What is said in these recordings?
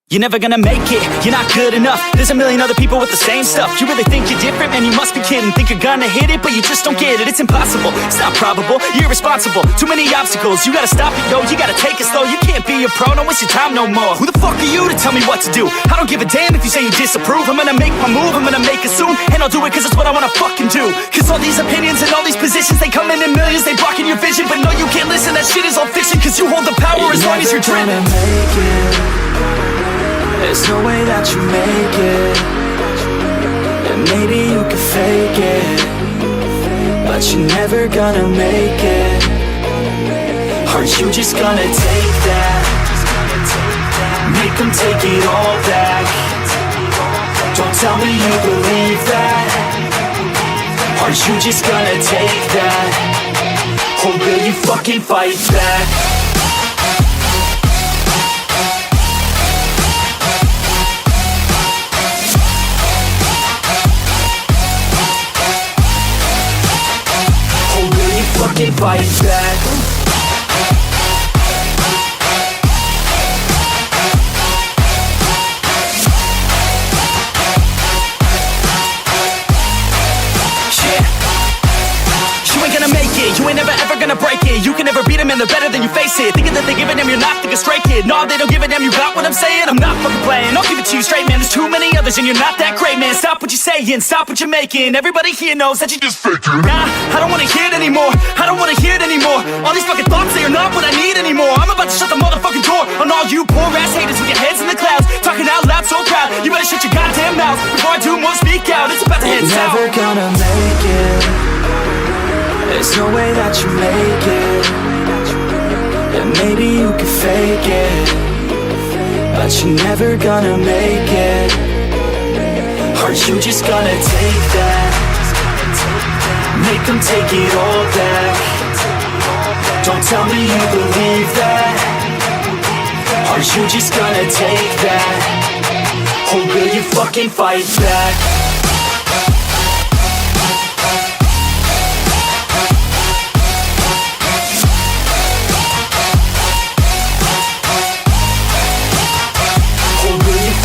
You're never gonna make it, you're not good enough. There's a million other people with the same stuff. You really think you're different? Man, you must be kidding. Think you're gonna hit it, but you just don't get it. It's impossible, it's not probable, you're irresponsible. Too many obstacles, you gotta stop it, yo. You gotta take it slow, you can't be a pro. Don't waste your time no more. Who the fuck are you to tell me what to do? I don't give a damn if you say you disapprove. I'm gonna make my move, I'm gonna make it soon. And I'll do it cause it's what I wanna fucking do. Cause all these opinions and all these positions, they come in millions, they blocking your vision. But no, you can't listen, that shit is all fiction. Cause you hold the power as long as you're dreaming. There's no way that you make it. And maybe you can fake it, but you're never gonna make it. Aren't you just gonna take that? Make them take it all back. Don't tell me you believe that. Aren't you just gonna take that? Or will you fucking fight back? Fucking fight back. You ain't gonna make it, you ain't never ever gonna break it. You can never beat them and they're better than you face it. Thinking that they give a damn, you're not thinking straight, kid. No, they don't give a damn, you got what I'm saying? I'm not fucking playing, I'll give it to you straight, man. There's too many others and you're not that great, man. Stop what you're saying, stop what you're making. Everybody here knows that you just faking. Nah, I don't wanna hear it anymore, I don't wanna hear it anymore. All these fucking thoughts, they are not what I need anymore. I'm about to shut the motherfucking door on all you poor ass haters with your heads in the clouds, talking out loud so proud. You better shut your goddamn mouth before I do more speak out. It's about to head south. You're never gonna make it. There's no way that you make it. And maybe you can fake it, but you're never gonna make it. Aren't you just gonna take that? Make them take it all back. Don't tell me you believe that. Aren't you just gonna take that? Or will you fucking fight back?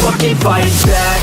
Fucking fight back.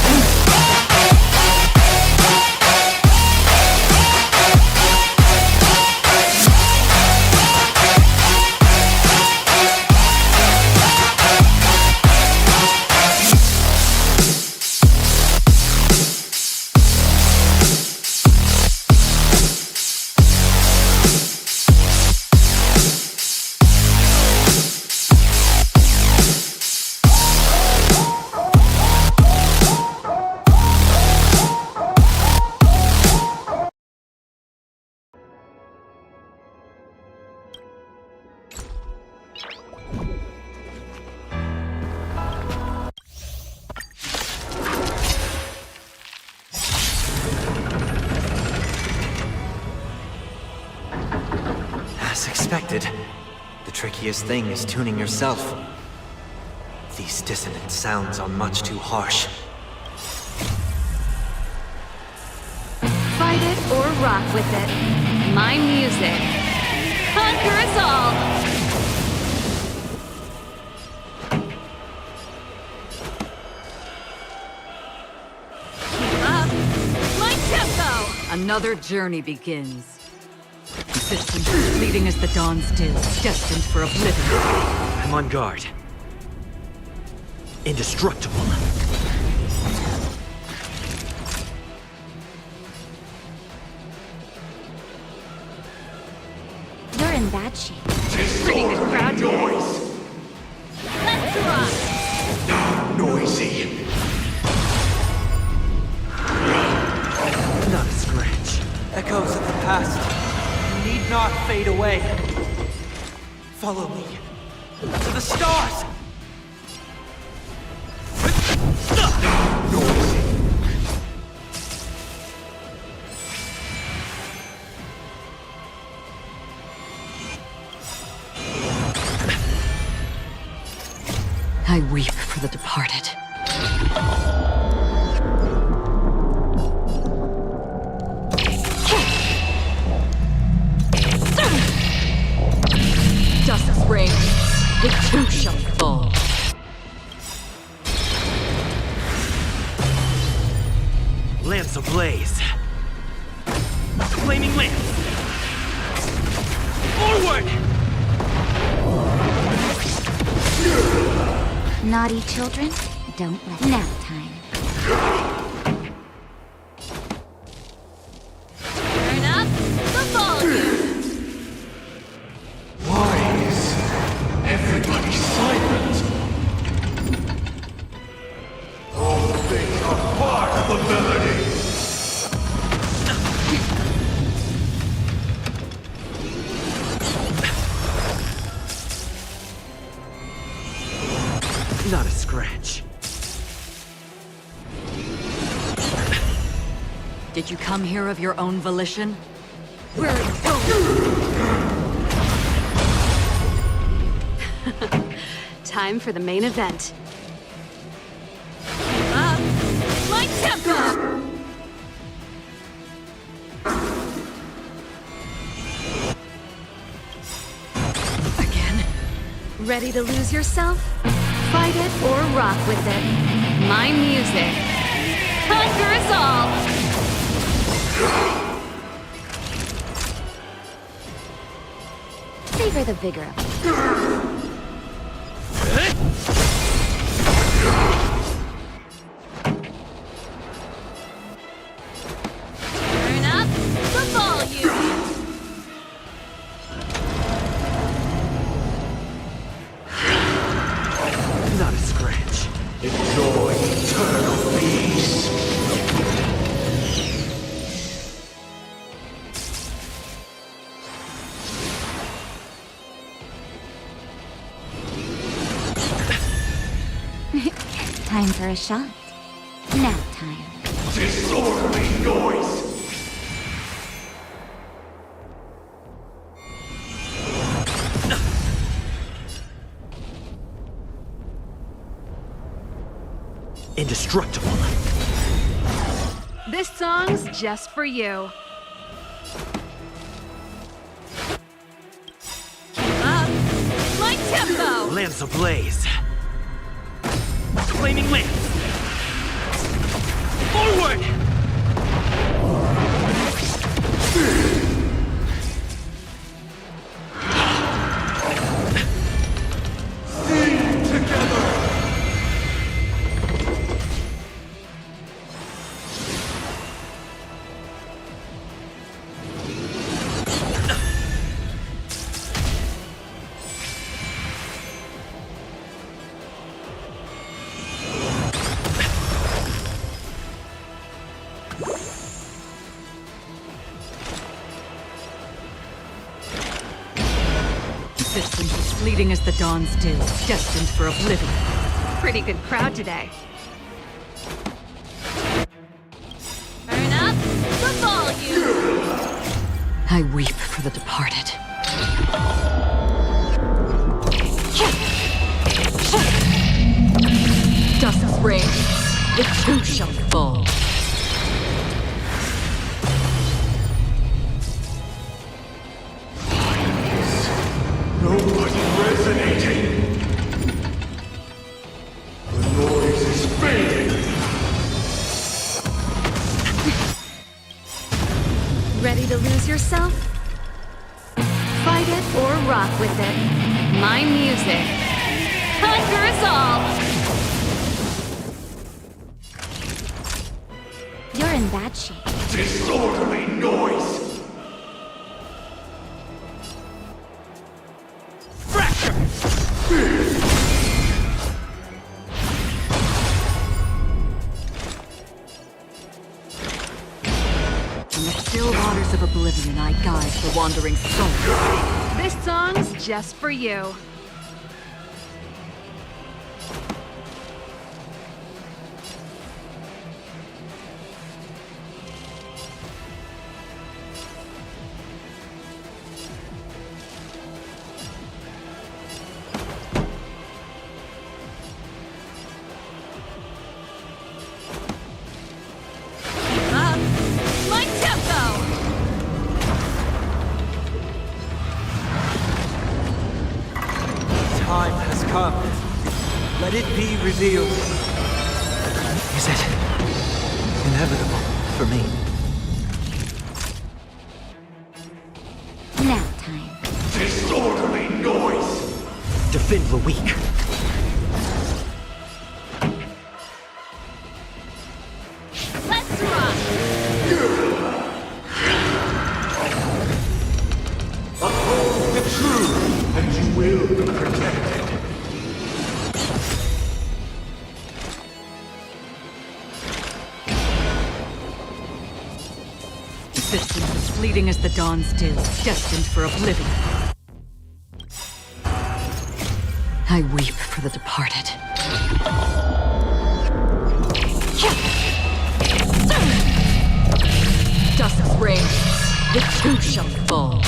As expected, the trickiest thing is tuning yourself. These dissonant sounds are much too harsh. Fight it or rock with it. My music. Conquer us all! Keep up! My tempo! Another journey begins. Persistence, fleeting as the dawn still, destined for oblivion. I'm on guard. Indestructible. You're in bad shape. Bringing this crowd noise. Let's rock! Noisy. Not a scratch. Echoes of the past need not fade away. Follow me to the stars. Noisy. I weep for the departed. Dust's reign, the two shall fall. Lance ablaze. Flaming lance. Forward! Naughty children, don't let nap time. Turn up the volume. Why is everybody silent? All things are part of the melody. Not a scratch. Did you come here of your own volition? Where are you going? Time for the main event. Keep up my tempo. Again? Ready to lose yourself? Fight it or rock with it. My music conquers all. Savor the vigor of it. Turn up the volume. Not a scratch. Enjoy eternal peace. Time for a shot. Nap time. Disorderly noise. Indestructible. This song's just for you. Keep up my tempo. Lance ablaze. Flaming lance. Forward! Sing together. Existence is fleeting as the dawn's dew, destined for oblivion. Pretty good crowd today. Turn up the volume. I weep for the departed. Dust's reign, it too shall fall. Nobody resonating. The noise is fading. Ready to lose yourself? Fight it or rock with it. My music conquers all. You're in bad shape. Disorderly noise. In the still waters of oblivion, I guide the wandering soul. This song's just for you. Keep up my tempo. Time has come. Let it be revealed. Is it inevitable? for me. Nap time. Disorderly noise! Defend the weak. Let's rock! Uphold the truth, and you will be protected. Existence is fleeting as the dawn's dew, destined for oblivion. I weep for the departed. Dusk's reign, the two shall fall.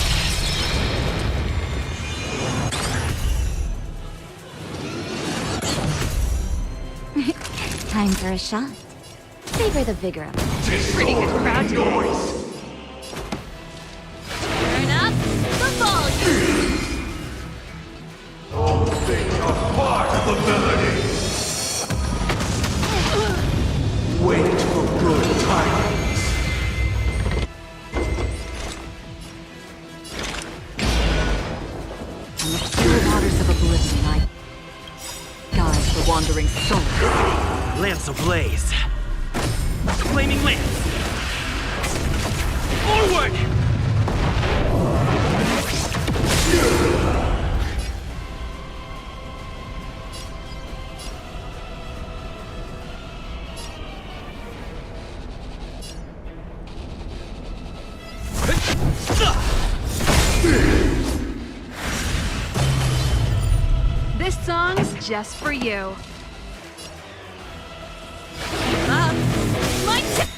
Time for a shot. Savor the vigor of it. Pretty good crowd today. Noise! Turn up the volume! All things are part of the melody! Wait for good tidings! On the still waters of oblivion, I guide the wandering soul. Lance ablaze. Flaming lance. Forward! This song's just for you. Up. My tip.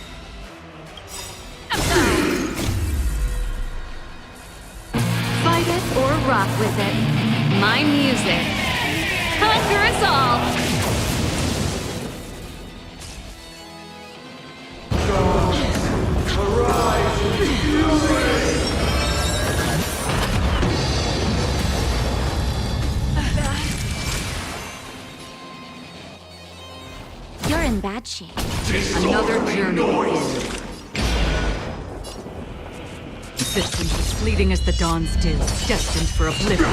Fight it or rock with it. My music. Conquer us all. You're in bad shape. Another journey begins. Existence is fleeting as the dawn's dew, destined for oblivion.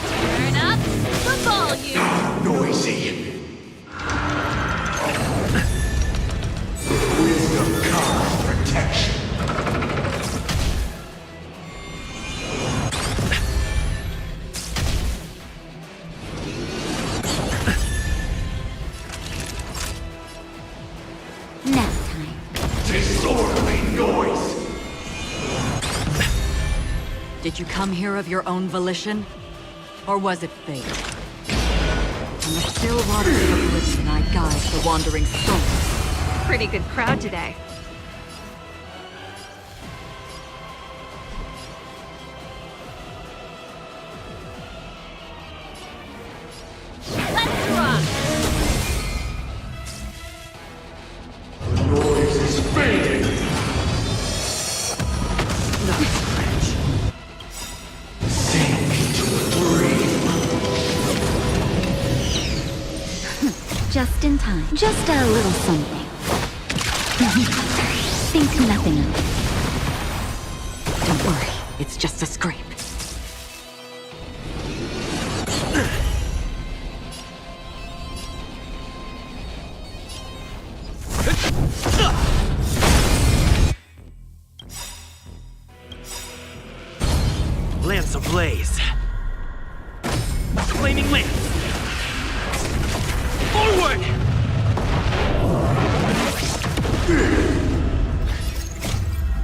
Turn up the volume. Noisy! Wisdom comes protection. Nap time. Disorderly noise! Did you come here of your own volition? Or was it fate? On the still waters of oblivion, I guide the wandering soul. Pretty good crowd today. Let's rock! The noise is fading! Sink into a dream! Just in time. Just a little something. Think nothing of it. Don't worry, it's just a scrape. Lance ablaze. Flaming lance. Forward!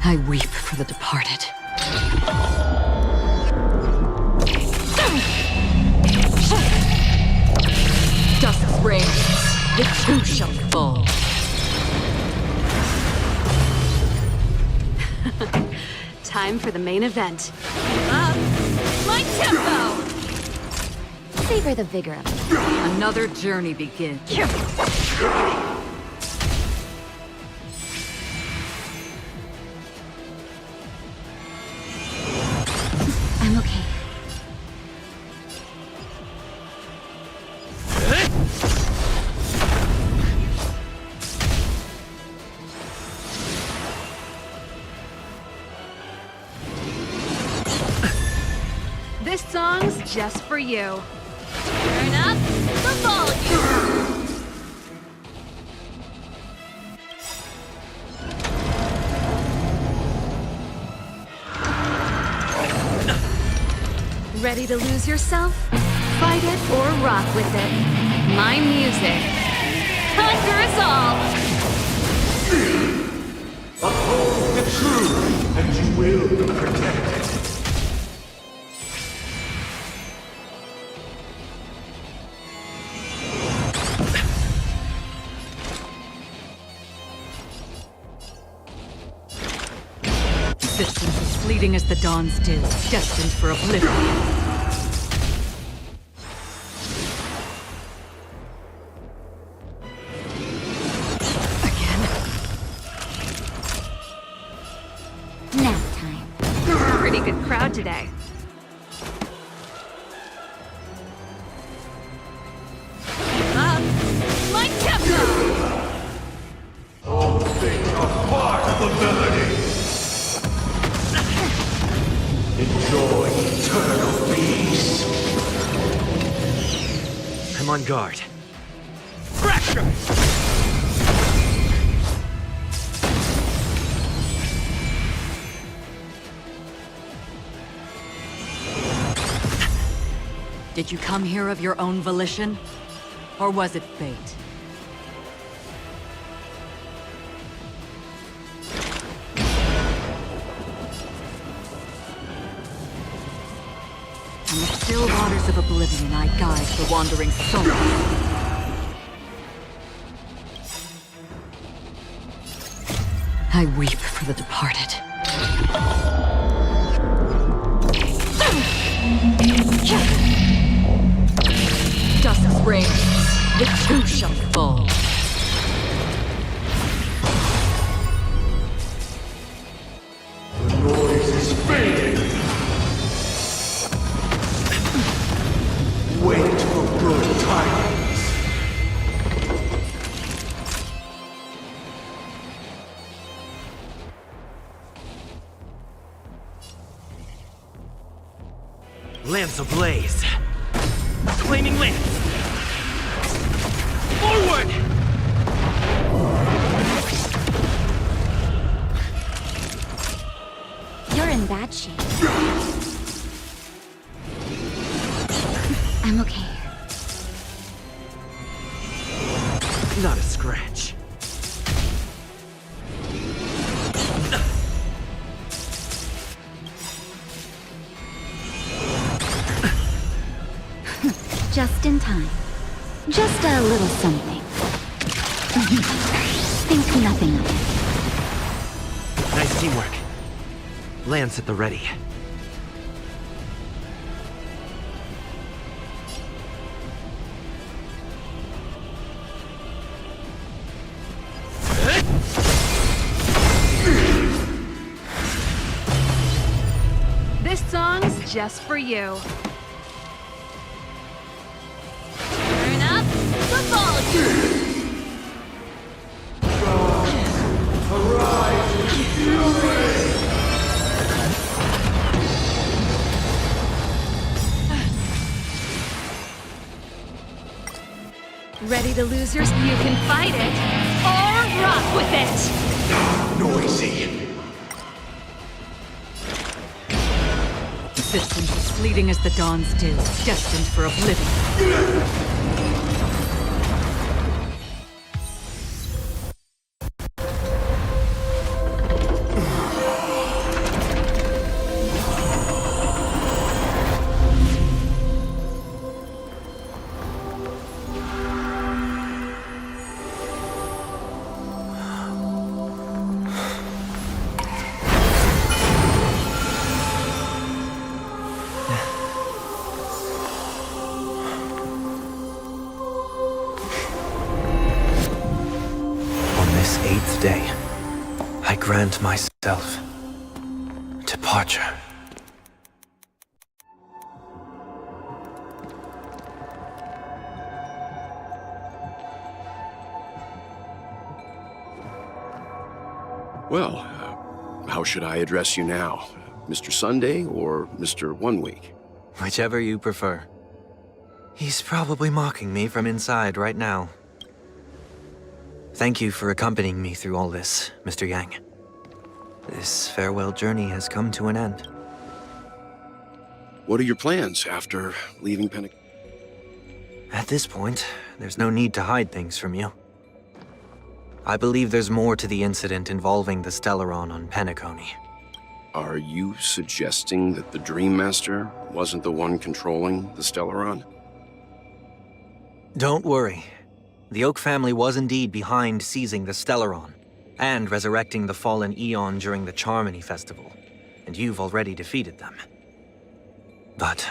I weep for the departed. Dusk's reign, the two shall fall. Time for the main event. Up my tempo! Savor the vigor of it. Another journey begins. This song's just for you. Turn up the volume. Ready to lose yourself? Fight it or rock with it. My music. Conquer us all! Uphold the truth, and you will be protected. Existence as fleeting as the dawn's dew, destined for oblivion. Nap time. Pretty good crowd today. Keep up. My tempo! All things are part of the melody. Enjoy eternal peace. I'm on guard. Fracture! Did you come here of your own volition? Or was it fate? On the still waters of oblivion, I guide the wandering soul. I weep for the departed. Dusk reigns, the two shall fall. The noise is fading. Wait for good tidings. Lance ablaze. Flaming lance. Forward! You're in bad shape. I'm okay. Not a scratch. Just in time. Just a little something. Think nothing of it. Nice teamwork. Lance at the ready. This song's just for you. Turn up the volume. Arise in fury! Ready to lose yours? You can fight it or rock with it. Noisy. Existence as fleeting as the dawn's dew, destined for oblivion. Eighth day, I grant myself departure. Well, how should I address you now? Mr. Sunday or Mr. 1 Week? Whichever you prefer. He's probably mocking me from inside right now. Thank you for accompanying me through all this, Mr. Yang. This farewell journey has come to an end. What are your plans after leaving Penn? At this point, there's no need to hide things from you. I believe there's more to the incident involving the Stellaron on Penacony. Are you suggesting that the Dream Master wasn't the one controlling the Stellaron? Don't worry. The Oak family was indeed behind seizing the Stellaron, and resurrecting the fallen Eon during the Charmony Festival, and you've already defeated them. But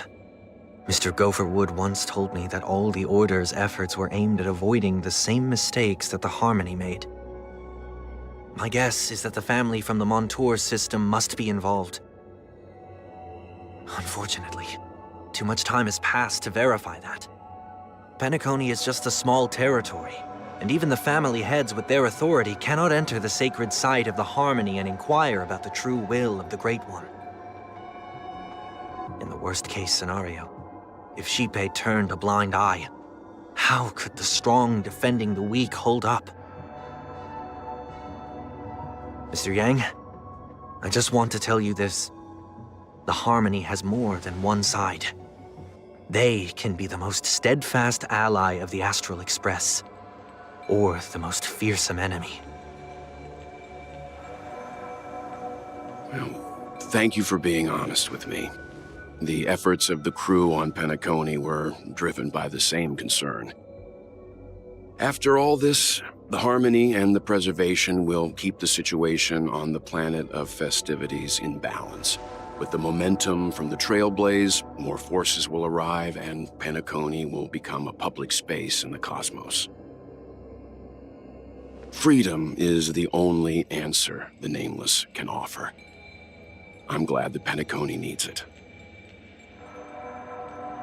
Mr. Gopherwood once told me that all the Order's efforts were aimed at avoiding the same mistakes that the Harmony made. My guess is that the family from the Montour system must be involved. Unfortunately, too much time has passed to verify that. Penacony is just a small territory, and even the family heads with their authority cannot enter the sacred site of the Harmony and inquire about the true will of the Great One. In the worst-case scenario, if Xipe turned a blind eye, how could the strong defending the weak hold up? Mr. Yang, I just want to tell you this. The Harmony has more than one side. They can be the most steadfast ally of the Astral Express, or the most fearsome enemy. Well, thank you for being honest with me. The efforts of the crew on Penacony were driven by the same concern. After all this, the Harmony and the Preservation will keep the situation on the planet of festivities in balance. With the momentum from the Trailblaze, more forces will arrive and Penacony will become a public space in the cosmos. Freedom is the only answer the Nameless can offer. I'm glad that Penacony needs it.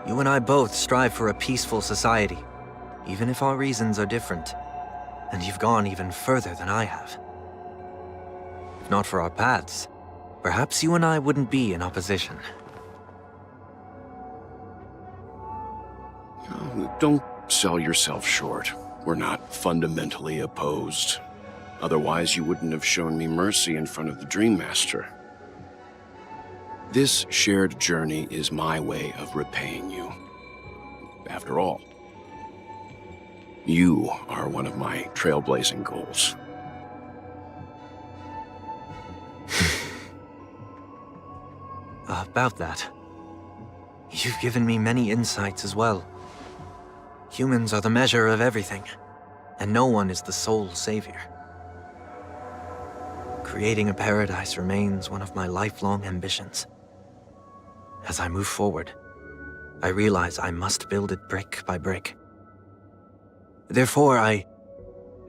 You and I both strive for a peaceful society, even if our reasons are different. And you've gone even further than I have. If not for our paths, perhaps you and I wouldn't be in opposition. Oh, don't sell yourself short. We're not fundamentally opposed. Otherwise, you wouldn't have shown me mercy in front of the Dream Master. This shared journey is my way of repaying you. After all, you are one of my trailblazing goals. About that, you've given me many insights as well. Humans are the measure of everything, and no one is the sole savior. Creating a paradise remains one of my lifelong ambitions. As I move forward, I realize I must build it brick by brick. Therefore, I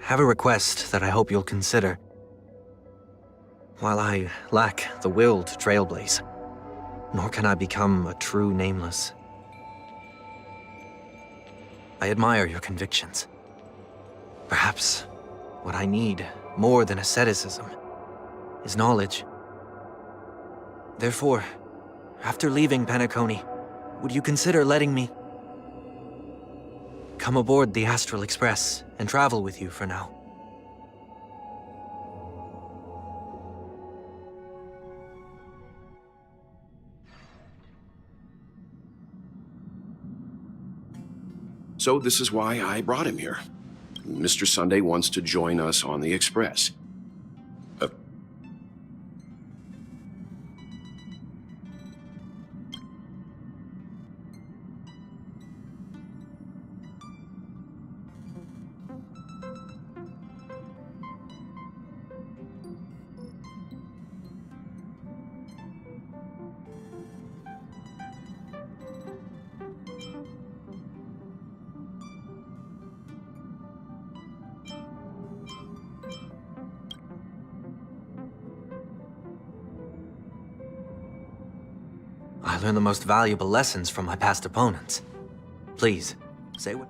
have a request that I hope you'll consider. While I lack the will to trailblaze, nor can I become a true Nameless, I admire your convictions. Perhaps what I need, more than asceticism, is knowledge. Therefore, after leaving Penacony, would you consider letting me come aboard the Astral Express and travel with you for now? So this is why I brought him here. Mr. Sunday wants to join us on the Express. I learned the most valuable lessons from my past opponents. Please, say what...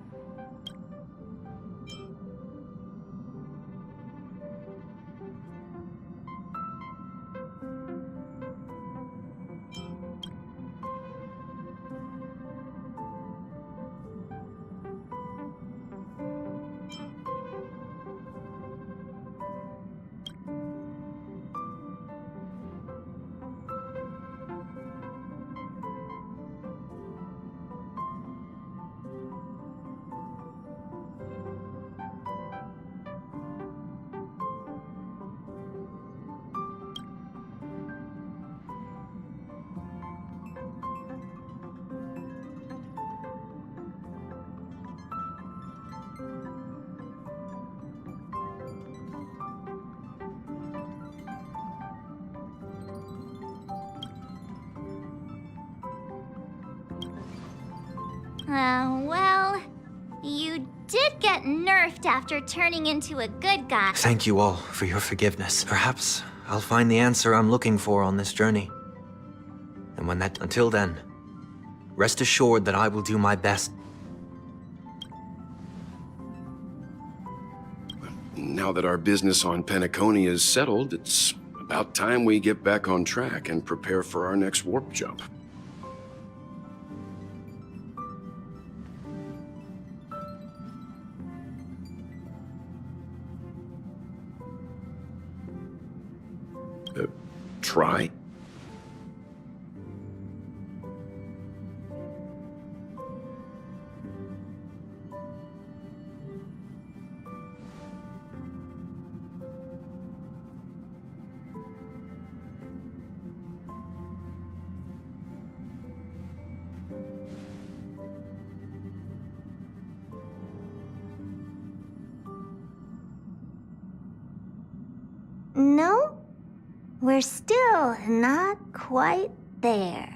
Well, you did get nerfed after turning into a good guy. Thank you all for your forgiveness. Perhaps I'll find the answer I'm looking for on this journey. And until then, rest assured that I will do my best. Now that our business on Penacony is settled, it's about time we get back on track and prepare for our next warp jump. Try? No, we're still not quite there.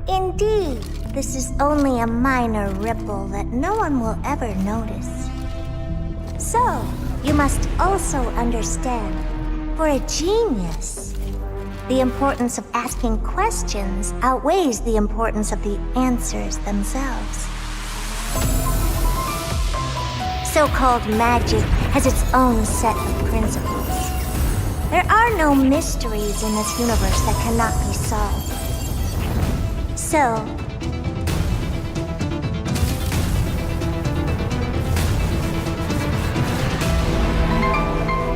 Indeed, this is only a minor ripple that no one will ever notice. So, you must also understand, for a genius, the importance of asking questions outweighs the importance of the answers themselves. So-called magic has its own set of principles. There are no mysteries in this universe that cannot be solved. So,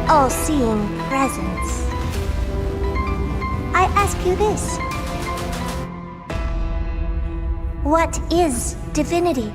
all-seeing presence, I ask you this. What is divinity?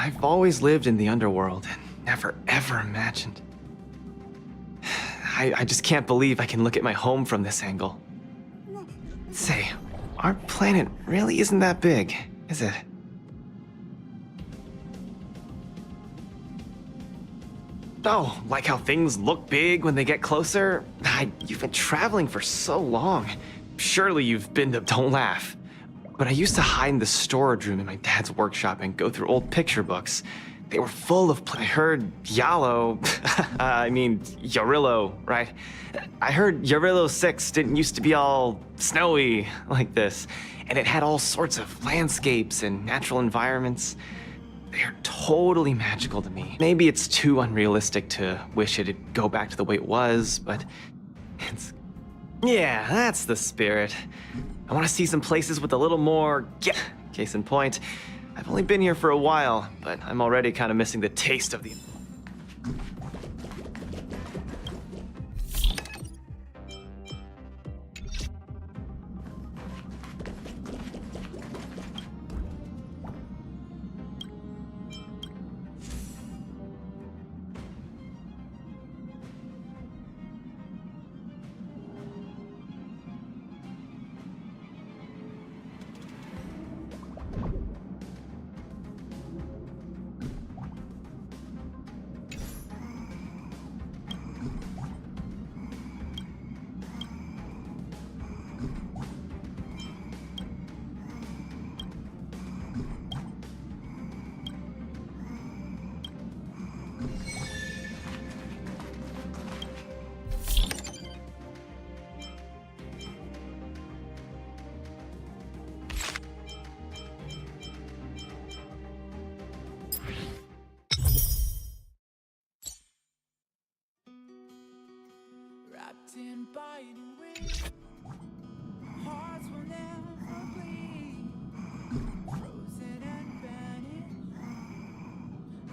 I've always lived in the underworld and never ever imagined. I just can't believe I can look at my home from this angle. Say, our planet really isn't that big, is it? Oh, like how things look big when they get closer? You've been traveling for so long. Surely you've been to Don't Laugh. But I used to hide in the storage room in my dad's workshop and go through old picture books. They were full of I heard Yarillo, right? I heard Yarillo 6 didn't used to be all snowy like this. And it had all sorts of landscapes and natural environments. They're totally magical to me. Maybe it's too unrealistic to wish it'd go back to the way it was, but it's... Yeah, that's the spirit. I want to see some places with a little more... Case in point, I've only been here for a while, but I'm already kind of missing the taste of the... In biting wind, hearts will never bleed, frozen and banished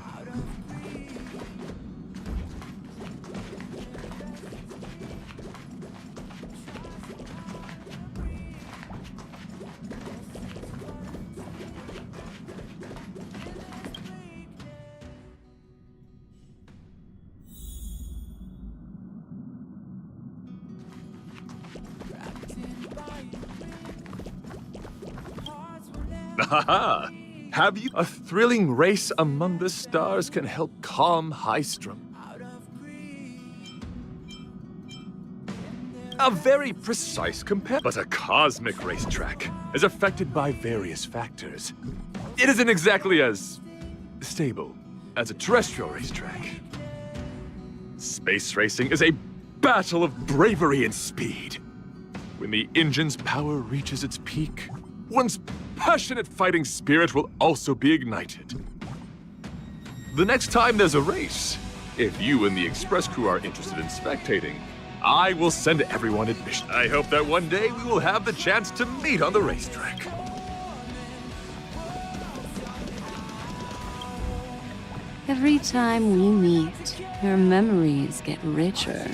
out of greed. Haha! Have you? A thrilling race among the stars can help calm Hystrom. A very precise but a cosmic racetrack is affected by various factors. It isn't exactly as stable as a terrestrial racetrack. Space racing is a battle of bravery and speed. When the engine's power reaches its peak, one's passionate fighting spirit will also be ignited. The next time there's a race, if you and the Express crew are interested in spectating, I will send everyone admission. I hope that one day we will have the chance to meet on the racetrack. Every time we meet, your memories get richer.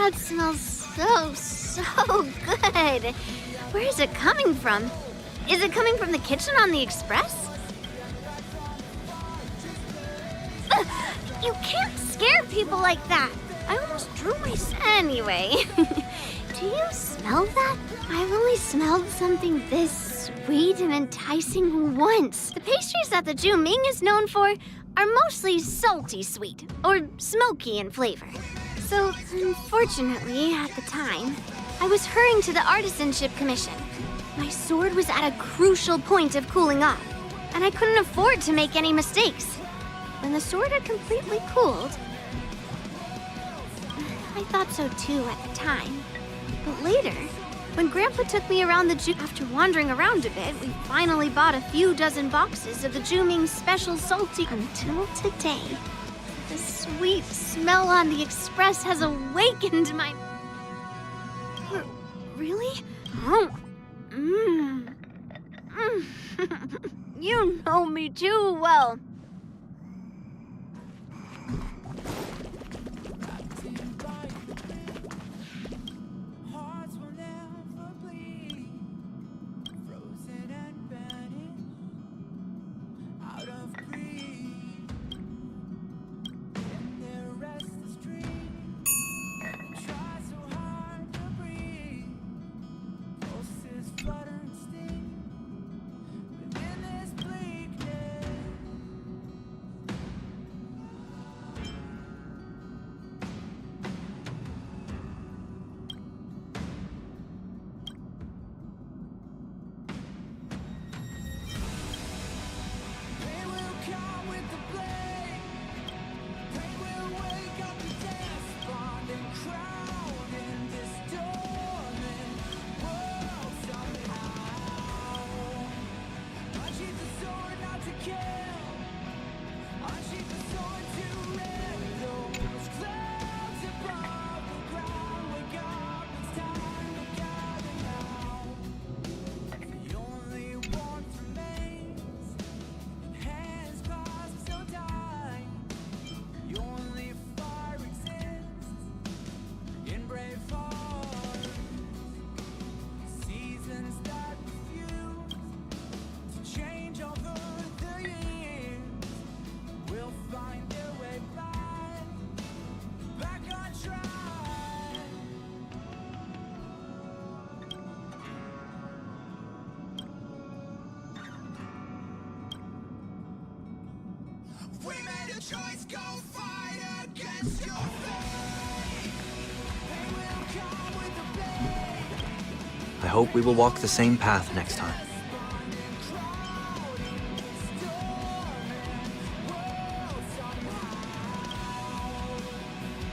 That smells so good. Where is it coming from? Is it coming from the kitchen on the express? Ugh, you can't scare people like that. I almost drew myself. Anyway, do you smell that? I've only smelled something this sweet and enticing once. The pastries that the Ju Ming is known for are mostly salty sweet or smoky in flavor. So, unfortunately, at the time, I was hurrying to the Artisanship Commission. My sword was at a crucial point of cooling off, and I couldn't afford to make any mistakes. When the sword had completely cooled, I thought so too at the time. But later, when Grandpa took me around the Ju, after wandering around a bit, we finally bought a few dozen boxes of the Ju Ming special salty until today. The sweet smell on the express has awakened my... Really? Oh. You know me too well. Hearts will never bleed, frozen and banished out of greed. In their restless dreams, they try so hard to breathe. Pulses flutter and sting within this bleakness. They will come with the blade. They will wake up the despondent crowd in this dormant world somehow. Unsheath the sword not to kill. Unsheath the sword to rend those clouds above the ground. Wake up, it's time to gather now. The only warmth remains in hands clasped so tight. The only fire exists in brave hearts. Seasons that refuse to change over the years will find their way back on track. We made a choice, go fight against your fate. They will come with the blade. I hope we will walk the same path next time.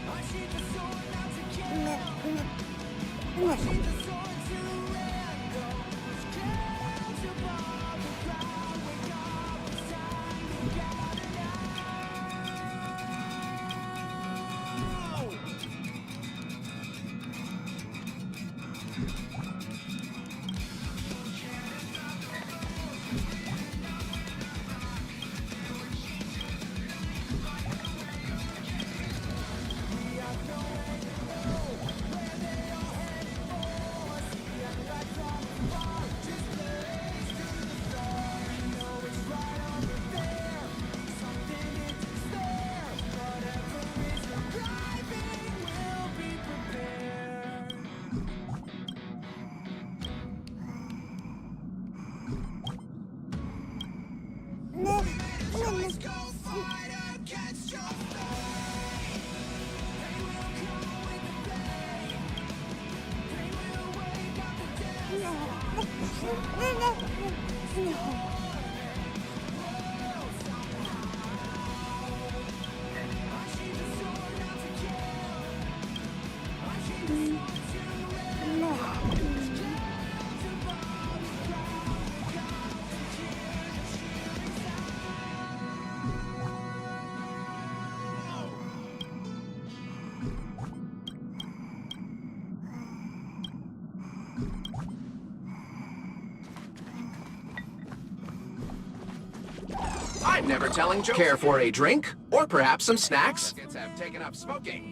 Unsheath the sword not to kill. Unsheath the sword to rend those clouds above the ground. Wake up, it's time to gather now. I'm never telling jokes. Care for a drink? Or perhaps some snacks? Kids have taken up smoking.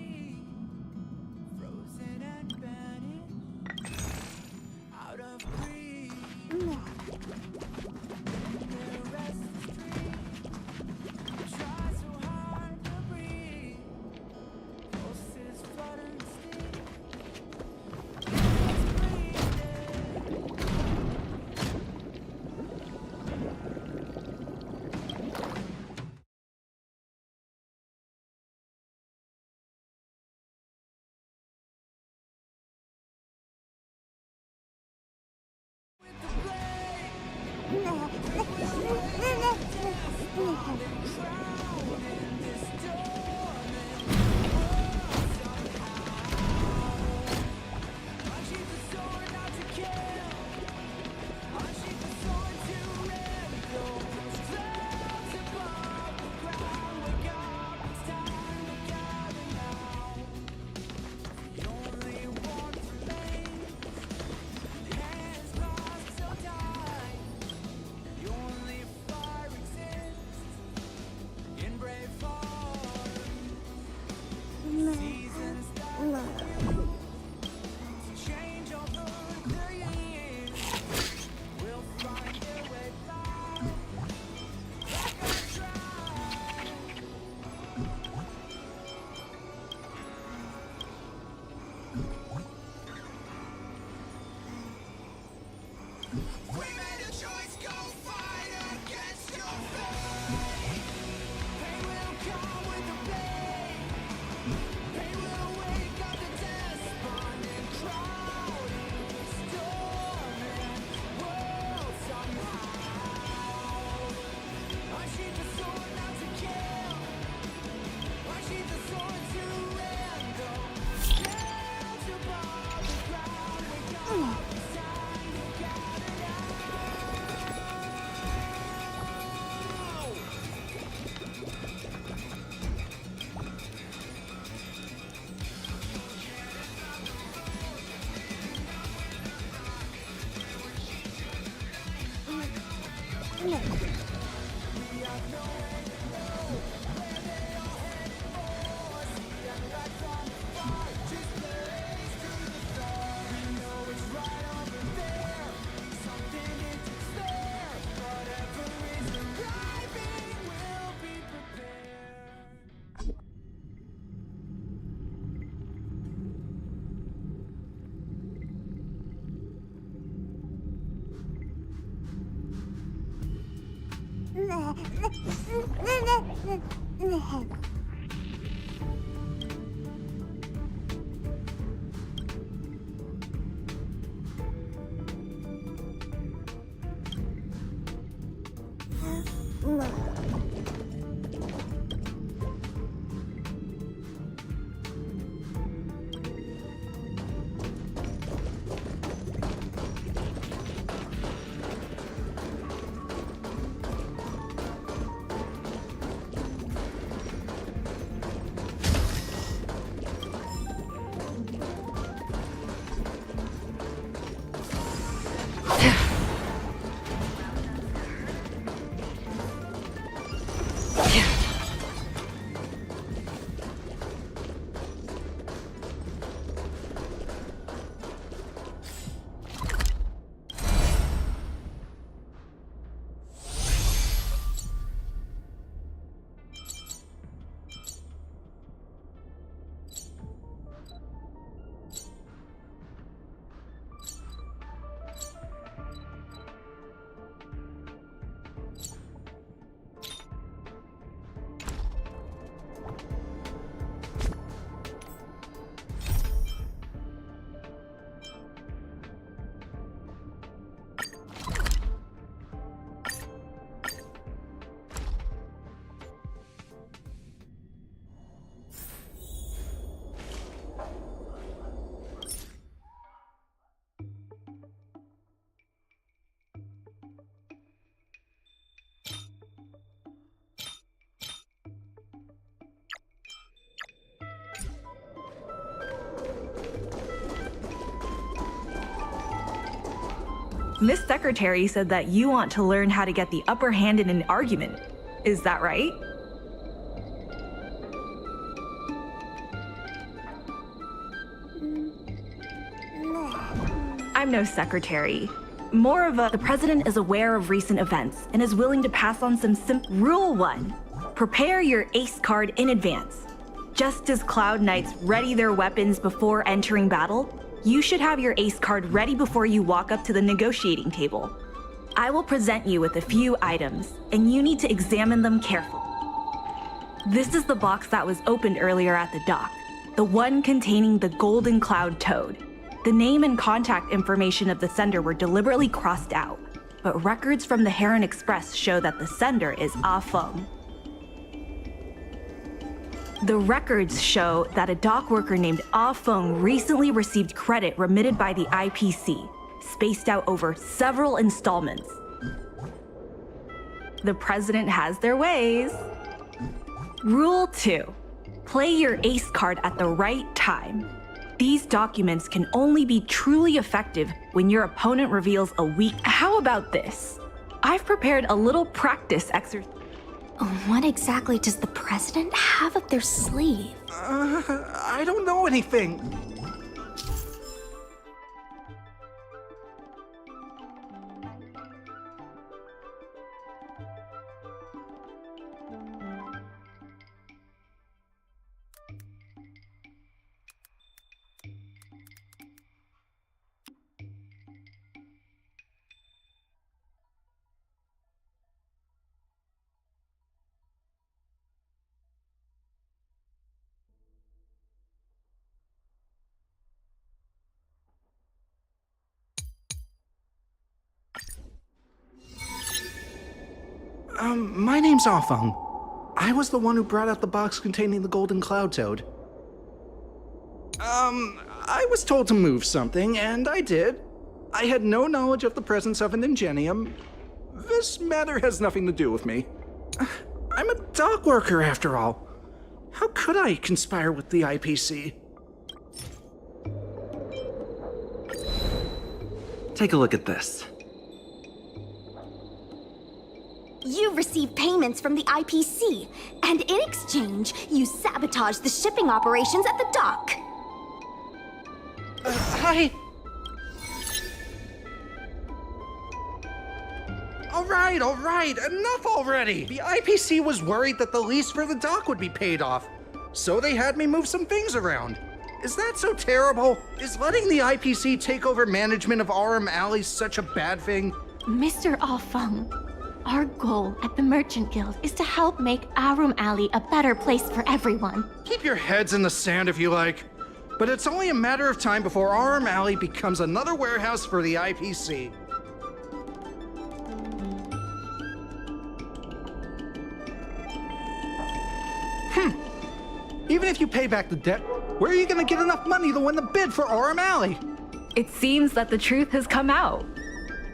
Miss Secretary said that you want to learn how to get the upper hand in an argument. Is that right? I'm no secretary. More of a, the president is aware of recent events and is willing to pass on some Rule 1. Prepare your ace card in advance. Just as Cloud Knights ready their weapons before entering battle, you should have your ace card ready before you walk up to the negotiating table. I will present you with a few items, and you need to examine them carefully. This is the box that was opened earlier at the dock, the one containing the Golden Cloud Toad. The name and contact information of the sender were deliberately crossed out, but records from the Heron Express show that the sender is Ah Feng. The records show that a dock worker named Ah Feng recently received credit remitted by the IPC, spaced out over several installments. The president has their ways. Rule 2. Play your ace card at the right time. These documents can only be truly effective when your opponent reveals a weak. How about this? I've prepared a little practice exercise. What exactly does the president have up their sleeve? I don't know anything. My name's Afeng. I was the one who brought out the box containing the golden cloud toad. I was told to move something, and I did. I had no knowledge of the presence of an ingenium. This matter has nothing to do with me. I'm a dock worker, after all. How could I conspire with the IPC? Take a look at this. You received payments from the IPC, and in exchange, you sabotaged the shipping operations at the dock. Hi. All right, enough already! The IPC was worried that the lease for the dock would be paid off, so they had me move some things around. Is that so terrible? Is letting the IPC take over management of Aurum Alley such a bad thing? Mr. Afeng, our goal at the Merchant Guild is to help make Aurum Alley a better place for everyone. Keep your heads in the sand if you like, but it's only a matter of time before Aurum Alley becomes another warehouse for the IPC. Even if you pay back the debt, where are you gonna get enough money to win the bid for Aurum Alley? It seems that the truth has come out.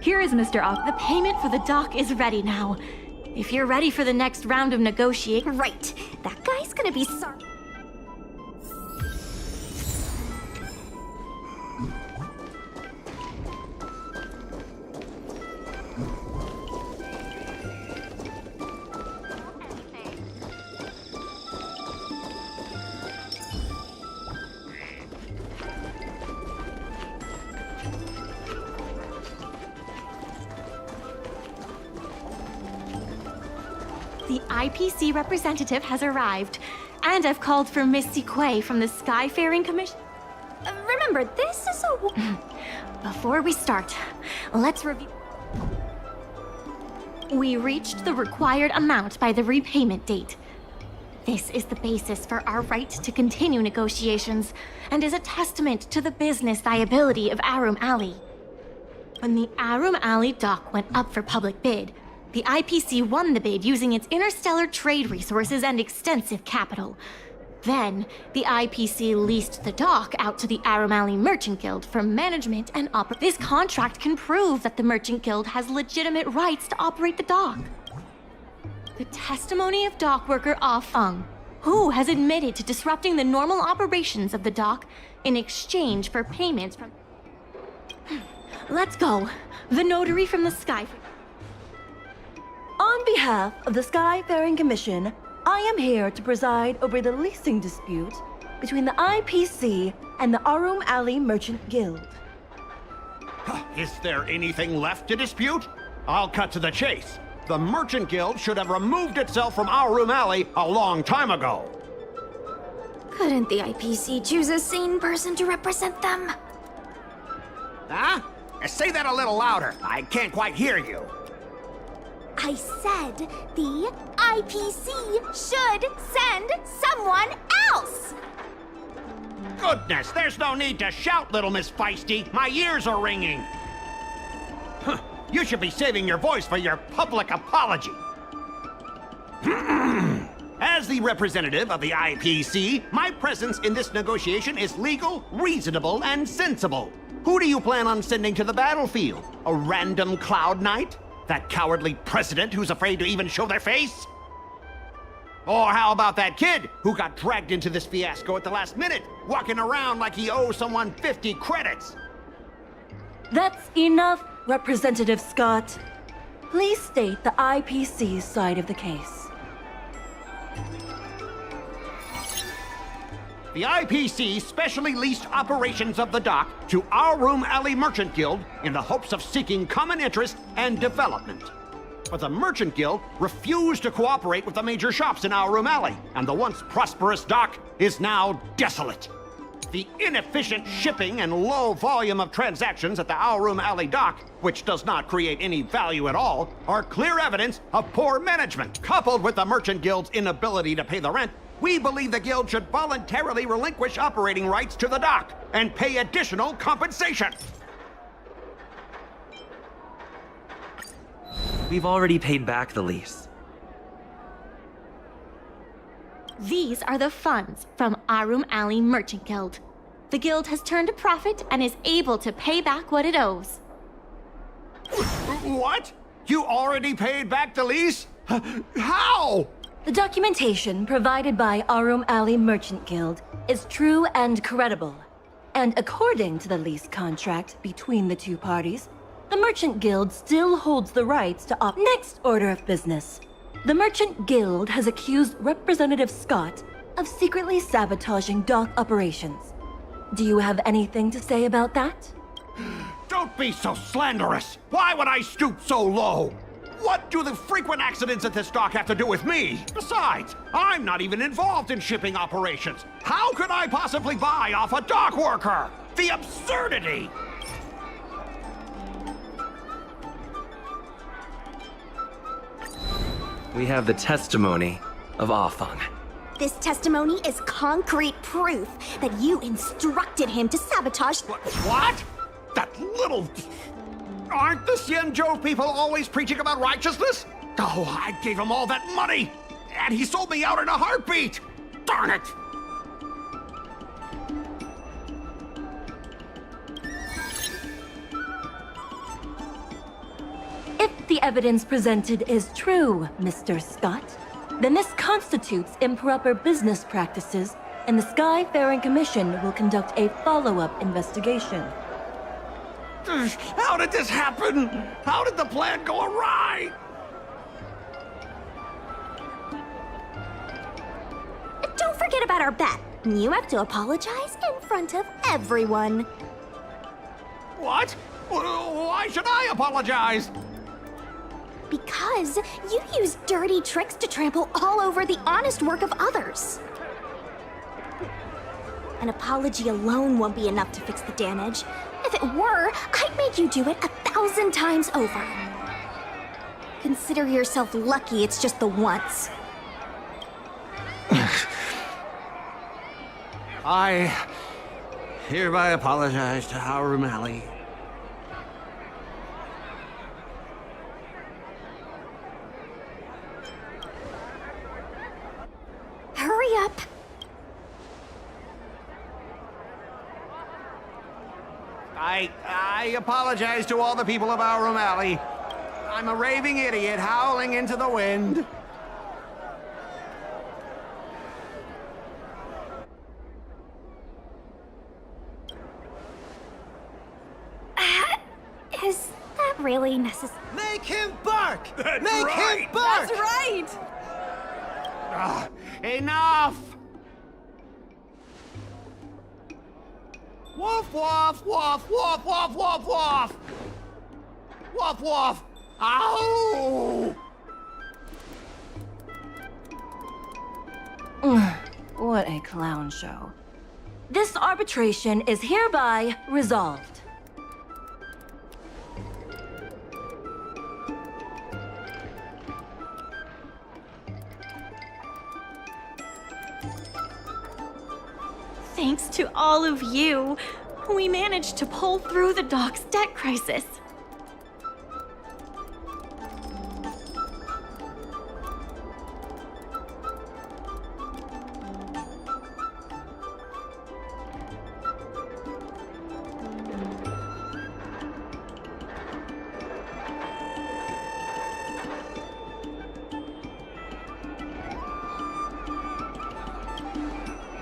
Here is Mr. Ock. The payment for the dock is ready now. If you're ready for the next round of negotiating. Right. That guy's gonna be sorry. The IPC representative has arrived, and I've called for Miss Quay from the Skyfaring Commission. Remember, this is a... Before we start, let's review. We reached the required amount by the repayment date. This is the basis for our right to continue negotiations, and is a testament to the business viability of Aurum Alley. When the Aurum Alley dock went up for public bid, the IPC won the bid using its interstellar trade resources and extensive capital. Then, the IPC leased the dock out to the Aurum Alley Merchant Guild for management and operation. This contract can prove that the Merchant Guild has legitimate rights to operate the dock. The testimony of dock worker Afeng, who has admitted to disrupting the normal operations of the dock in exchange for payments from... Let's go. The notary from the sky... On behalf of the Skyfaring Commission, I am here to preside over the leasing dispute between the IPC and the Aurum Alley Merchant Guild. Is there anything left to dispute? I'll cut to the chase. The Merchant Guild should have removed itself from Aurum Alley a long time ago. Couldn't the IPC choose a sane person to represent them? Huh? Say that a little louder. I can't quite hear you. I said the IPC should send someone else! Goodness, there's no need to shout, little Miss Feisty. My ears are ringing. Huh. You should be saving your voice for your public apology. As the representative of the IPC, my presence in this negotiation is legal, reasonable, and sensible. Who do you plan on sending to the battlefield? A random Cloud Knight? That cowardly president who's afraid to even show their face? Or how about that kid who got dragged into this fiasco at the last minute, walking around like he owes someone 50 credits? That's enough, Representative Scott. Please state the IPC's side of the case. The IPC specially leased operations of the dock to Aurum Alley Merchant Guild in the hopes of seeking common interest and development. But the Merchant Guild refused to cooperate with the major shops in Aurum Alley, and the once prosperous dock is now desolate. The inefficient shipping and low volume of transactions at the Aurum Alley dock, which does not create any value at all, are clear evidence of poor management. Coupled with the Merchant Guild's inability to pay the rent, we believe the Guild should voluntarily relinquish operating rights to the dock and pay additional compensation. We've already paid back the lease. These are the funds from Arum Alley Merchant Guild. The guild has turned a profit and is able to pay back what it owes. What? You already paid back the lease? How? The documentation provided by Arum Alley Merchant Guild is true and credible. And according to the lease contract between the two parties, the Merchant Guild still holds the rights to Next order of business. The Merchant Guild has accused Representative Scott of secretly sabotaging dock operations. Do you have anything to say about that? Don't be so slanderous! Why would I stoop so low? What do the frequent accidents at this dock have to do with me? Besides, I'm not even involved in shipping operations. How could I possibly buy off a dock worker? The absurdity! We have the testimony of Arthon. This testimony is concrete proof that you instructed him to sabotage. What? That little... Aren't the Xianzhou people always preaching about righteousness? Oh, I gave him all that money! And he sold me out in a heartbeat! Darn it! If the evidence presented is true, Mr. Scott, then this constitutes improper business practices, and the Skyfaring Commission will conduct a follow-up investigation. How did this happen? How did the plan go awry? Don't forget about our bet. You have to apologize in front of everyone. What? Why should I apologize? Because you use dirty tricks to trample all over the honest work of others. An apology alone won't be enough to fix the damage. If it were, I'd make you do it 1,000 times over. Consider yourself lucky it's just the once. I hereby apologize to Arum Alley. Hurry up. I apologize to all the people of Arum Alley. I'm a raving idiot howling into the wind. Is that really necessary? Make him bark! That's Make right! him bark! That's right! Enough! Woof, woof, woof, woof, woof, woof, woof! Woof, woof! Ow! What a clown show. This arbitration is hereby resolved. Thanks to all of you, we managed to pull through the dock's debt crisis.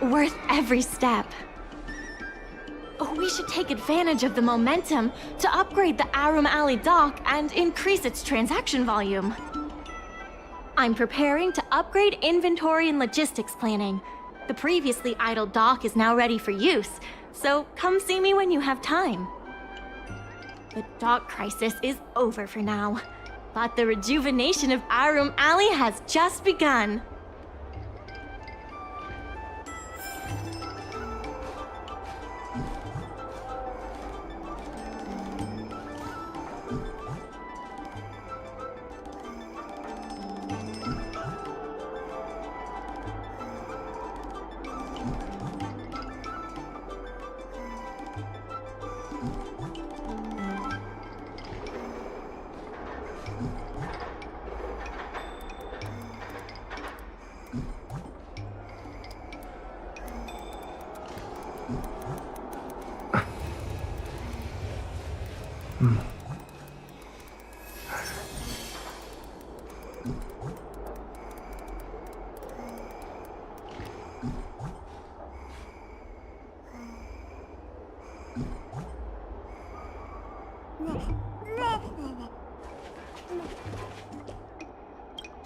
Worth every step. We should take advantage of the momentum to upgrade the Arum Alley dock and increase its transaction volume. I'm preparing to upgrade inventory and logistics planning. The previously idle dock is now ready for use, so come see me when you have time. The dock crisis is over for now, but the rejuvenation of Arum Alley has just begun.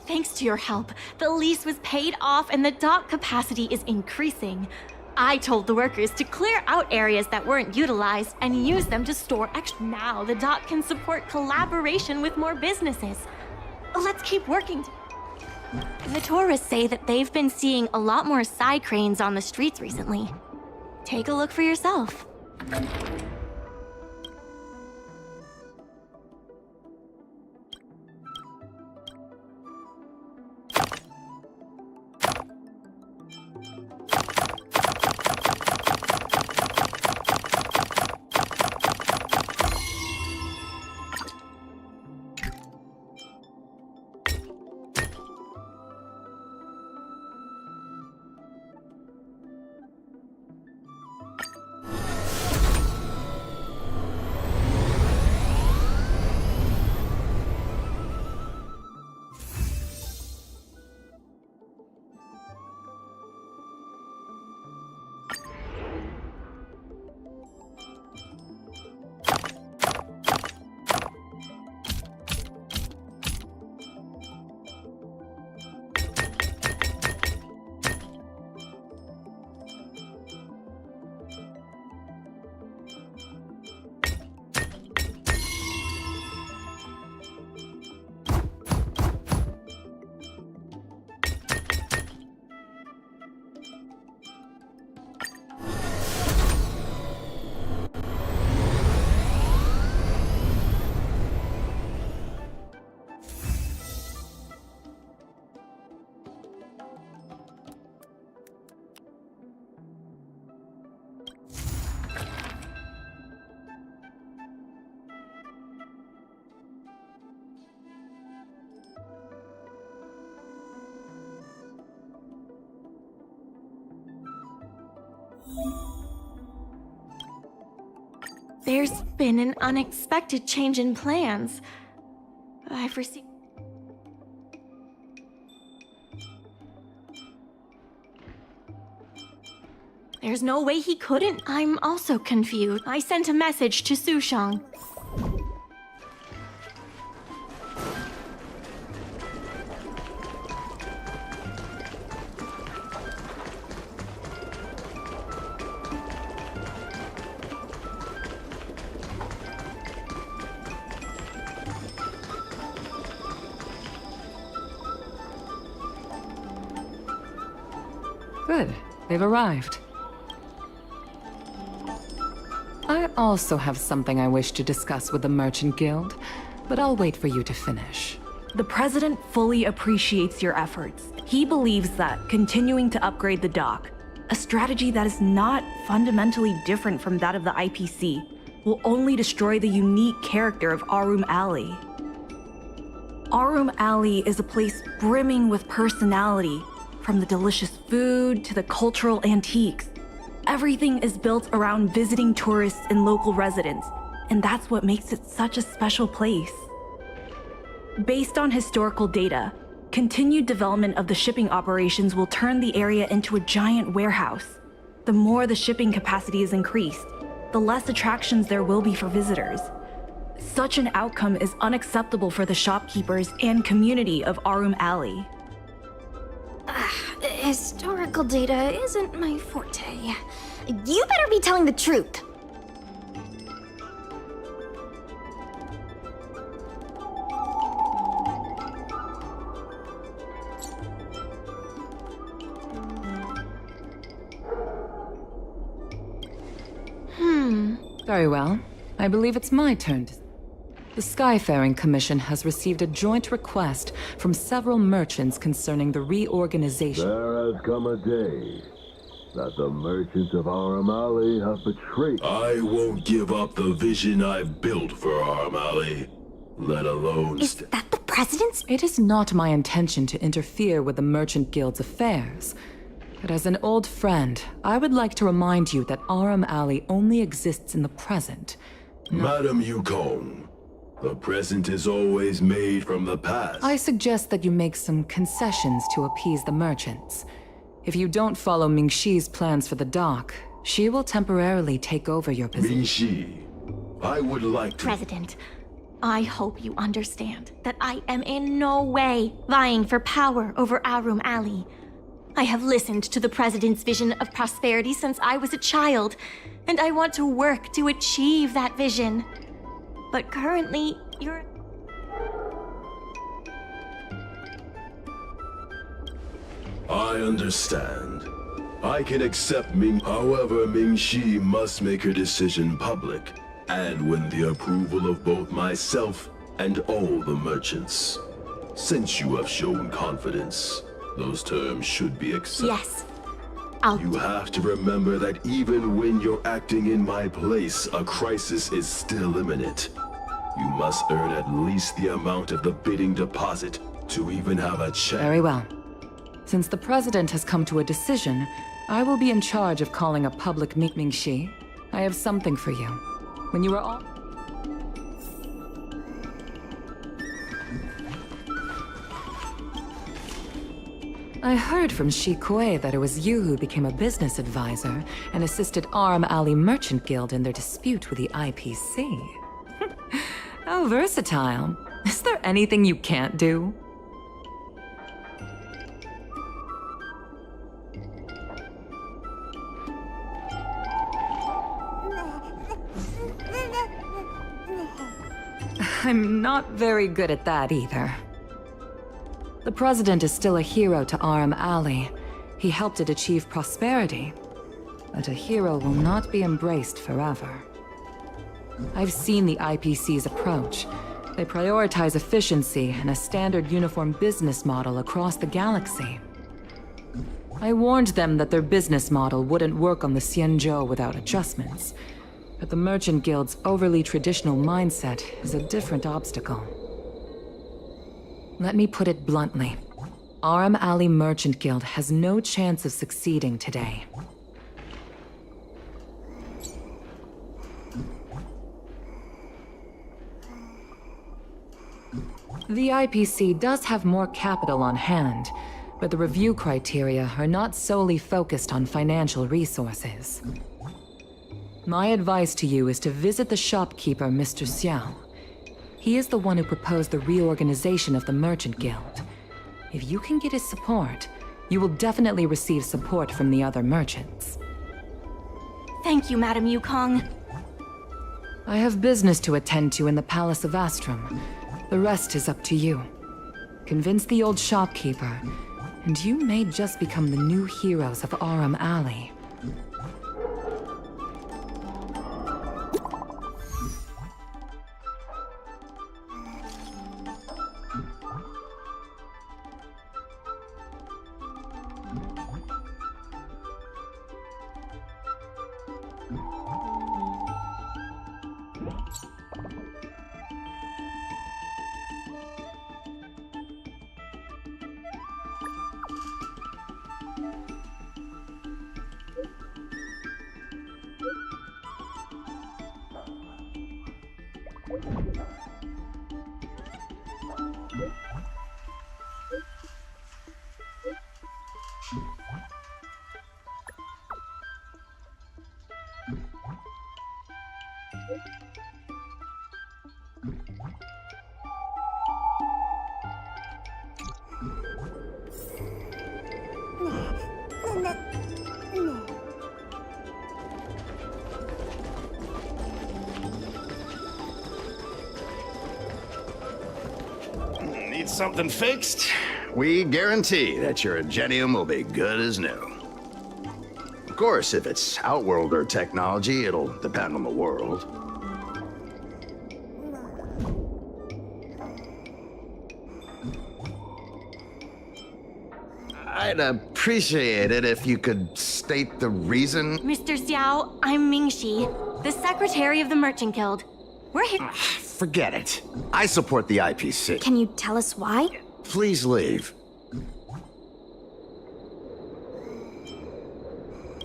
Thanks to your help, the lease was paid off and the dock capacity is increasing. I told the workers to clear out areas that weren't utilized and use them to store extra. Now the dock can support collaboration with more businesses. Let's keep working. The tourists say that they've been seeing a lot more side cranes on the streets recently. Take a look for yourself. There's been an unexpected change in plans. I've received... There's no way he couldn't. I'm also confused. I sent a message to Sushang. Good. They've arrived. I also have something I wish to discuss with the Merchant Guild, but I'll wait for you to finish. The President fully appreciates your efforts. He believes that continuing to upgrade the dock, a strategy that is not fundamentally different from that of the IPC, will only destroy the unique character of Arum Alley. Arum Alley is a place brimming with personality, from the delicious food to the cultural antiques. Everything is built around visiting tourists and local residents, and that's what makes it such a special place. Based on historical data, continued development of the shipping operations will turn the area into a giant warehouse. The more the shipping capacity is increased, the less attractions there will be for visitors. Such an outcome is unacceptable for the shopkeepers and community of Arum Alley. Historical data isn't my forte. You better be telling the truth. Very well. I believe it's my turn to... The Skyfaring Commission has received a joint request from several merchants concerning the reorganization. There has come a day that the merchants of Arum Alley have betrayed. I won't give up the vision I've built for Arum Alley, let alone... Is that the President's? It is not my intention to interfere with the Merchant Guild's affairs. But as an old friend, I would like to remind you that Arum Alley only exists in the present. Madam Yukong, The present is always made from the past. I suggest that you make some concessions to appease the merchants. If you don't follow Mingxi's plans for the dock, she will temporarily take over your position. Mingxi, I would like to... President, I hope you understand that I am in no way vying for power over Arum Alley. I have listened to the President's vision of prosperity since I was a child, and I want to work to achieve that vision. But currently, you're... I understand. I can accept Ming. However, Mingxi must make her decision public, and win the approval of both myself and all the merchants. Since you have shown confidence, those terms should be accepted. Yes. You have to remember that even when you're acting in my place, a crisis is still imminent. You must earn at least the amount of the bidding deposit to even have a chance. Very well. Since the President has come to a decision, I will be in charge of calling a public meet. Mingxi, I have something for you. When you are all... I heard from Shi Kuei that it was you who became a business advisor and assisted Arum Alley Merchant Guild in their dispute with the IPC. How versatile. Is there anything you can't do? I'm not very good at that either. The President is still a hero to Arum Alley. He helped it achieve prosperity. But a hero will not be embraced forever. I've seen the IPC's approach. They prioritize efficiency and a standard uniform business model across the galaxy. I warned them that their business model wouldn't work on the Xianzhou without adjustments. But the Merchant Guild's overly traditional mindset is a different obstacle. Let me put it bluntly. Arum Alley Merchant Guild has no chance of succeeding today. The IPC does have more capital on hand, but the review criteria are not solely focused on financial resources. My advice to you is to visit the shopkeeper, Mr. Xiao. He is the one who proposed the reorganization of the Merchant Guild. If you can get his support, you will definitely receive support from the other merchants. Thank you, Madam Yukong. I have business to attend to in the Palace of Astrum. The rest is up to you. Convince the old shopkeeper, and you may just become the new heroes of Arum Alley. Need something fixed? We guarantee that your Ingenium will be good as new. Of course, if it's Outworlder technology, it'll depend on the world. I'd appreciate it if you could state the reason. Mr. Xiao, I'm Mingxi, the Secretary of the Merchant Guild. We're here. Forget it. I support the IPC. Can you tell us why? Please leave.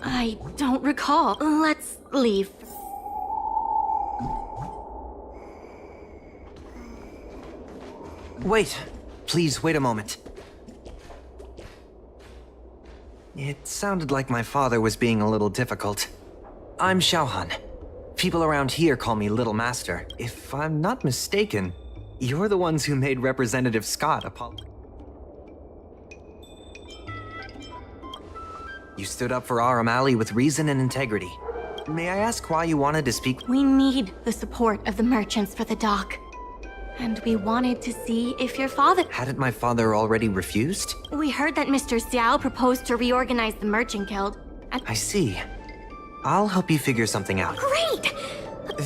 I don't recall. Let's leave. Wait. Please, wait a moment. It sounded like my father was being a little difficult. I'm Xiaohan. People around here call me Little Master. If I'm not mistaken, you're the ones who made Representative Scott apologize. You stood up for Aram Alley with reason and integrity. May I ask why you wanted to speak? We need the support of the merchants for the dock. And we wanted to see if your father... Hadn't my father already refused? We heard that Mr. Xiao proposed to reorganize the Merchant Guild, and... I see. I'll help you figure something out. Great!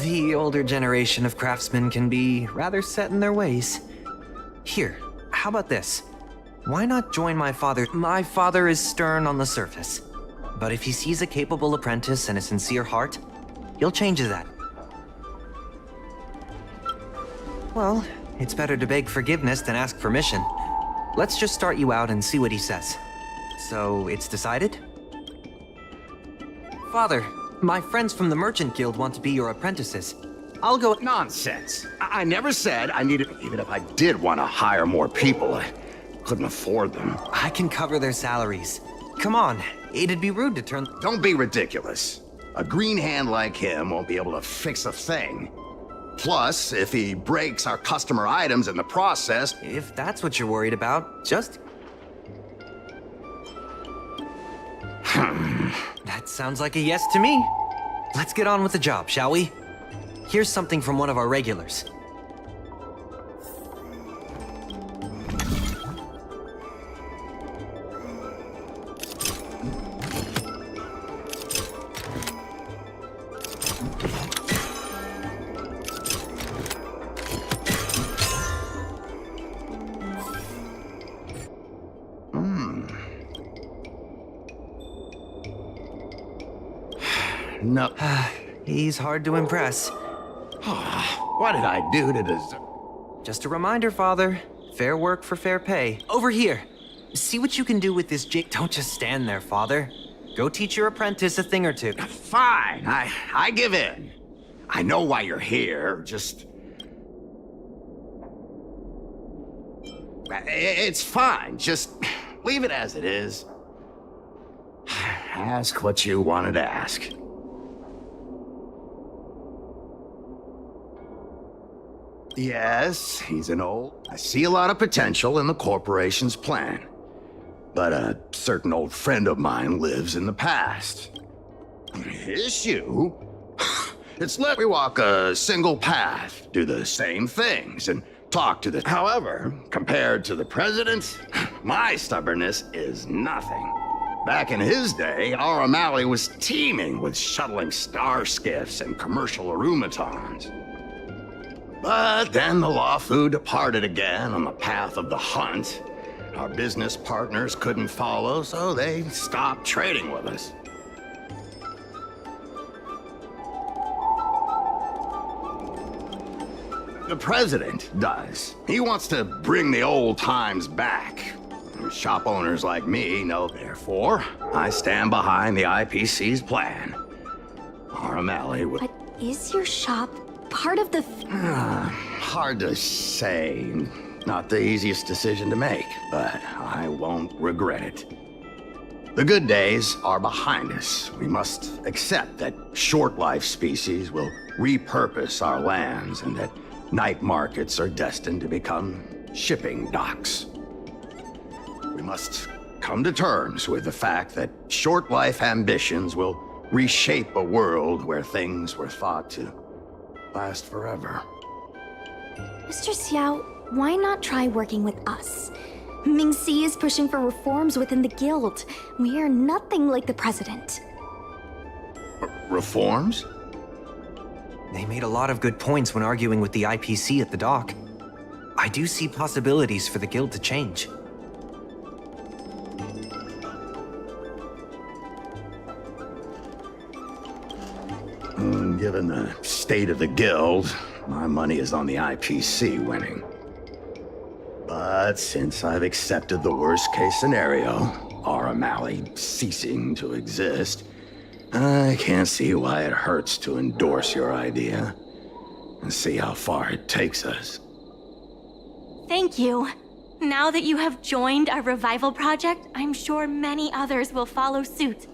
The older generation of craftsmen can be rather set in their ways. Here, how about this? Why not join my father? My father is stern on the surface. But if he sees a capable apprentice and a sincere heart, he'll change that. Well, it's better to beg forgiveness than ask permission. Let's just start you out and see what he says. So, it's decided? Father, my friends from the Merchant Guild want to be your apprentices. I'll go— Nonsense. I never said I needed— Even if I did want to hire more people, I couldn't afford them. I can cover their salaries. Come on, it'd be rude to turn— Don't be ridiculous. A green hand like him won't be able to fix a thing. Plus, if he breaks our customer items in the process— If that's what you're worried about, just— That sounds like a yes to me. Let's get on with the job, shall we? Here's something from one of our regulars. No. He's hard to impress. What did I do to deserve? Just a reminder, Father. Fair work for fair pay. Over here. See what you can do with this jig. Don't just stand there, Father. Go teach your apprentice a thing or two. Fine. I give in. I know why you're here. Just... It's fine. Just leave it as it is. Ask what you wanted to ask. Yes, he's an old... I see a lot of potential in the corporation's plan. But a certain old friend of mine lives in the past. Issue? It's let me walk a single path, do the same things, and talk to the... However, compared to the president, my stubbornness is nothing. Back in his day, Aram Alley was teeming with shuttling star skiffs and commercial arumatons. But then the Lawfu departed again on the path of the hunt. Our business partners couldn't follow, so they stopped trading with us. The president does. He wants to bring the old times back. Shop owners like me know, therefore, I stand behind the IPC's plan. Aram Alley would... But is your shop part of the... Hard to say. Not the easiest decision to make, but I won't regret it. The good days are behind us. We must accept that short-life species will repurpose our lands and that night markets are destined to become shipping docks. We must come to terms with the fact that short-life ambitions will reshape a world where things were thought to last forever. Mr. Xiao, why not try working with us? Mingxi is pushing for reforms within the guild. We are nothing like the president. Reforms? They made a lot of good points when arguing with the IPC at the dock. I do see possibilities for the guild to change. Given the state of the guild, my money is on the IPC winning. But since I've accepted the worst-case scenario, Aram Alley ceasing to exist, I can't see why it hurts to endorse your idea and see how far it takes us. Thank you. Now that you have joined our revival project, I'm sure many others will follow suit.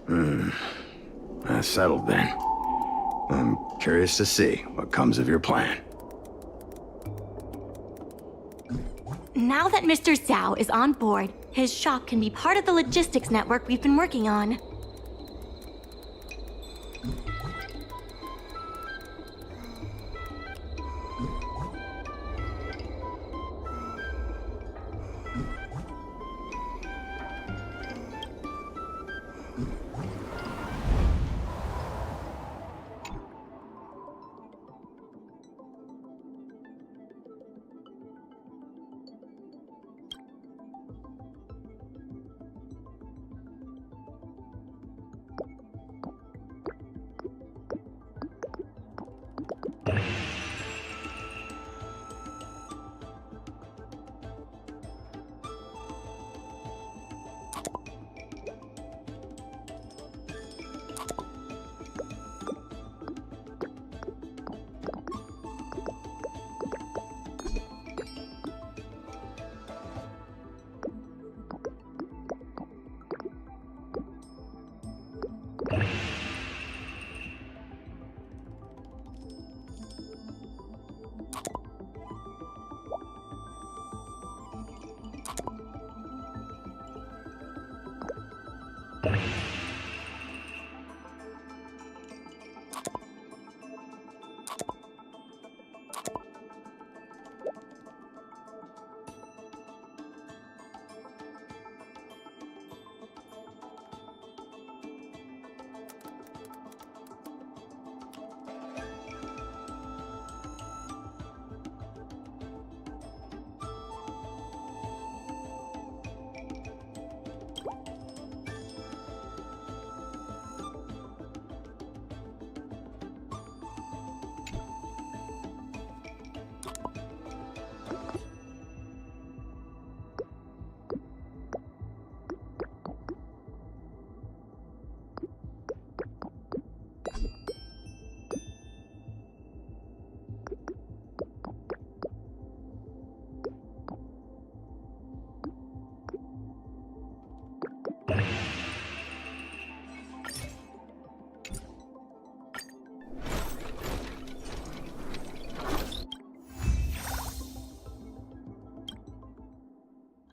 That's settled then. I'm curious to see what comes of your plan. Now that Mr. Zhao is on board, his shop can be part of the logistics network we've been working on.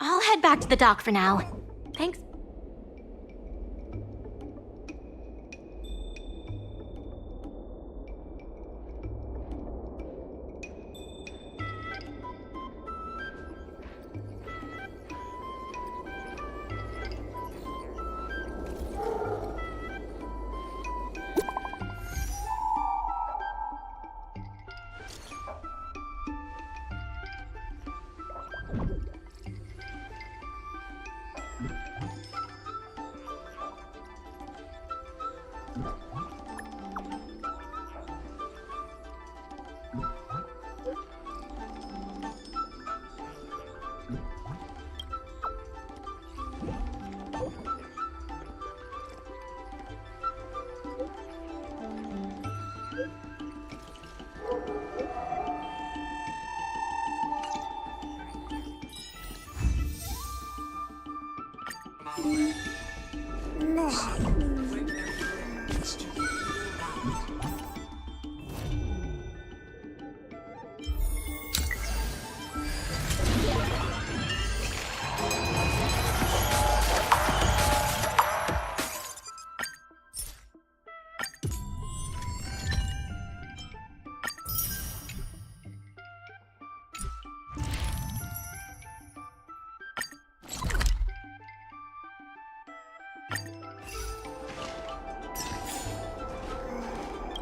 I'll head back to the dock for now. Thanks.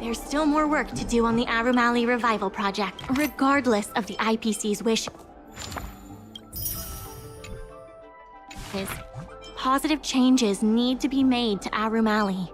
There's still more work to do on the Arum Alley Revival Project, regardless of the IPC's wish. Positive changes need to be made to Arum Alley.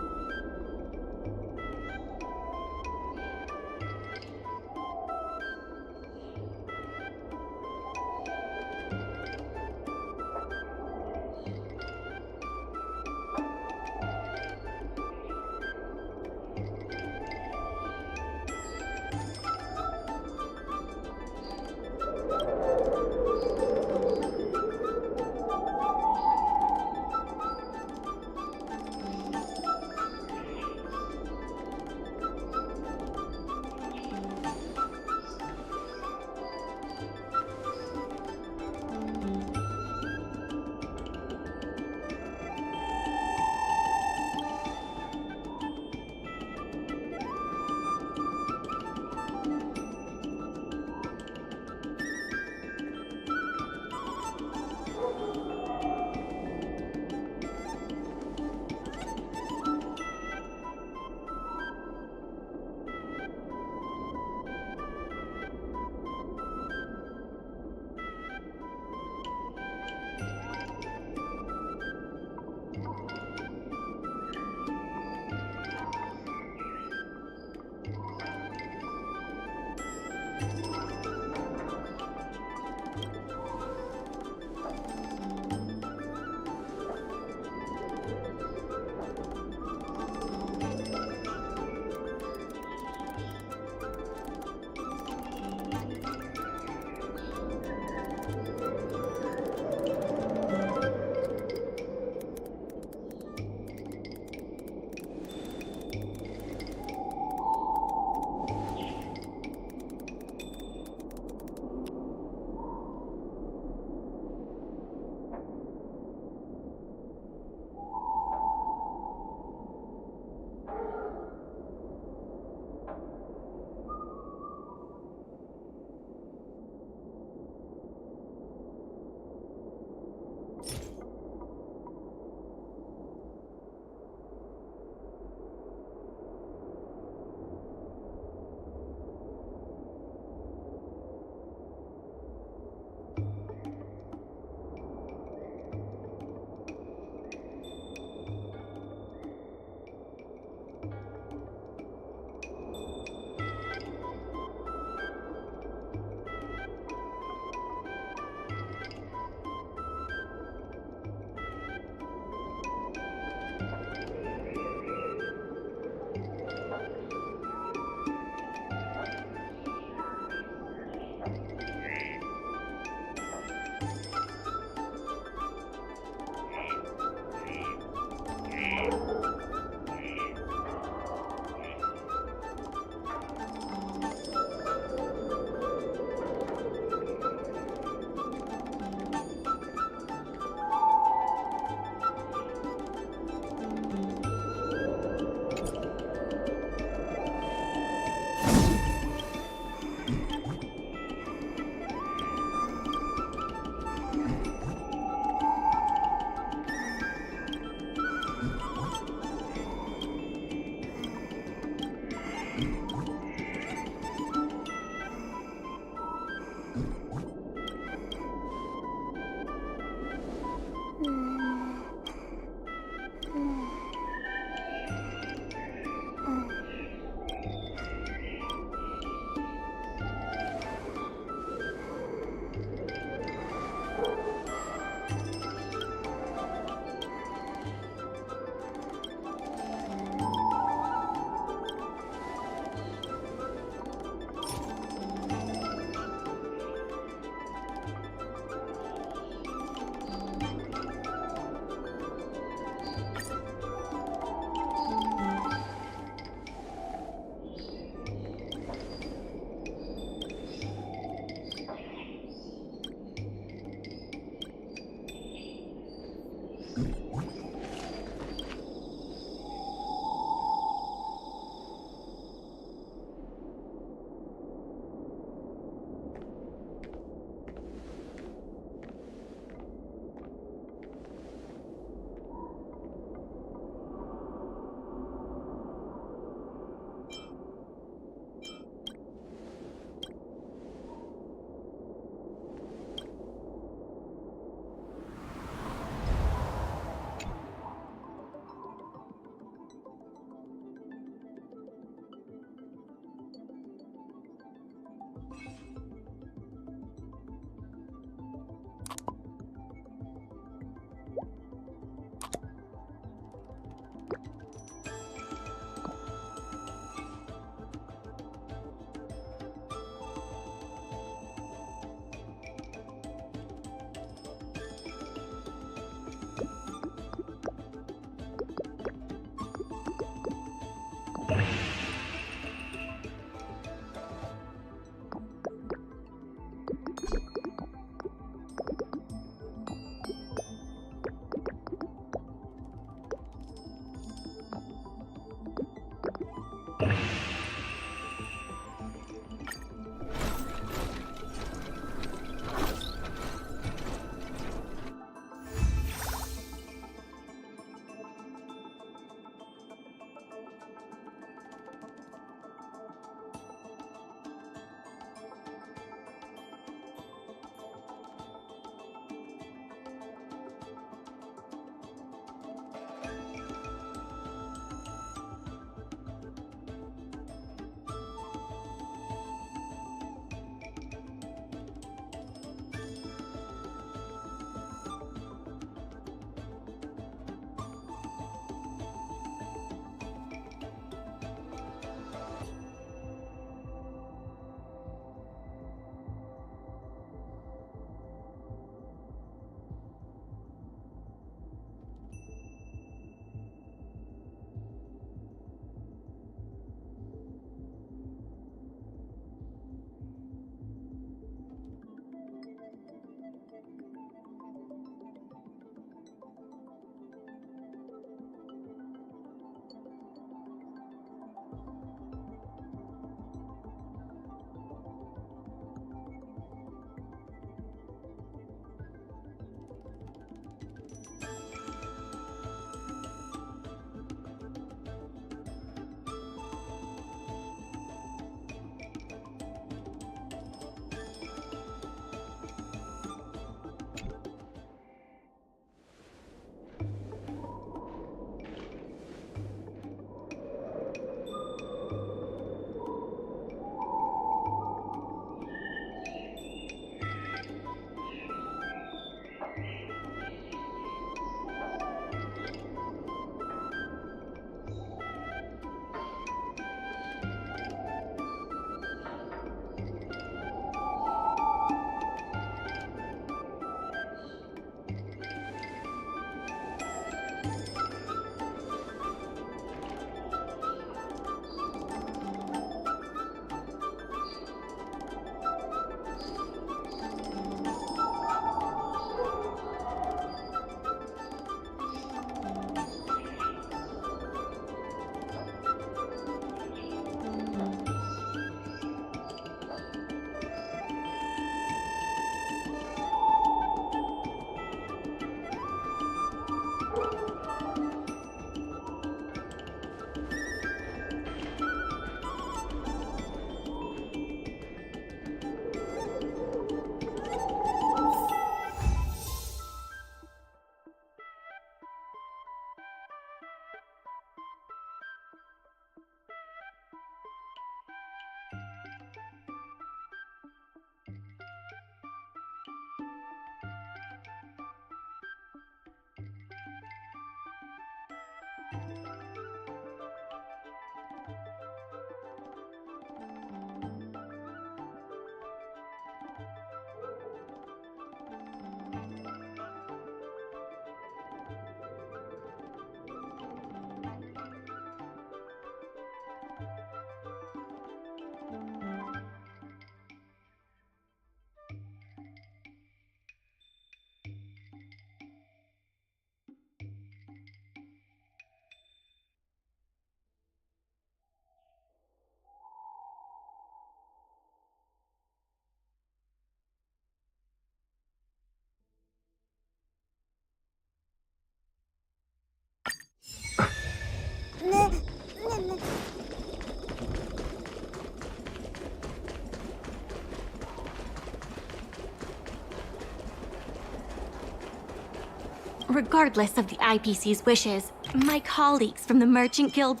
Regardless of the IPC's wishes, my colleagues from the Merchant Guild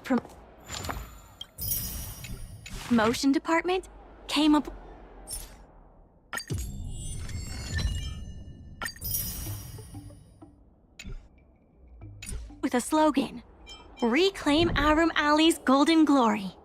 Promotion Department came up with a slogan: Reclaim Arum Alley's golden glory.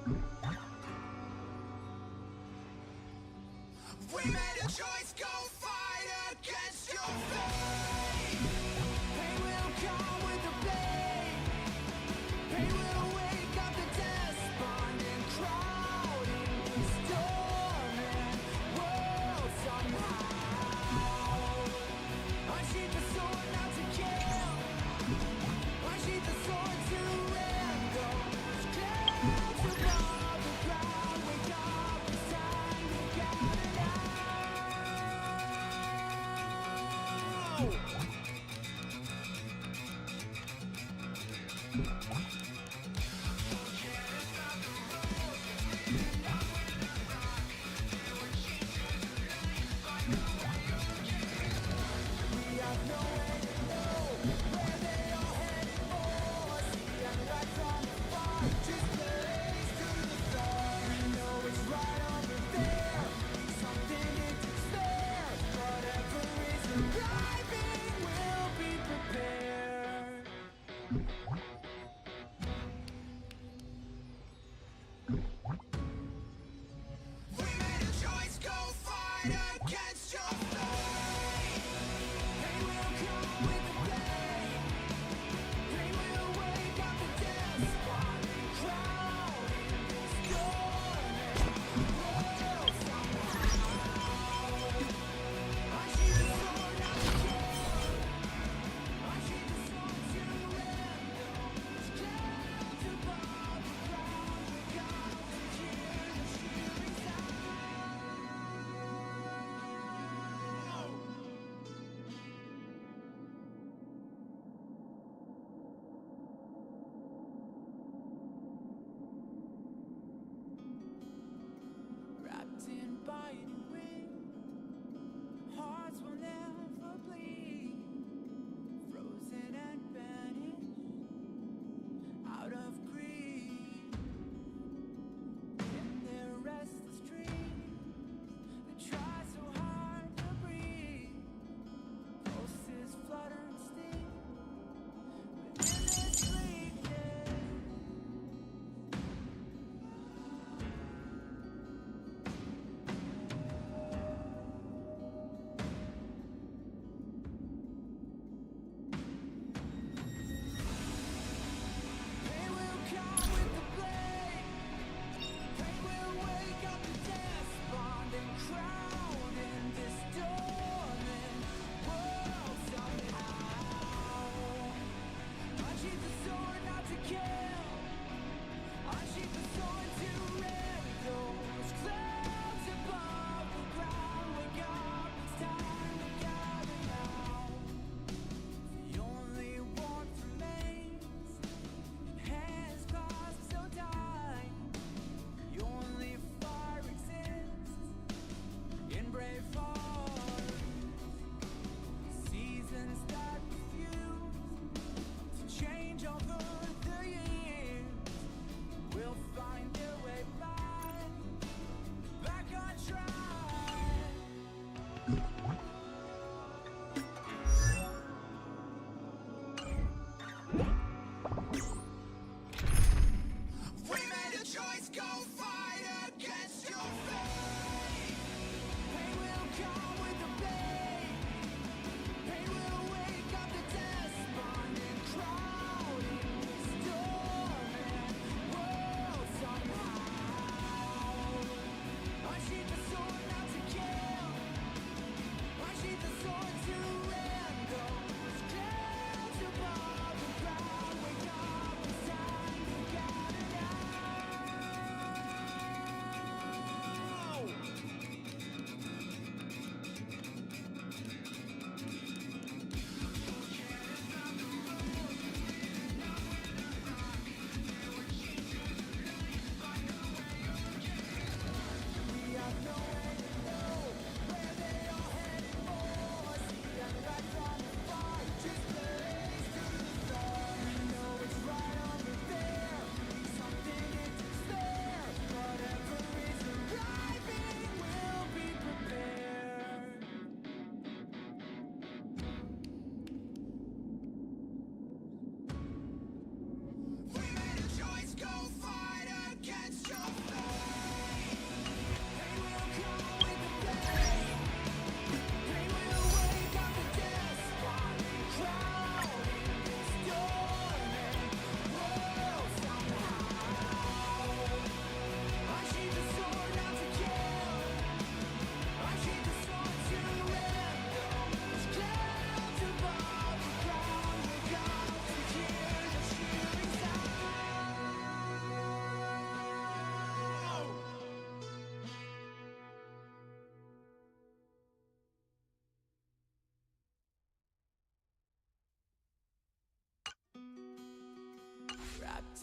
We made a choice, go fight against your fate. Pain will come with the blade. Pain will wake up the despondent crowd in the storming world somehow. Unsheath the sword not to kill. Unsheath the sword to end those clouds above the ground. Wake up, it's time to gather now. Wrapped in biting wind, hearts will never bleed, frozen and banished out of greed. In their restless dreams, they try so hard to breathe. Pulses flutter and sting within their sleepiness.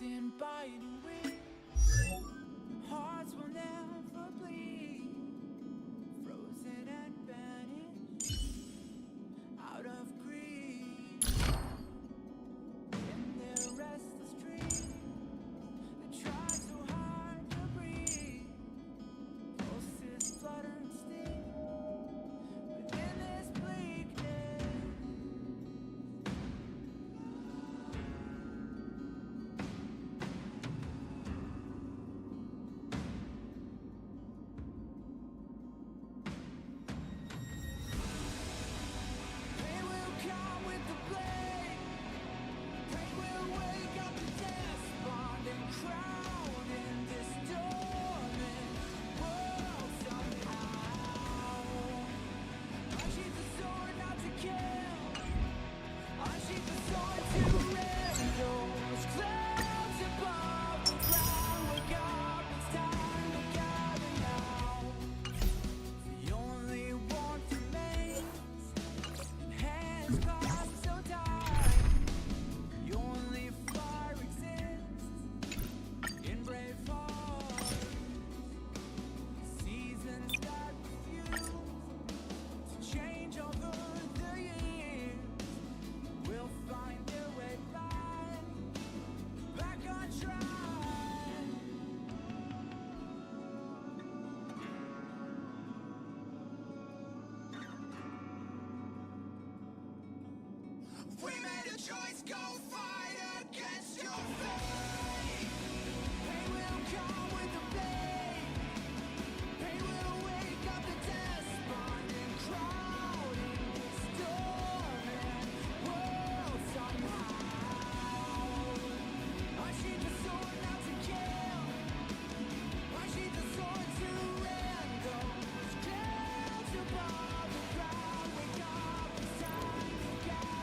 Melting biting wind, hearts will never bleed, frozen and banished out of greed. In their restless dreams, they try so hard to breathe. Pulses flutter and sting within this bleakness. Pain will come with the blade. Pain will wake up the despondent crowd in this dormant world somehow. Unsheath the sword not to kill. Unsheath the sword to rend those clouds above the ground. Wake up, it's time to gather now. The only warmth remains in hands clasped so tight. The only fire exists in brave hearts. Seasons that refuse to change over the years will find their way back on track. We made a choice, go fight against your fate. Pain will come with the blade. Pain will wake up the despondent crowd in this dormant world somehow. Unsheath the sword not to kill. Unsheath the sword to rend those clouds above the ground. Wake up, it's time to gather now.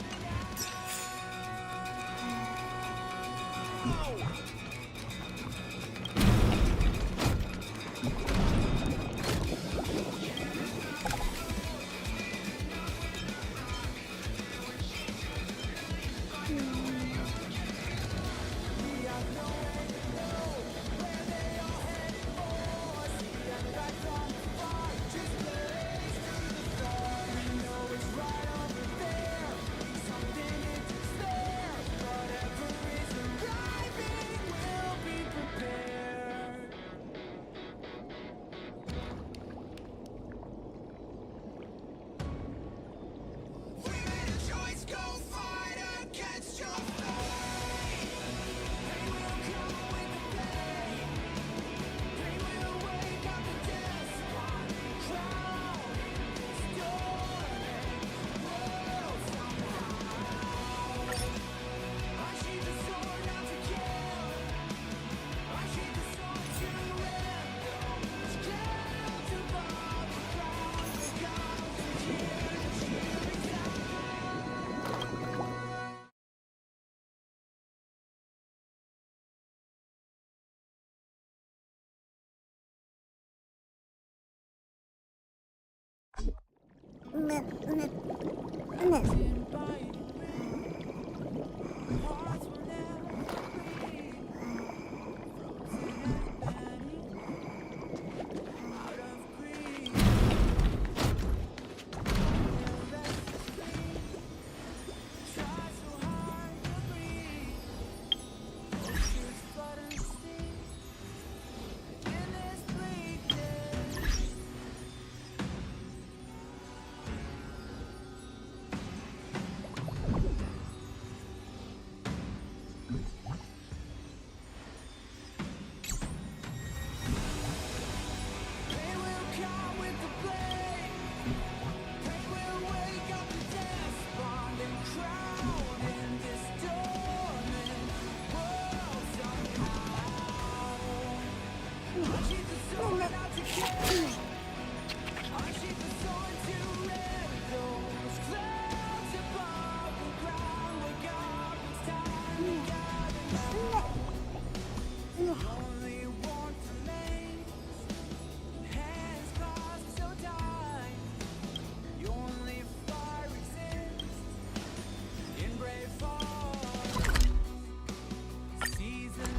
Seasons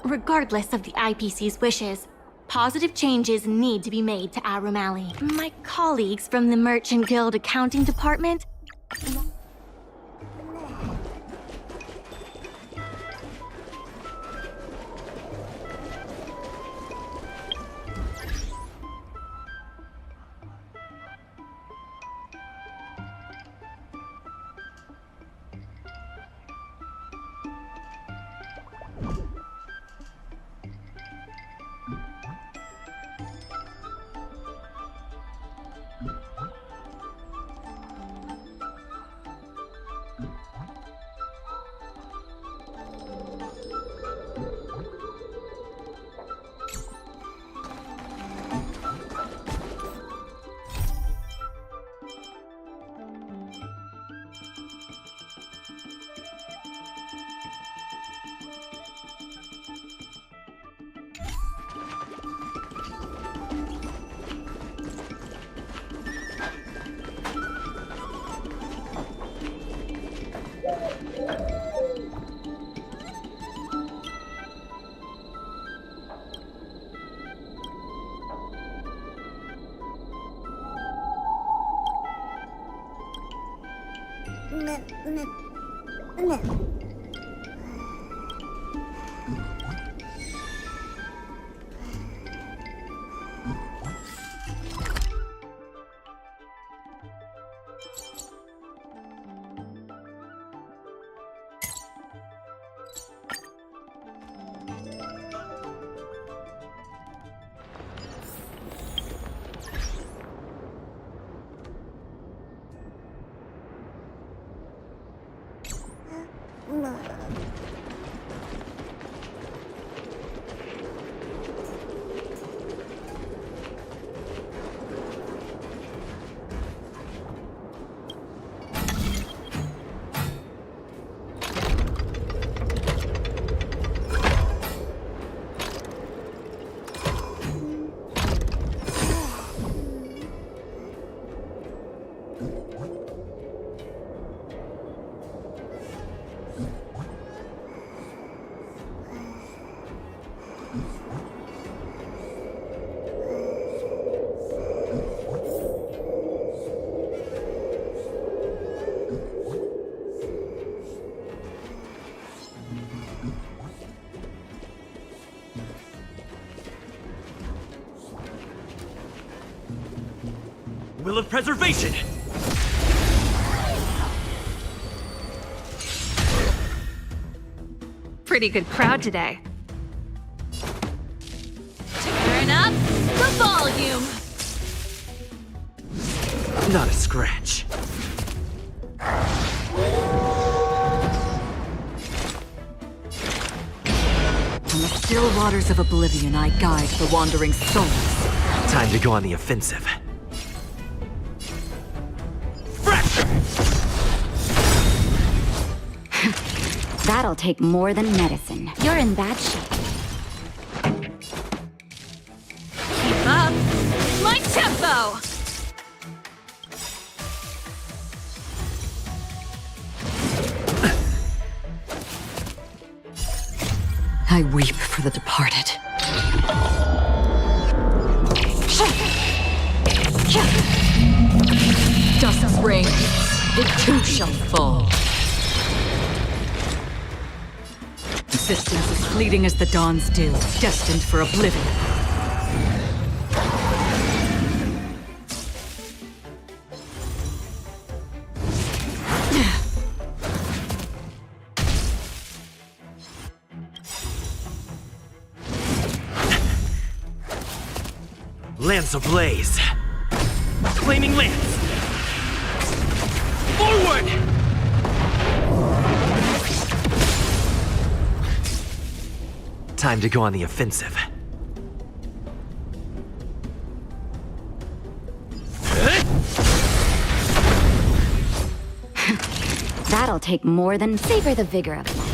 Regardless of the IPC's wishes, positive changes need to be made to Arum Alley. My colleagues from the Merchant Guild accounting department Will of preservation! Pretty good crowd today. Turn up the volume! Not a scratch. From the still waters of oblivion, I guide the wandering souls. Time to go on the offensive. That'll take more than medicine. You're in bad shape. Keep up my tempo! I weep for the departed. Dust rains, it too shall fall. Existence is fleeting as the dawn's dew, destined for oblivion. Lance ablaze. Claiming lance. Forward! Time to go on the offensive. That'll take more than savor the vigor of life.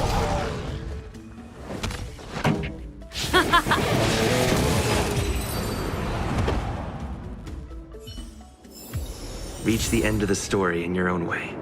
Reach the end of the story in your own way.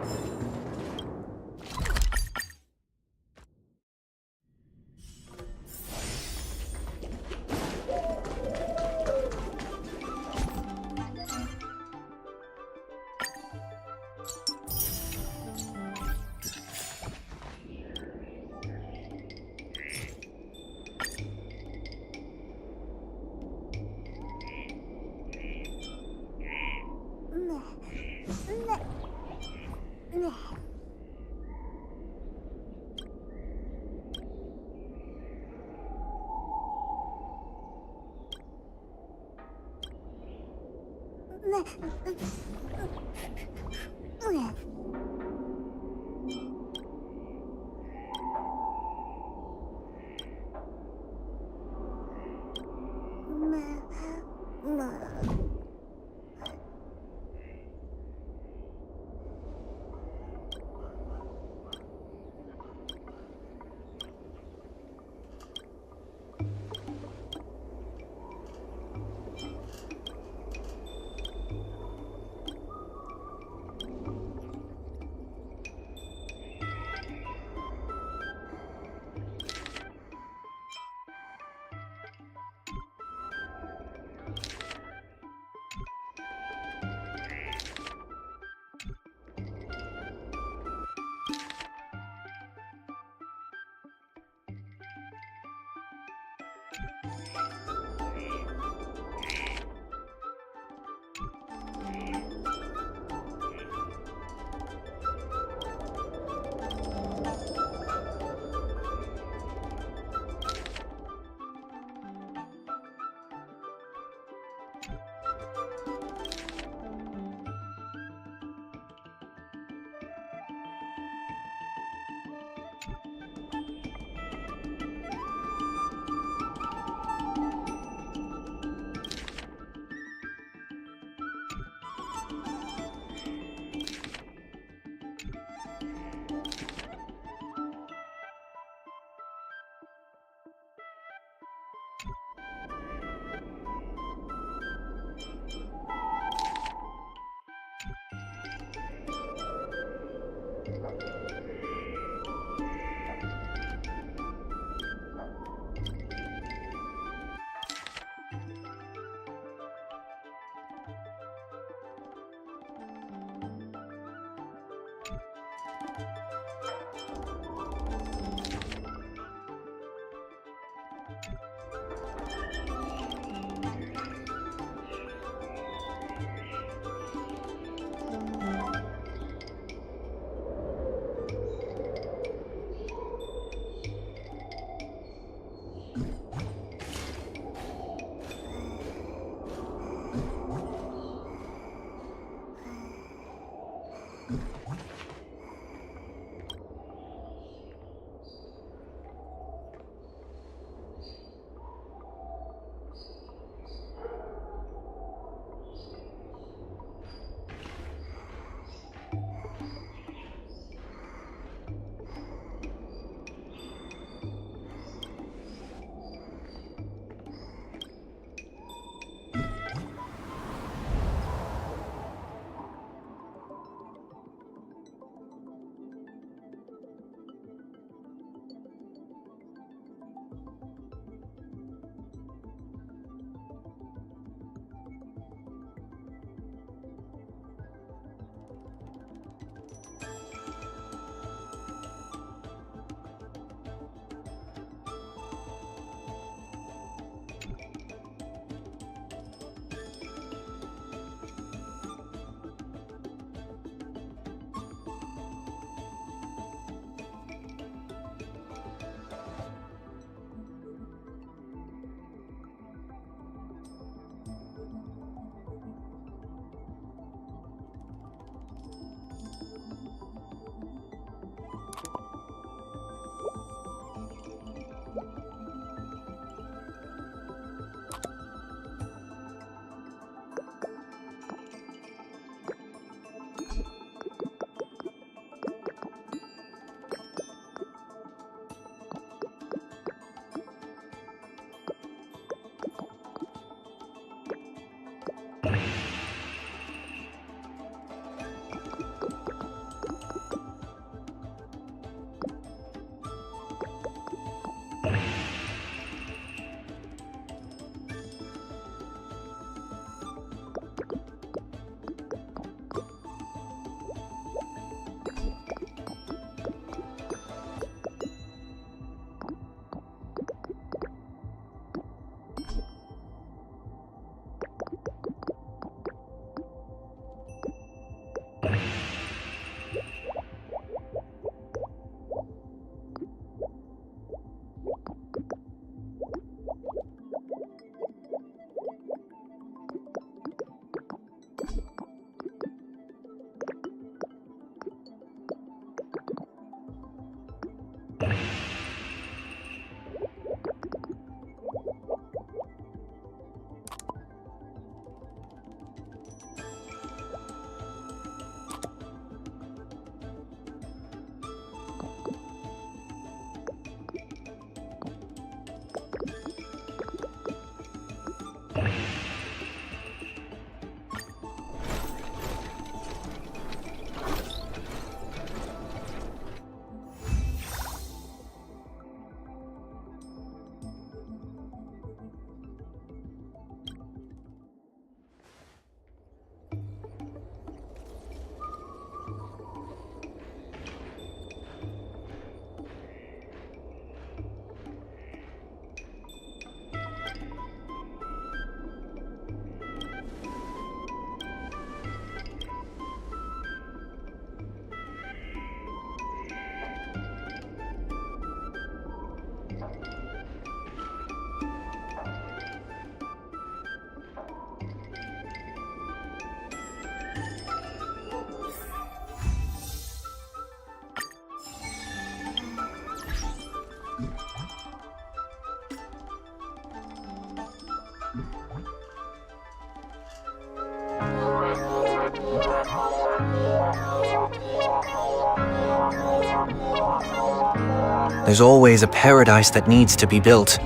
There's always a paradise that needs to be built.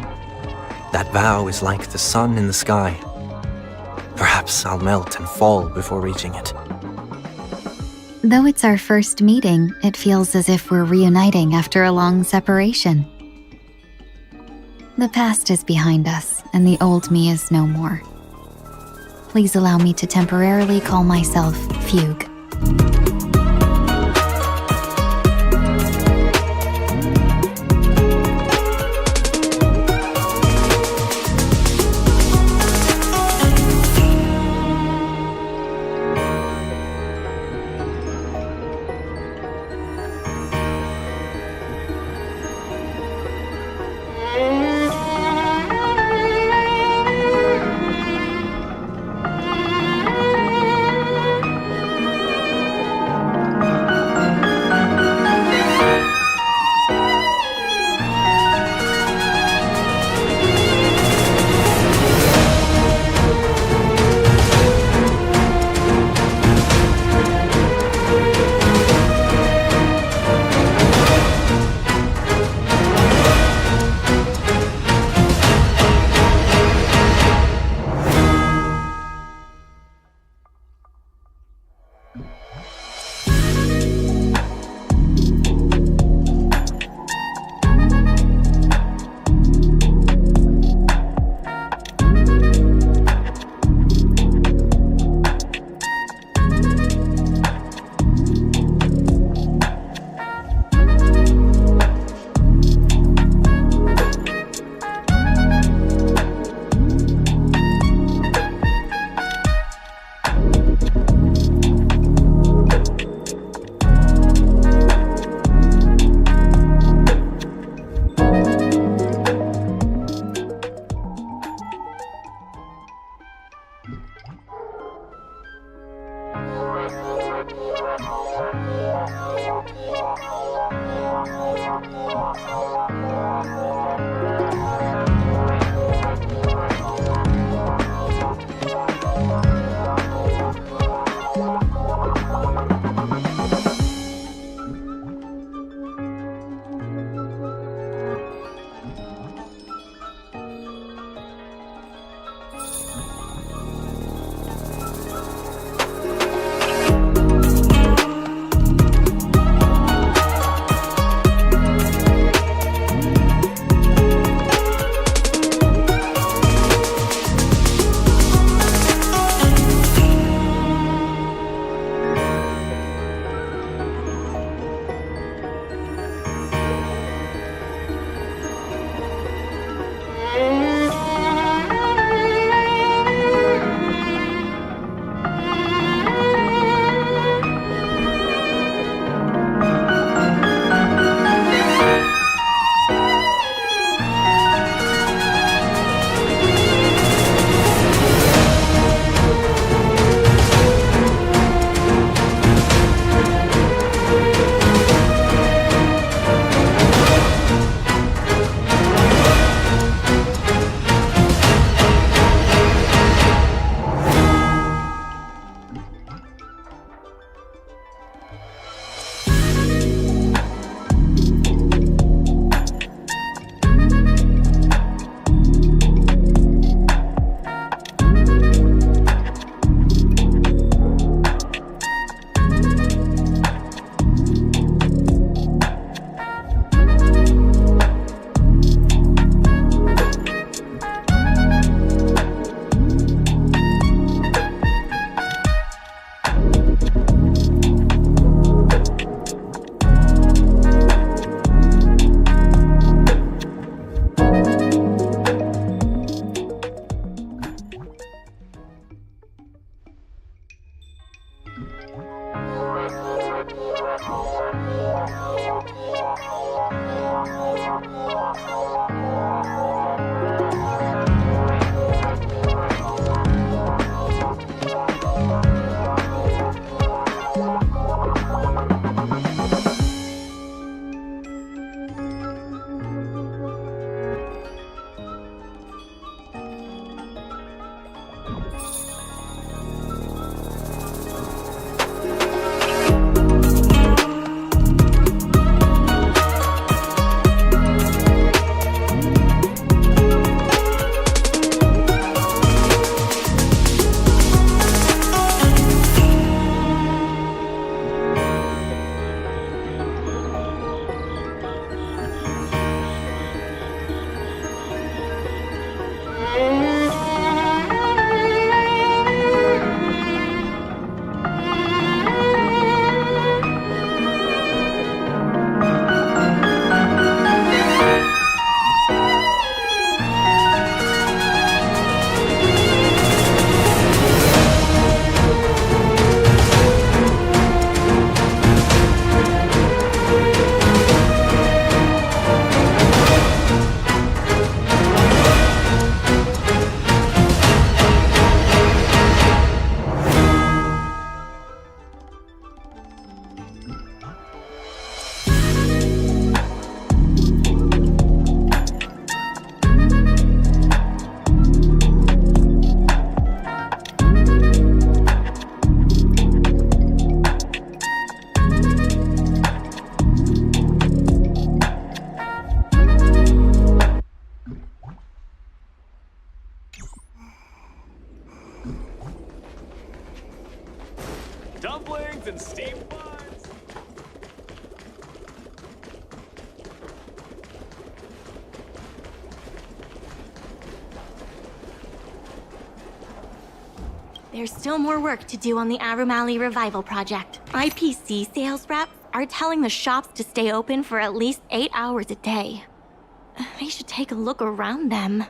That vow is like the sun in the sky. Perhaps I'll melt and fall before reaching it. Though it's our first meeting, it feels as if we're reuniting after a long separation. The past is behind us, and the old me is no more. Please allow me to temporarily call myself Fugue. there's still more work to do on the Arum Alley Revival Project. IPC sales reps are telling the shops to stay open for at least 8 hours a day. They should take a look around them.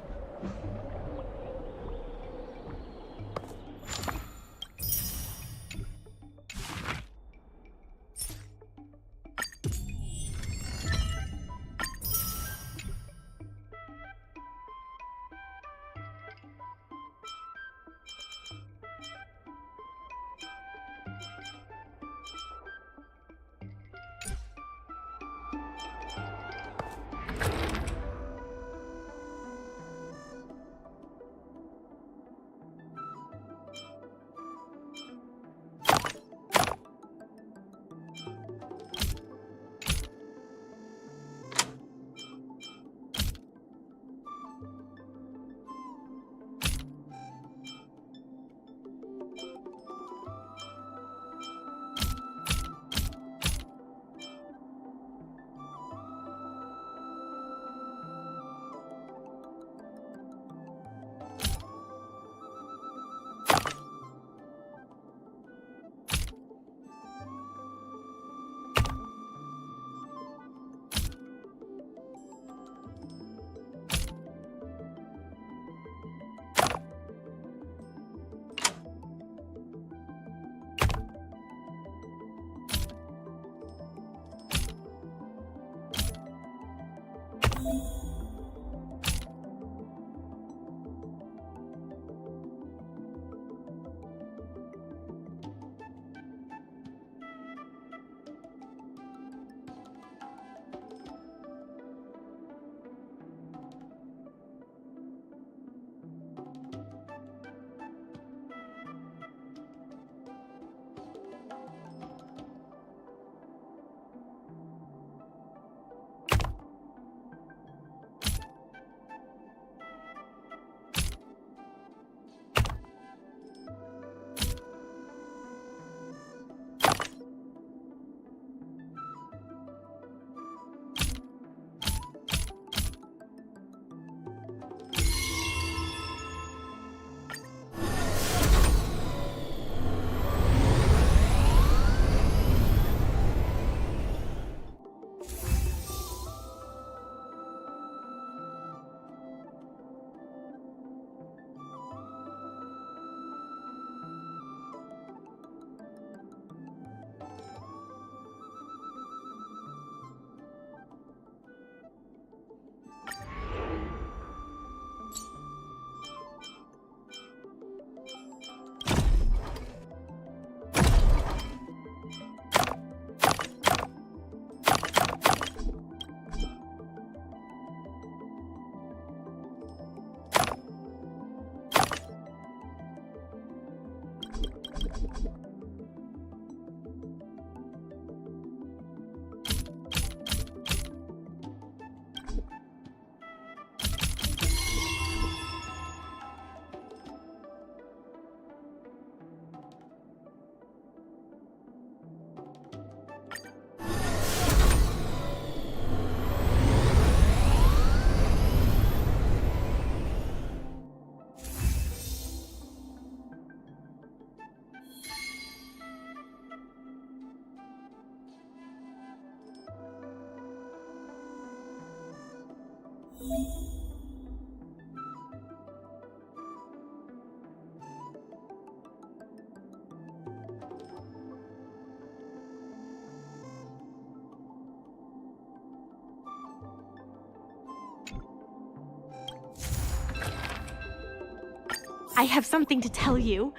I have something to tell you.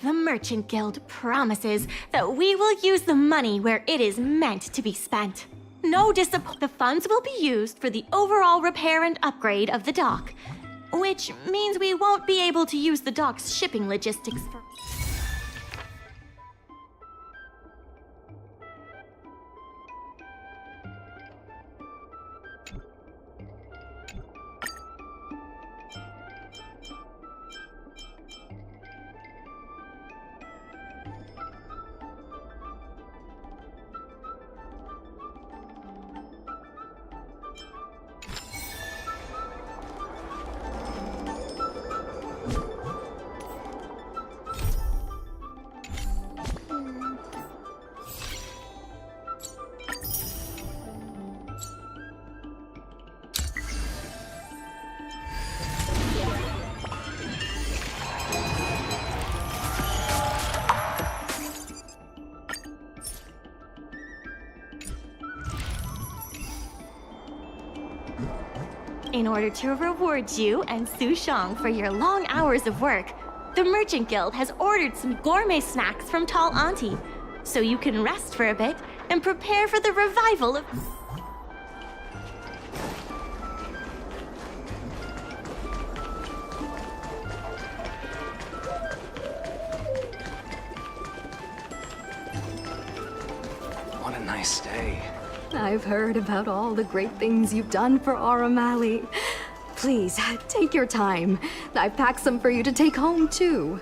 The Merchant Guild promises that we will use the money where it is meant to be spent. No disappointment. The funds will be used for the overall repair and upgrade of the dock, which means we won't be able to use the dock's shipping logistics for... In order to reward you and Su Shang for your long hours of work, the Merchant Guild has ordered some gourmet snacks from Tall Auntie, so you can rest for a bit and prepare for the revival of... What a nice day. I've heard about all the great things you've done for Aurum Alley. Please, take your time. I've packed some for you to take home, too.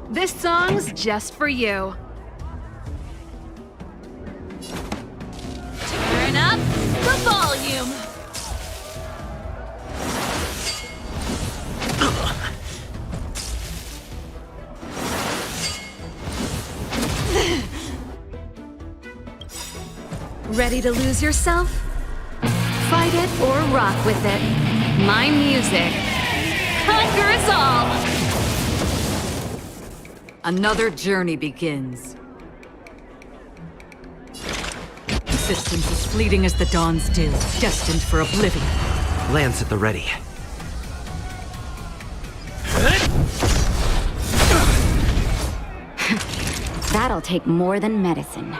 This song's just for you. Turn up the volume! Ready to lose yourself? Fight it or rock with it. My music conquers all! Another journey begins. Existence is fleeting as the dawn's dew, destined for oblivion. Lance at the ready. That'll take more than medicine.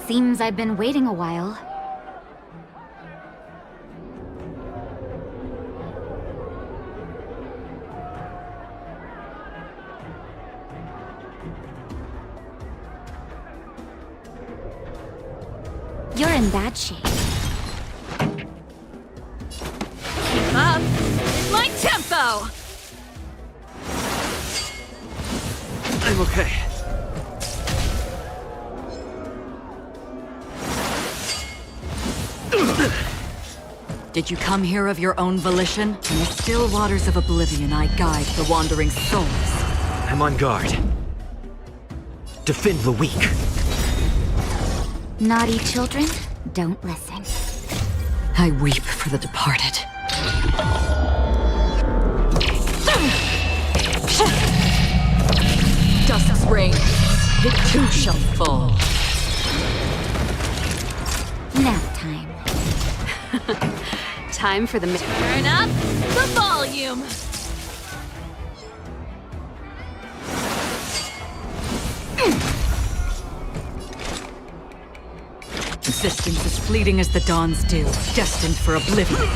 Seems I've been waiting a while. You're in bad shape. Keep up with my tempo! I'm okay. Did you come here of your own volition? In the still waters of oblivion, I guide the wandering souls. I'm on guard. Defend the weak. Naughty children, don't listen. I weep for the departed. Dust's reign, it too shall fall. Nap time. Time for the... Turn up the volume! Existence is fleeting as the dawn's dew, destined for oblivion.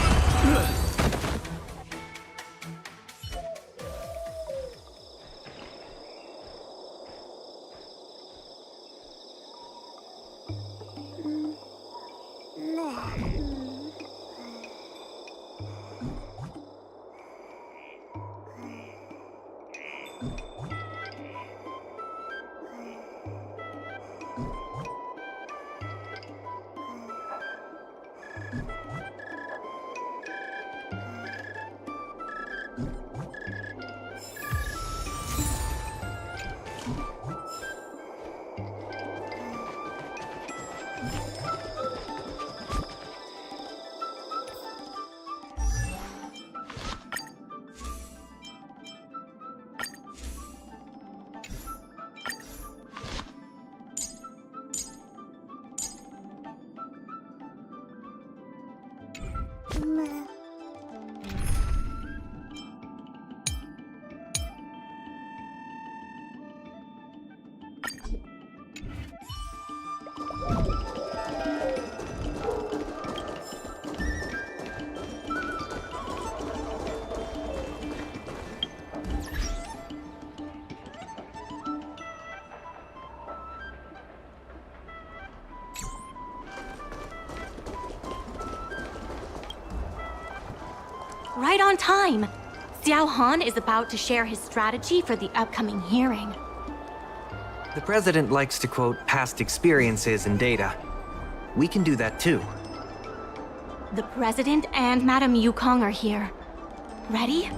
Right on time. Xiao Han is about to share his strategy for the upcoming hearing. The president likes to quote past experiences and data. We can do that too. The president and Madame Yukong are here. Ready?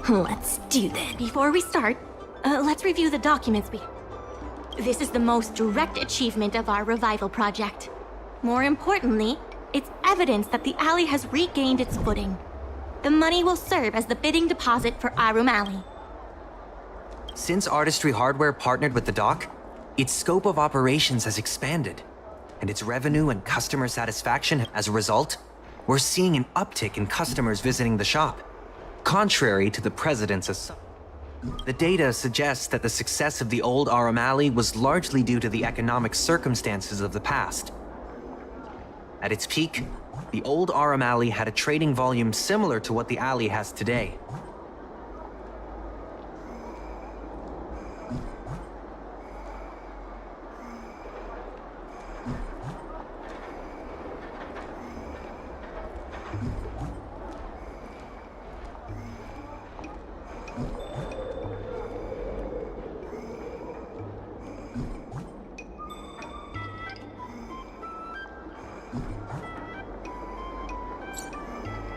Let's do this. Before we start, let's review the documents This is the most direct achievement of our revival project. More importantly, it's evidence that the alley has regained its footing. The money will serve as the bidding deposit for Arum Alley. Since Artistry Hardware partnered with the dock, its scope of operations has expanded, and its revenue and customer satisfaction as a result, we're seeing an uptick in customers visiting the shop, contrary to the president's assumption. The data suggests that the success of the old Arum Alley was largely due to the economic circumstances of the past. At its peak, the old Arum Alley had a trading volume similar to what the alley has today.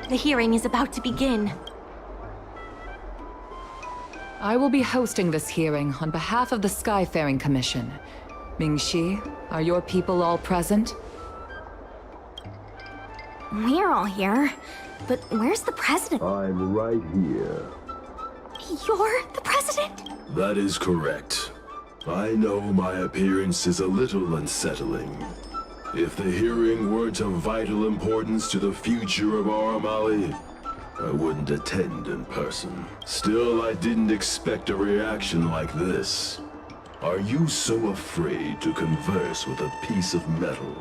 The hearing is about to begin. I will be hosting this hearing on behalf of the Skyfaring Commission. Ming-Shi, are your people all present? We're all here, but where's the president? I'm right here. You're the president? That is correct. I know my appearance is a little unsettling. If the hearing weren't of vital importance to the future of Arum Alley, I wouldn't attend in person. Still, I didn't expect a reaction like this. Are you so afraid to converse with a piece of metal?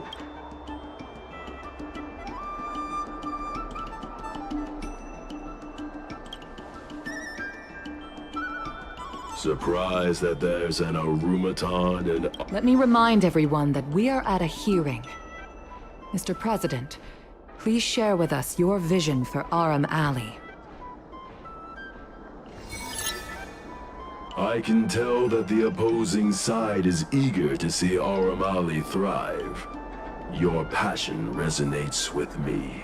Surprised that there's an Arumaton and... Let me remind everyone that we are at a hearing. Mr. President, please share with us your vision for Arum Alley. I can tell that the opposing side is eager to see Arum Alley thrive. Your passion resonates with me.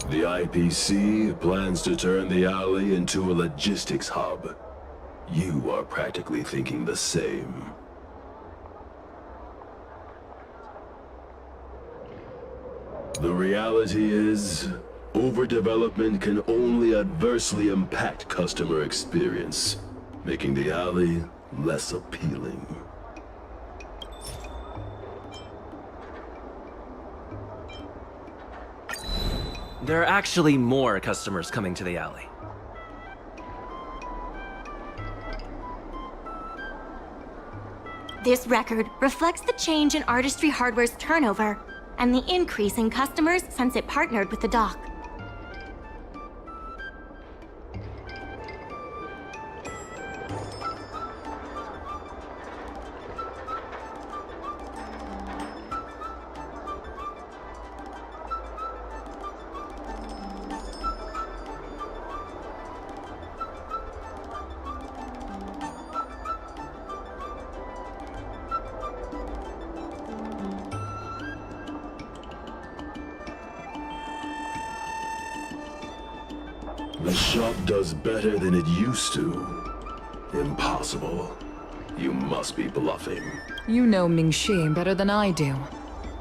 The IPC plans to turn the alley into a logistics hub. You are practically thinking the same. The reality is, overdevelopment can only adversely impact customer experience, making the alley less appealing. There are actually more customers coming to the alley. This record reflects the change in Artistry Hardware's turnover. and the increase in customers since it partnered with the dock. The shop does better than it used to. Impossible. You must be bluffing. You know Ming-Shi better than I do.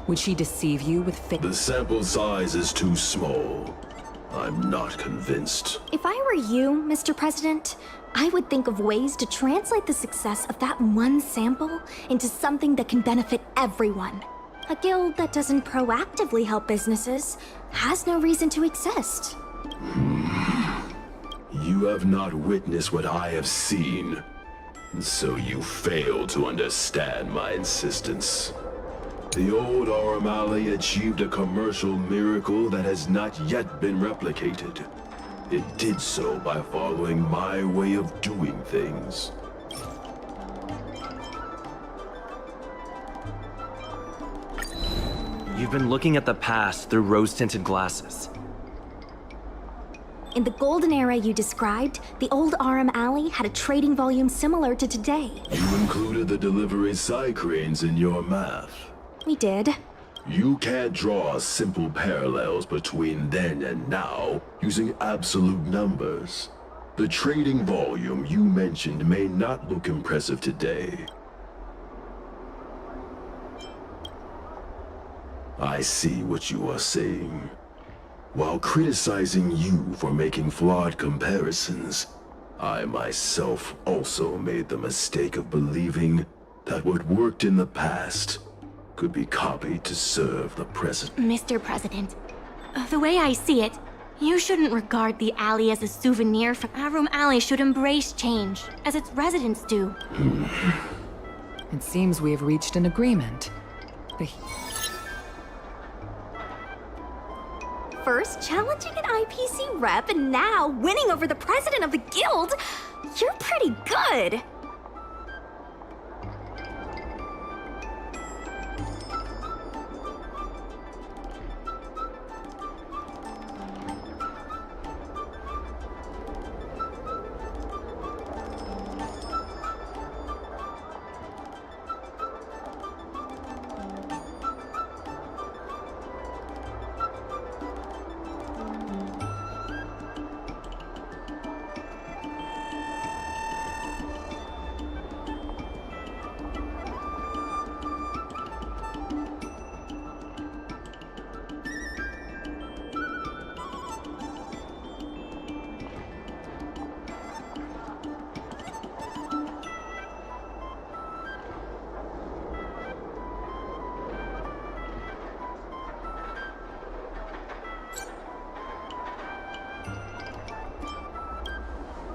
Would she deceive you with fake? The sample size is too small. I'm not convinced. If I were you, Mr. President, I would think of ways to translate the success of that one sample into something that can benefit everyone. A guild that doesn't proactively help businesses has no reason to exist. You have not witnessed what I have seen, so you fail to understand my insistence. The old Aurum Alley achieved a commercial miracle that has not yet been replicated. It did so by following my way of doing things. You've been looking at the past through rose-tinted glasses. In the golden era you described, the old Aurum Alley had a trading volume similar to today. You included the delivery side cranes in your math. We did. You can't draw simple parallels between then and now using absolute numbers. The trading volume you mentioned may not look impressive today. I see what you are saying. While criticizing you for making flawed comparisons, I myself also made the mistake of believing that what worked in the past could be copied to serve the present. Mr. President, the way I see it, you shouldn't regard the alley as a souvenir from Aurum Alley should embrace change, as its residents do. It seems we have reached an agreement. First challenging an IPC rep and now winning over the president of the guild. You're pretty good.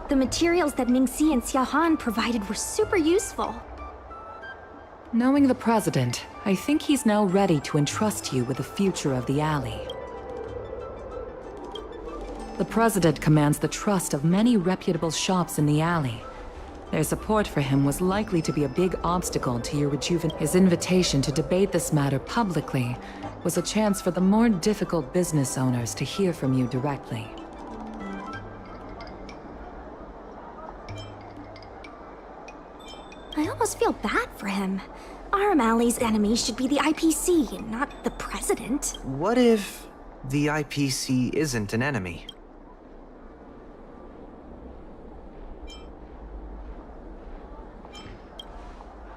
The materials that Ming-Si and Xiaohan provided were super useful. Knowing the president, I think he's now ready to entrust you with the future of the alley. The president commands the trust of many reputable shops in the alley. Their support for him was likely to be a big obstacle to your rejuvenation. His invitation to debate this matter publicly was a chance for the more difficult business owners to hear from you directly. I almost feel bad for him. Aurum Alley's enemy should be the IPC, not the president. What if the IPC isn't an enemy?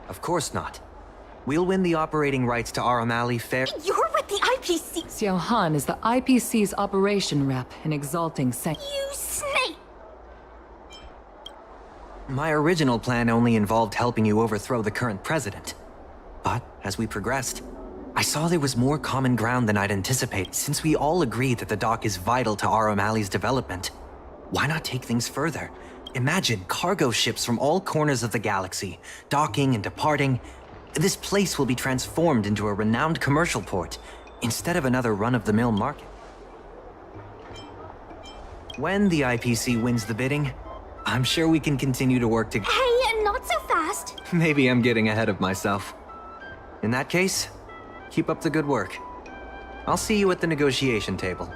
Of course not. We'll win the operating rights to Aurum Alley fair. You're with the IPC! Xiaohan is the IPC's operation rep in Exalting Sec. You snake! My original plan only involved helping you overthrow the current president. But as we progressed, I saw there was more common ground than I'd anticipated. Since we all agree that the dock is vital to Aurum Alley's development, why not take things further? Imagine cargo ships from all corners of the galaxy, docking and departing. This place will be transformed into a renowned commercial port, instead of another run-of-the-mill market. When the IPC wins the bidding, I'm sure we can continue to work together. Hey, not so fast. Maybe I'm getting ahead of myself. In that case, keep up the good work. I'll see you at the negotiation table.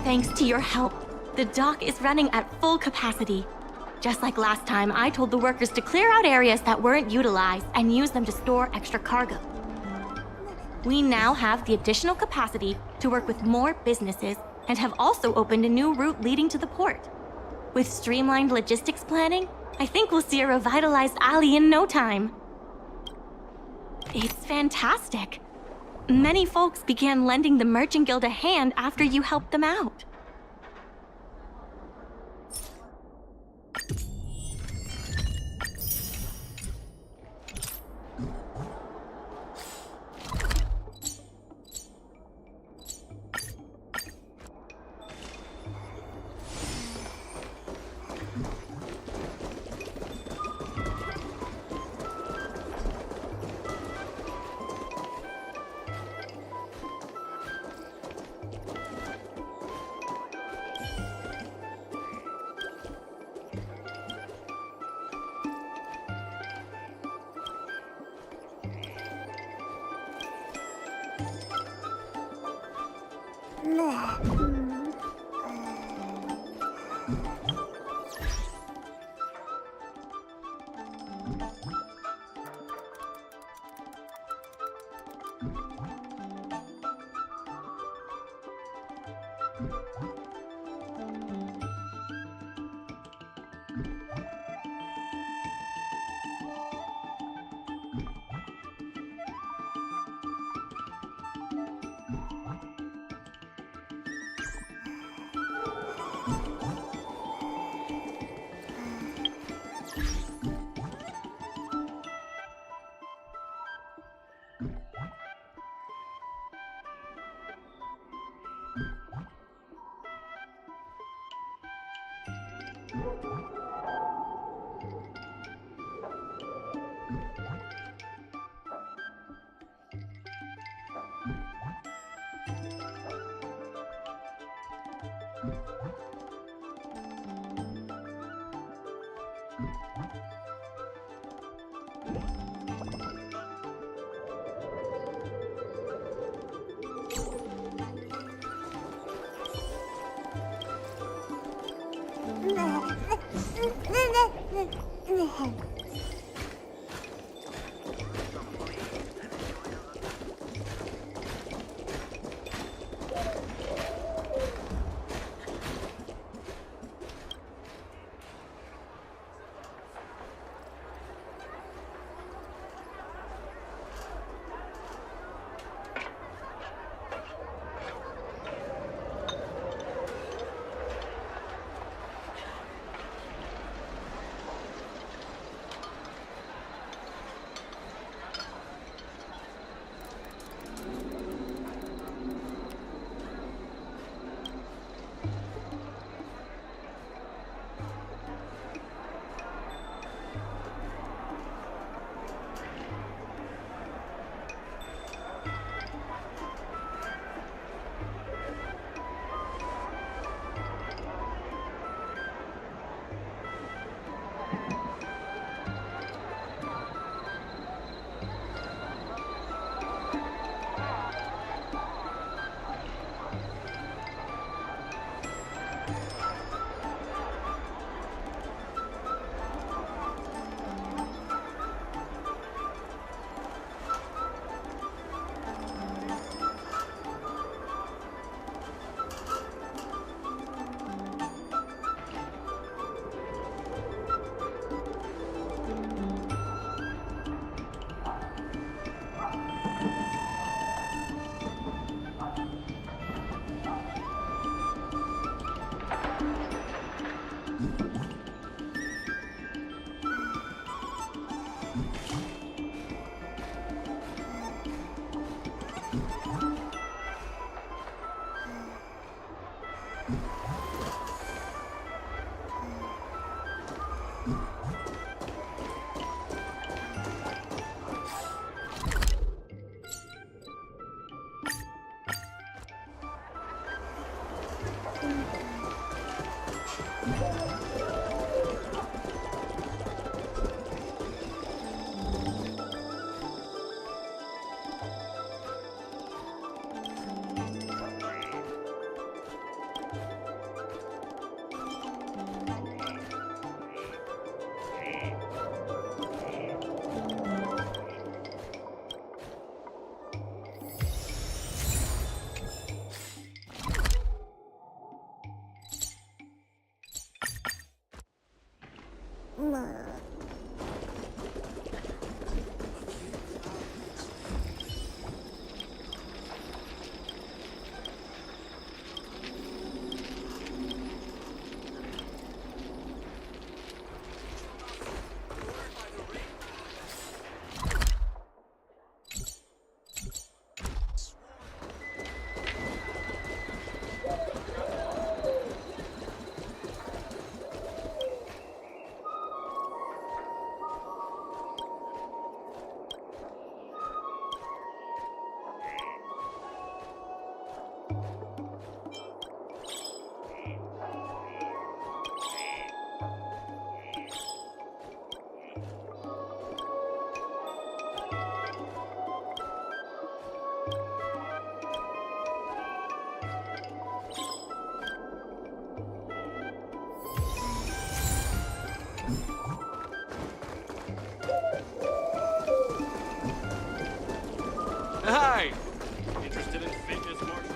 Thanks to your help, the dock is running at full capacity. Just like last time, I told the workers to clear out areas that weren't utilized and use them to store extra cargo. We now have the additional capacity to work with more businesses and have also opened a new route leading to the port. With streamlined logistics planning, I think we'll see a revitalized alley in no time. It's fantastic. Many folks began lending the Merchant Guild a hand after you helped them out. Hi! Interested in fitness martial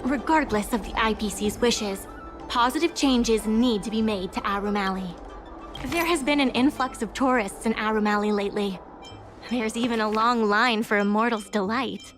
Regardless of the IPC's wishes, positive changes need to be made to Arum Alley. There has been an influx of tourists in Arum Alley lately. There's even a long line for Immortal's Delight.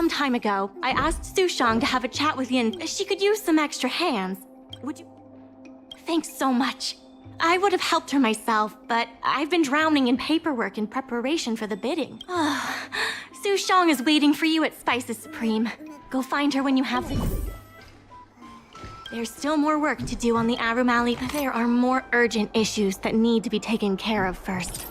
some time ago, I asked Sushang to have a chat with you and she could use some extra hands. Would you? Thanks so much. I would have helped her myself, but I've been drowning in paperwork in preparation for the bidding. Sushang is waiting for you at Spices Supreme. Go find her when you have the... There's still more work to do on the Arum Alley, but there are more urgent issues that need to be taken care of first.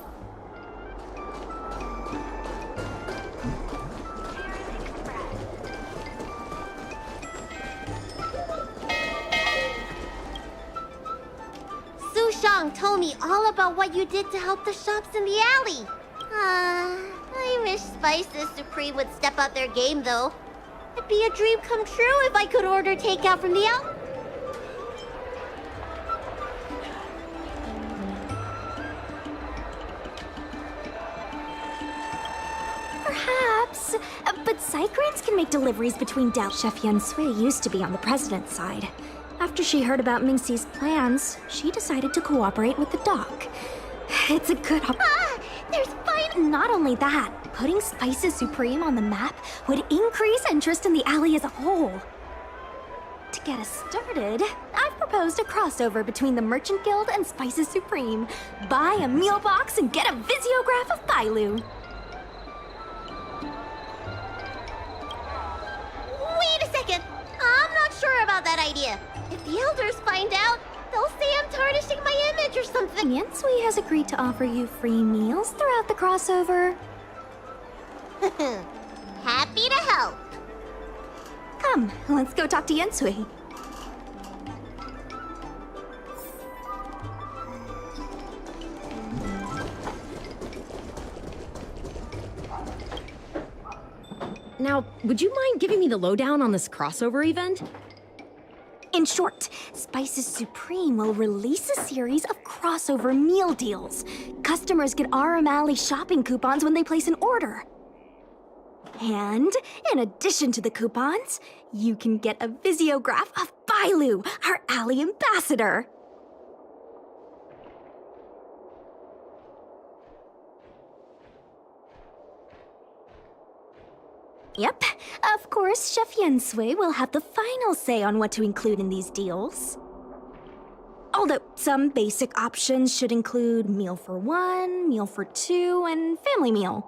Sushang told me all about what you did to help the shops in the alley. I wish Spices Supreme would step up their game, though. It'd be a dream come true if I could order takeout from the alley. Perhaps, but Cycranes can make deliveries between Dao. Chef Yen Sui used to be on the president's side. After she heard about Mingxi's plans, she decided to cooperate with the doc. It's a good there's fine. Not only that, putting Spices Supreme on the map would increase interest in the alley as a whole. To get us started, I've proposed a crossover between the Merchant Guild and Spices Supreme. Buy a meal box and get a visiograph of Bailu. Wait a second! I'm not sure about that idea. If the elders find out, they'll say I'm tarnishing my image or something. Yen Sui has agreed to offer you free meals throughout the crossover. Happy to help. Come, let's go talk to Yen Sui. Now, would you mind giving me the lowdown on this crossover event? In short, Spices Supreme will release a series of crossover meal deals. Customers get Arum Alley shopping coupons when they place an order. And in addition to the coupons, you can get a visiograph of Bailu, our alley ambassador. Yep, of course, Chef Yen Sui will have the final say on what to include in these deals. Although some basic options should include meal for one, meal for two, and family meal.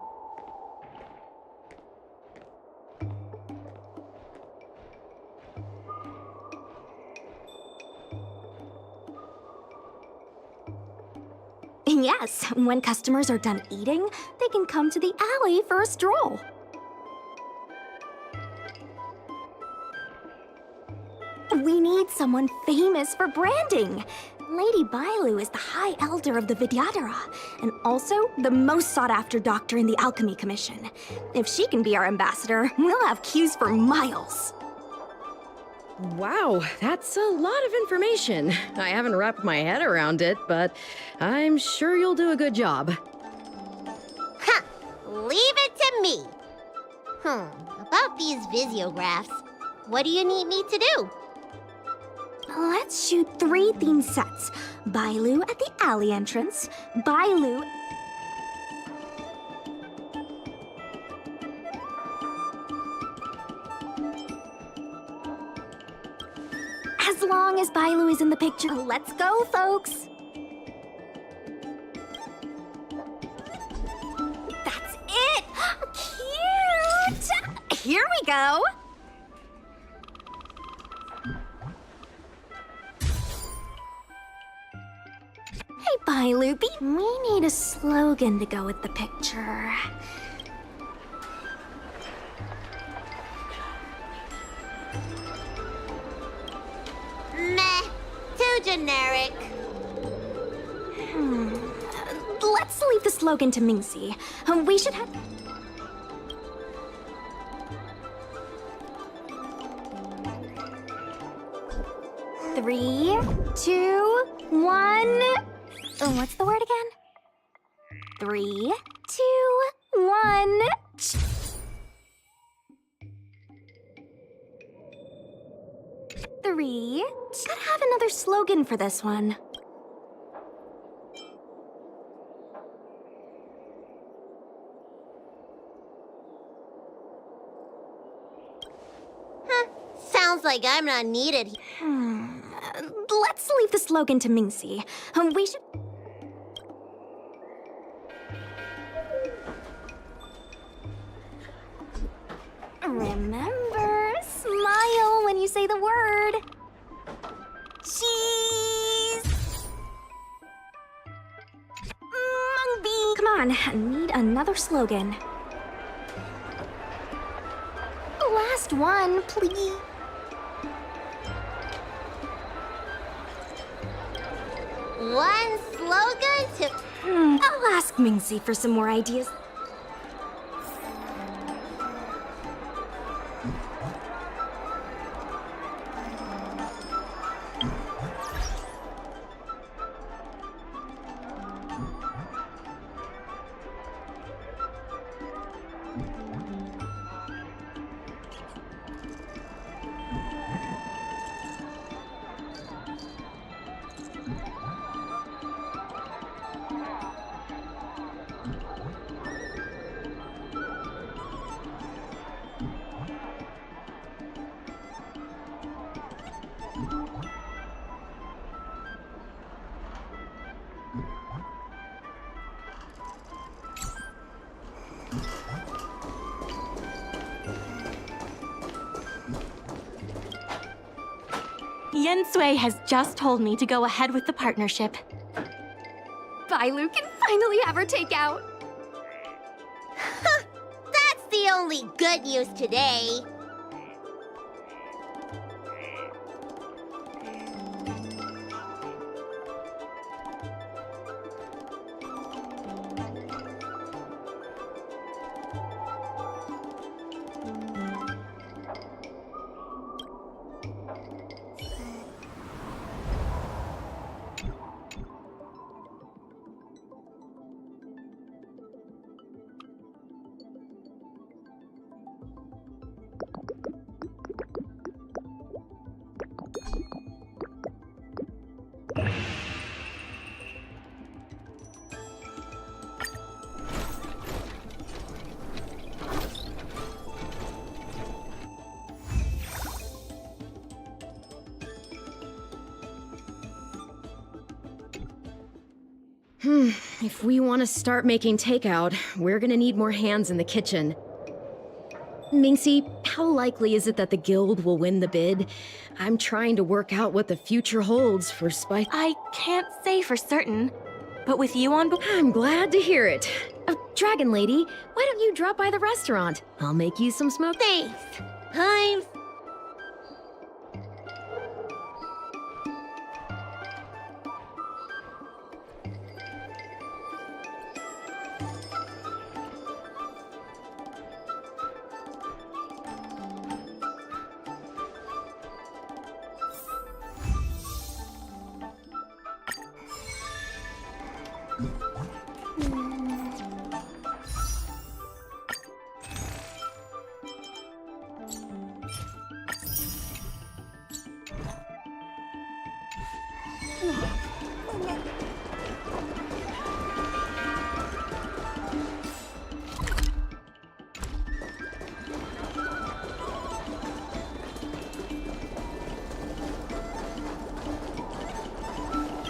Yes, when customers are done eating, they can come to the alley for a stroll. We need someone famous for branding. Lady Bailu is the High Elder of the Vidyadhara, and also the most sought-after doctor in the Alchemy Commission. If she can be our ambassador, we'll have queues for miles. Wow, that's a lot of information. I haven't wrapped my head around it, but I'm sure you'll do a good job. Ha! Leave it to me. About these visiographs, what do you need me to do? Let's shoot 3 theme sets. Bailu at the alley entrance, Bailu... As long as Bailu is in the picture, let's go, folks! That's it! Cute! Here we go! Hey, Bailu, we need a slogan to go with the picture. Meh. Too generic. Let's leave the slogan to Mingxi. We should have... Three, two, one... What's the word again? 3, 2, 1... Three... Gotta have another slogan for this one. like I'm not needed. Let's leave the slogan to Mingxi. We should. Remember, smile when you say the word. Cheese! Mung bean! Come on, I need another slogan. Last one, please. One slogan to... I'll ask Mingxi for some more ideas. Yen Sui has just told me to go ahead with the partnership. Bailu can finally have her takeout. That's the only good news today. If we want to start making takeout, we're gonna need more hands in the kitchen. Mingxi, how likely is it that the guild will win the bid? I'm trying to work out what the future holds for Spice. I can't say for certain, but with you on board... I'm glad to hear it. Dragon Lady, why don't you drop by the restaurant? I'll make you some smoked... Thanks. I'm...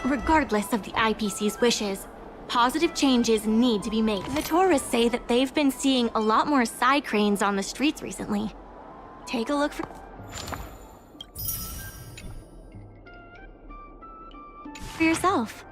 Regardless of the IPC's wishes, positive changes need to be made. The tourists say that they've been seeing a lot more side cranes on the streets recently. Take a look for yourself.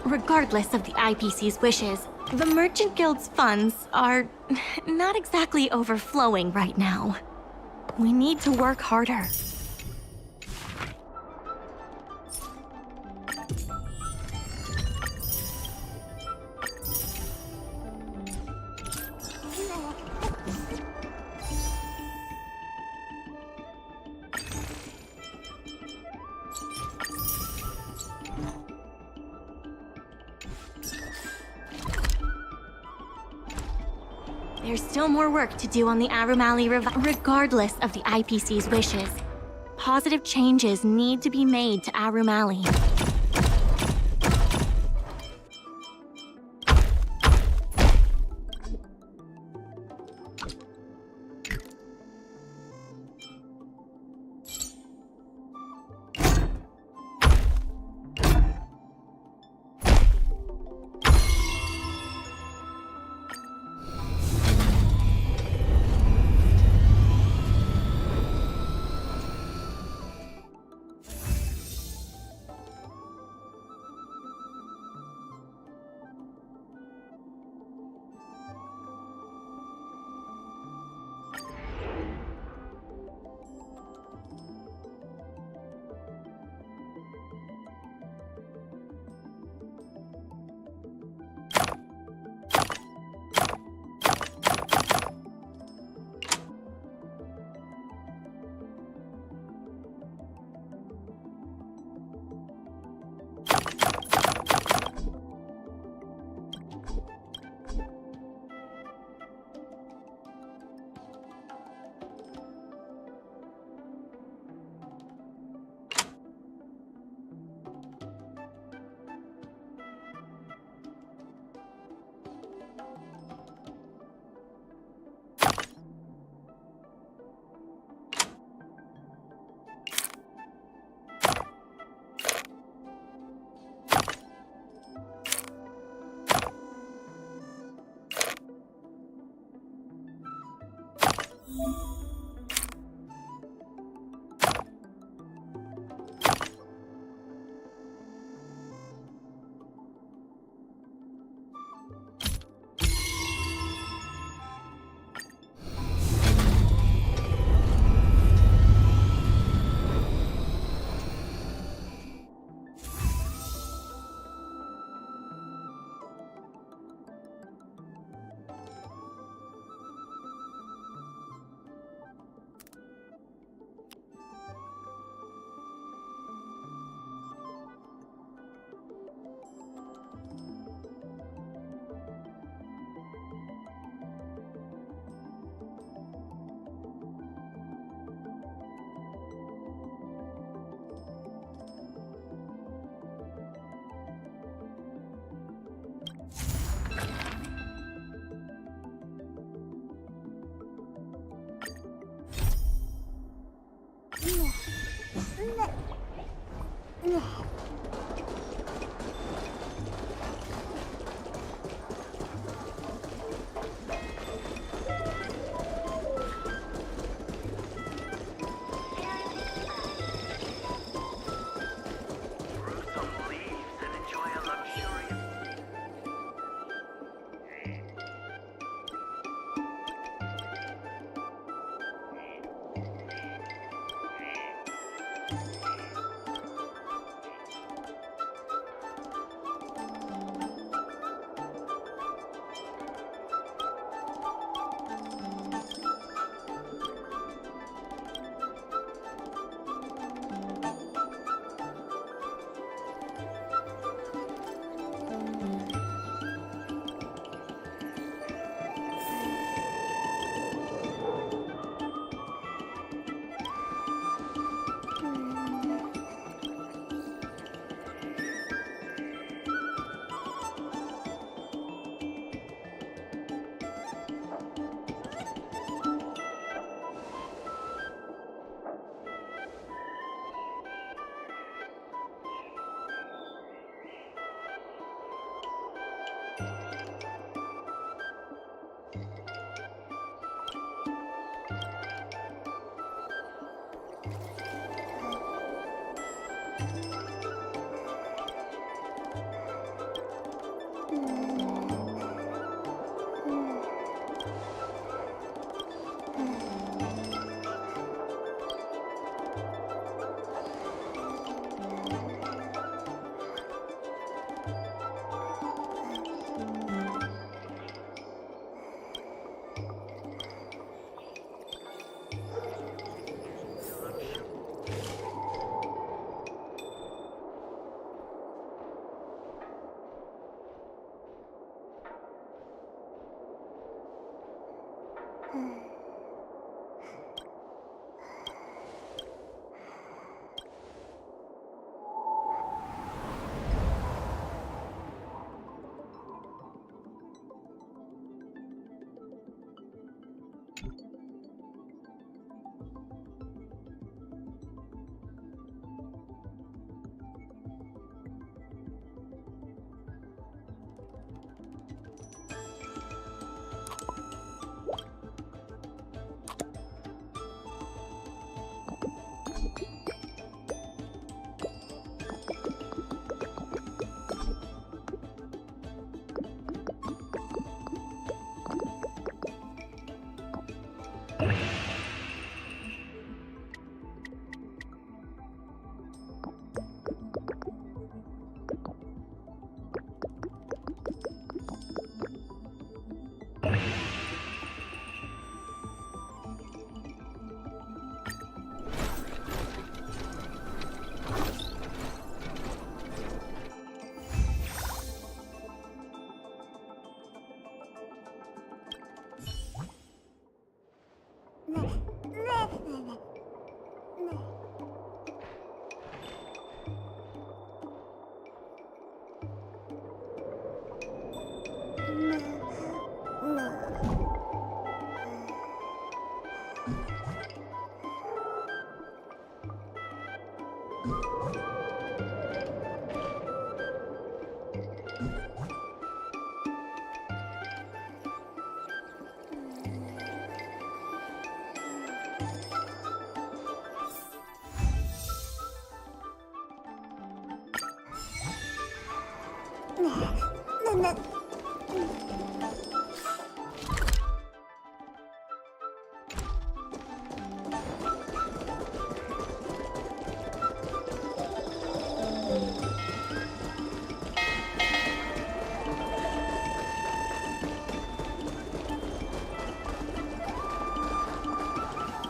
Regardless of the IPC's wishes, the Merchant Guild's funds are not exactly overflowing right now. We need to work harder. There's still more work to do on the Arum Alley regardless of the IPC's wishes. Positive changes need to be made to Arum Alley.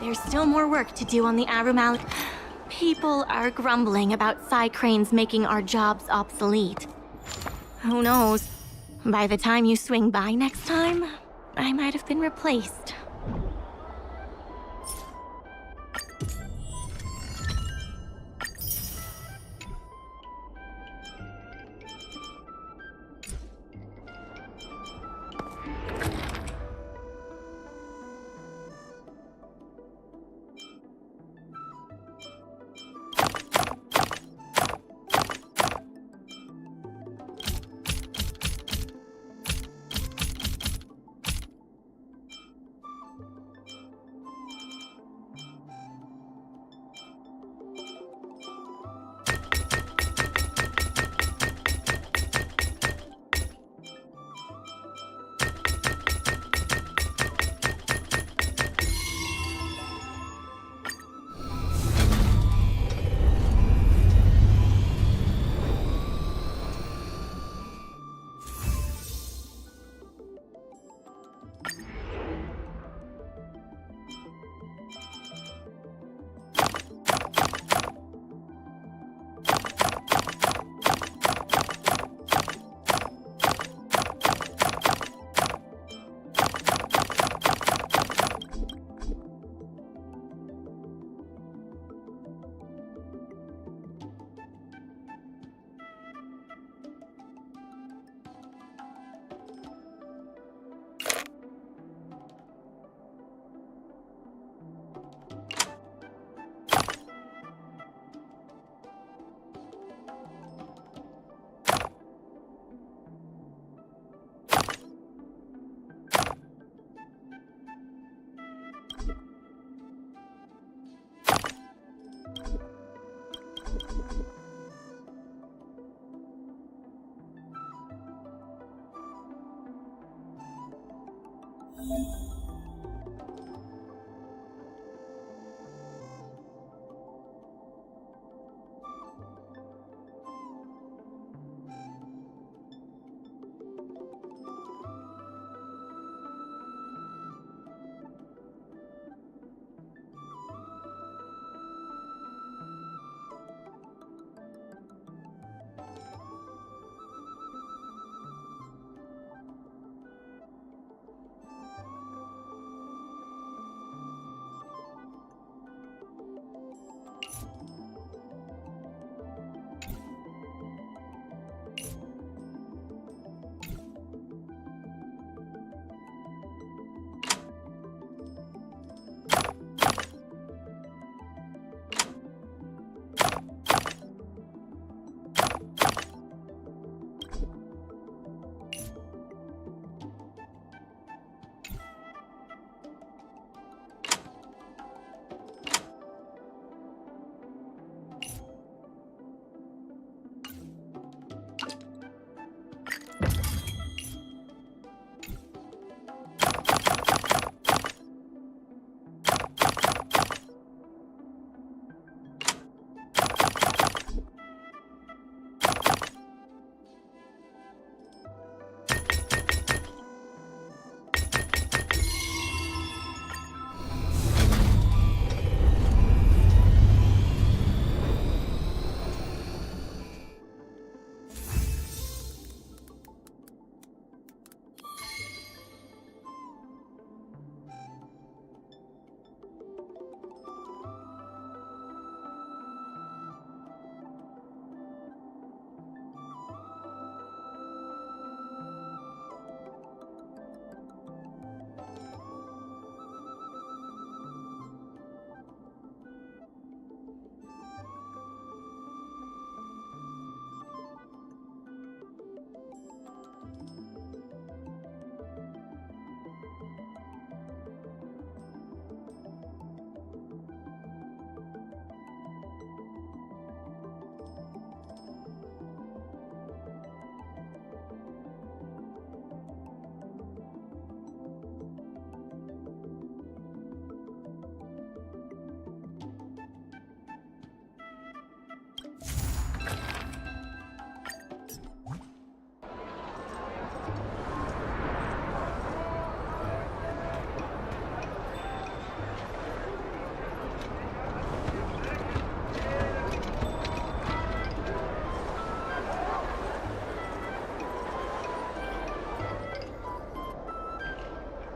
There's still more work to do on the Arum Alley. People are grumbling about Psy Cranes making our jobs obsolete. Who knows? By the time you swing by next time, I might have been replaced.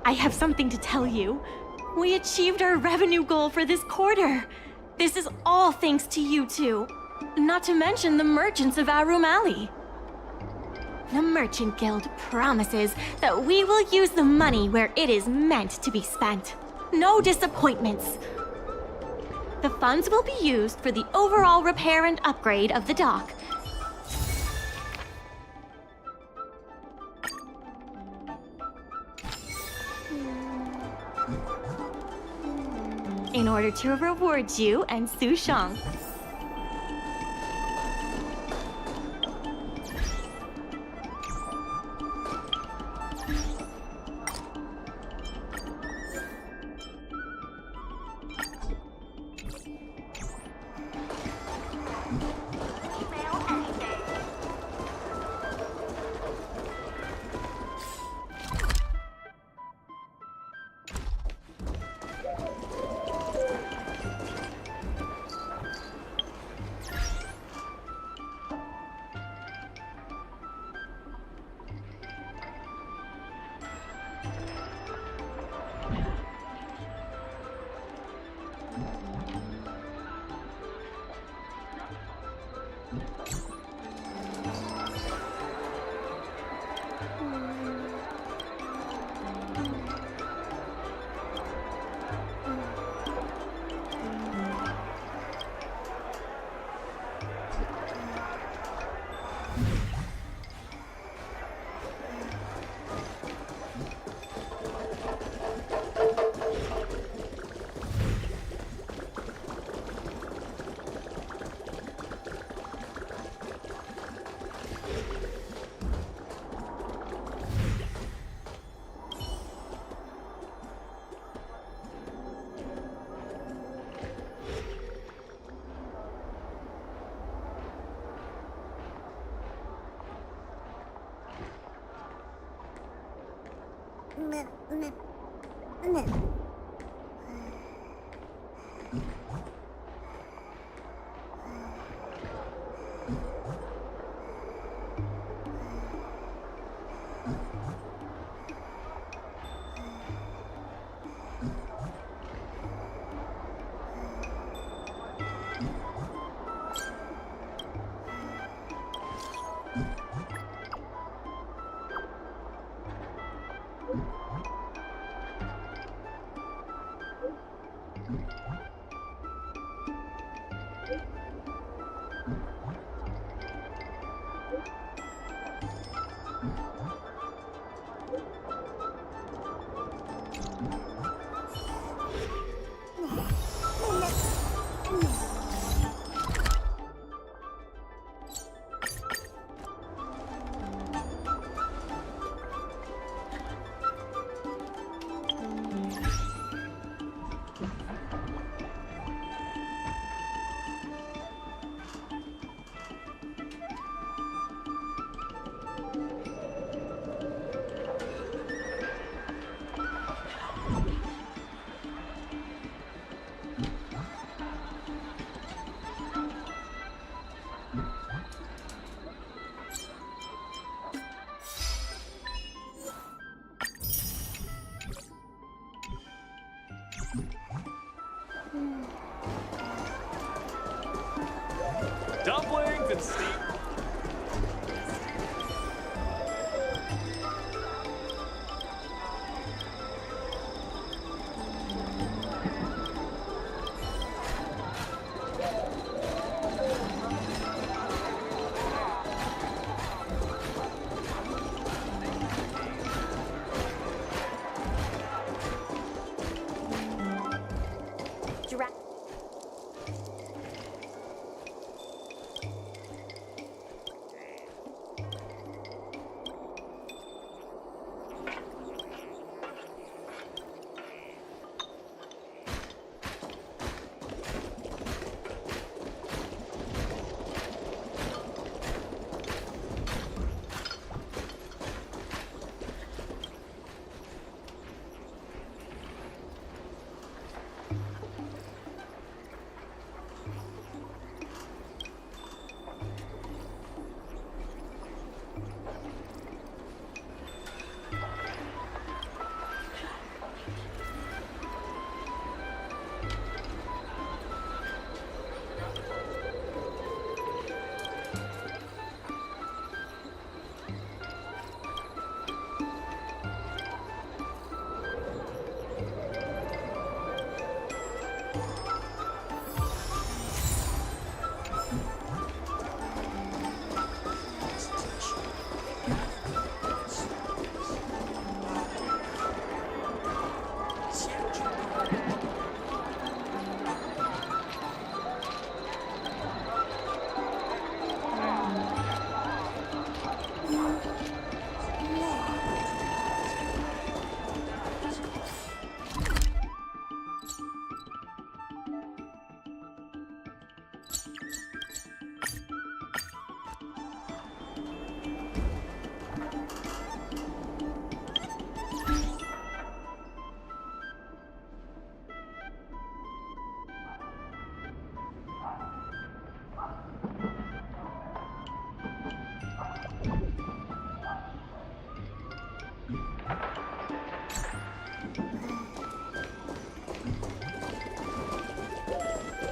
I have something to tell you. We achieved our revenue goal for this quarter. This is all thanks to you two. Not to mention the merchants of Arum Alley. The Merchant Guild promises that we will use the money where it is meant to be spent. No disappointments. The funds will be used for the overall repair and upgrade of the dock. In order to reward you and Su Shang.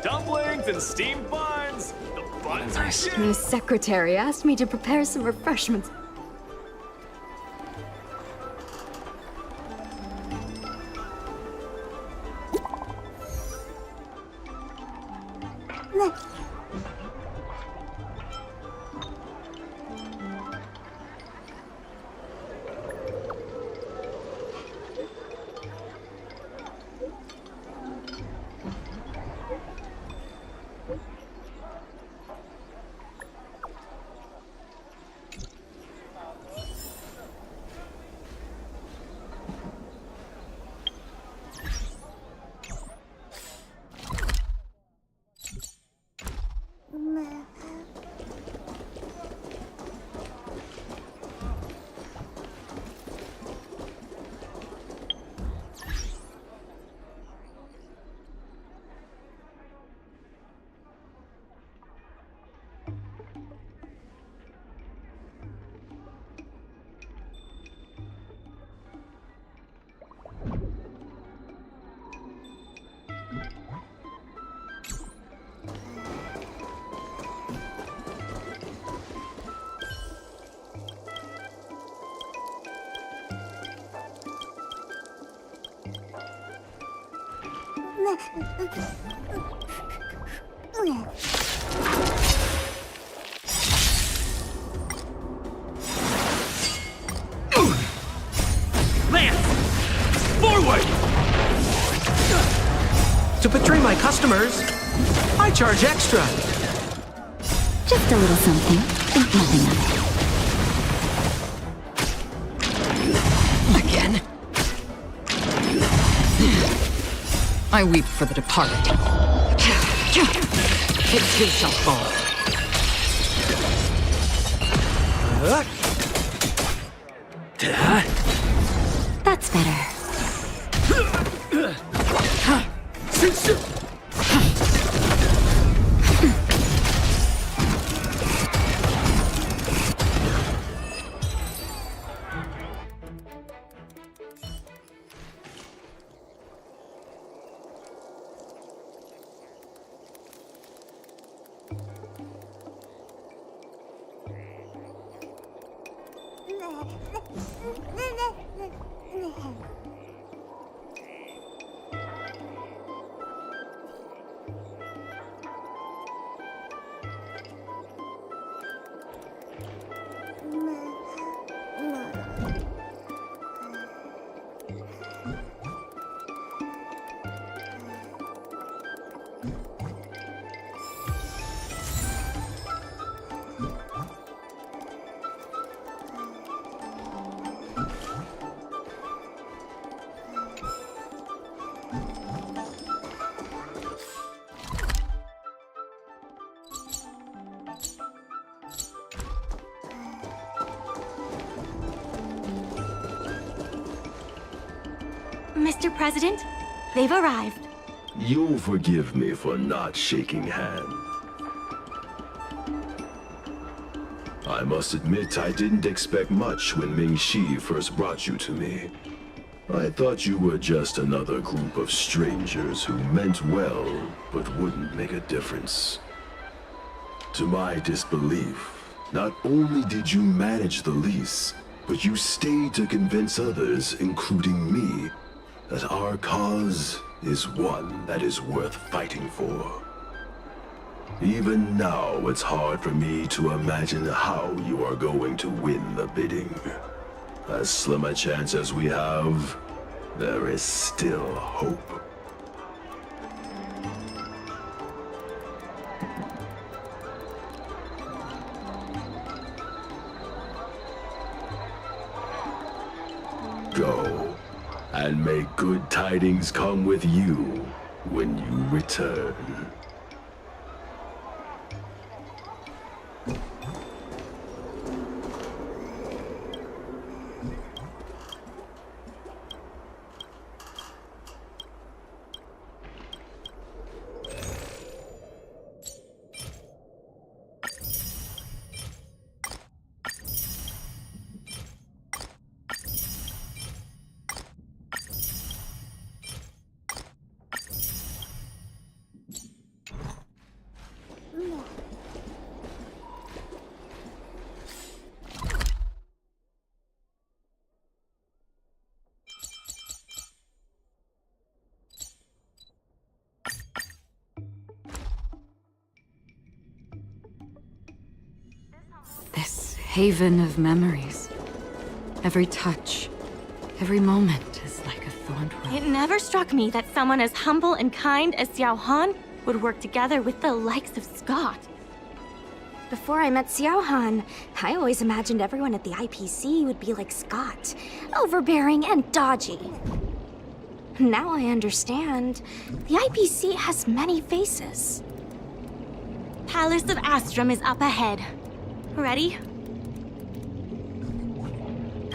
Dumplings and steamed buns! The buns are shit! The secretary asked me to prepare some refreshments. Forward! To betray my customers, I charge extra. Just a little something. Think nothing of it. Again. I weep for the departed. It too shall fall. That's better. Mr. President, they've arrived. You'll forgive me for not shaking hands. I must admit I didn't expect much when Ming-Shi first brought you to me. I thought you were just another group of strangers who meant well, but wouldn't make a difference. To my disbelief, not only did you manage the lease, but you stayed to convince others, including me, that our cause is one that is worth fighting for. Even now, it's hard for me to imagine how you are going to win the bidding. As slim a chance as we have, there is still hope. Go, and may good tidings come with you when you return. haven of memories. Every touch, every moment is like a thorned rose. It never struck me that someone as humble and kind as Xiao Han would work together with the likes of Scott. Before I met Xiao Han, I always imagined everyone at the IPC would be like Scott, overbearing and dodgy. Now I understand. The IPC has many faces. Palace of Astrum is up ahead. Ready?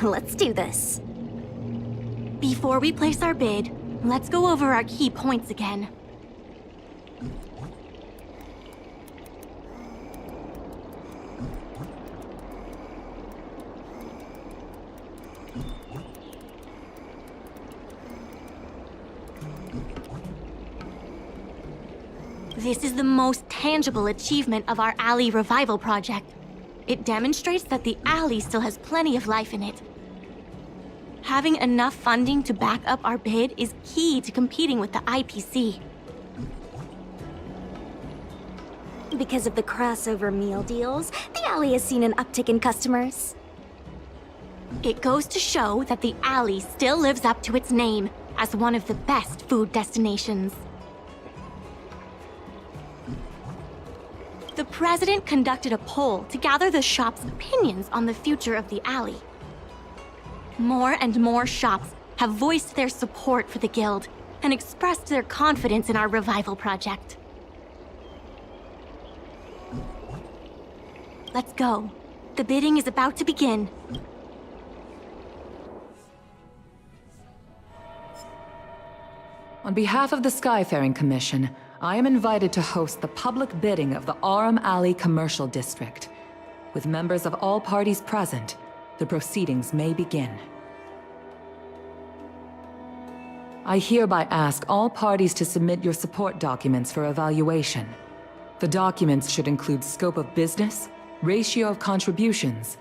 Let's do this. Before we place our bid, let's go over our key points again. This is the most tangible achievement of our alley revival project. It demonstrates that the alley still has plenty of life in it. Having enough funding to back up our bid is key to competing with the IPC. Because of the crossover meal deals, the alley has seen an uptick in customers. It goes to show that the alley still lives up to its name as one of the best food destinations. The president conducted a poll to gather the shop's opinions on the future of the alley. More and more shops have voiced their support for the guild and expressed their confidence in our revival project. Let's go. The bidding is about to begin. On behalf of the Skyfaring Commission, I am invited to host the public bidding of the Aurum Alley Commercial District. With members of all parties present, the proceedings may begin. I hereby ask all parties to submit your support documents for evaluation. The documents should include scope of business, ratio of contributions,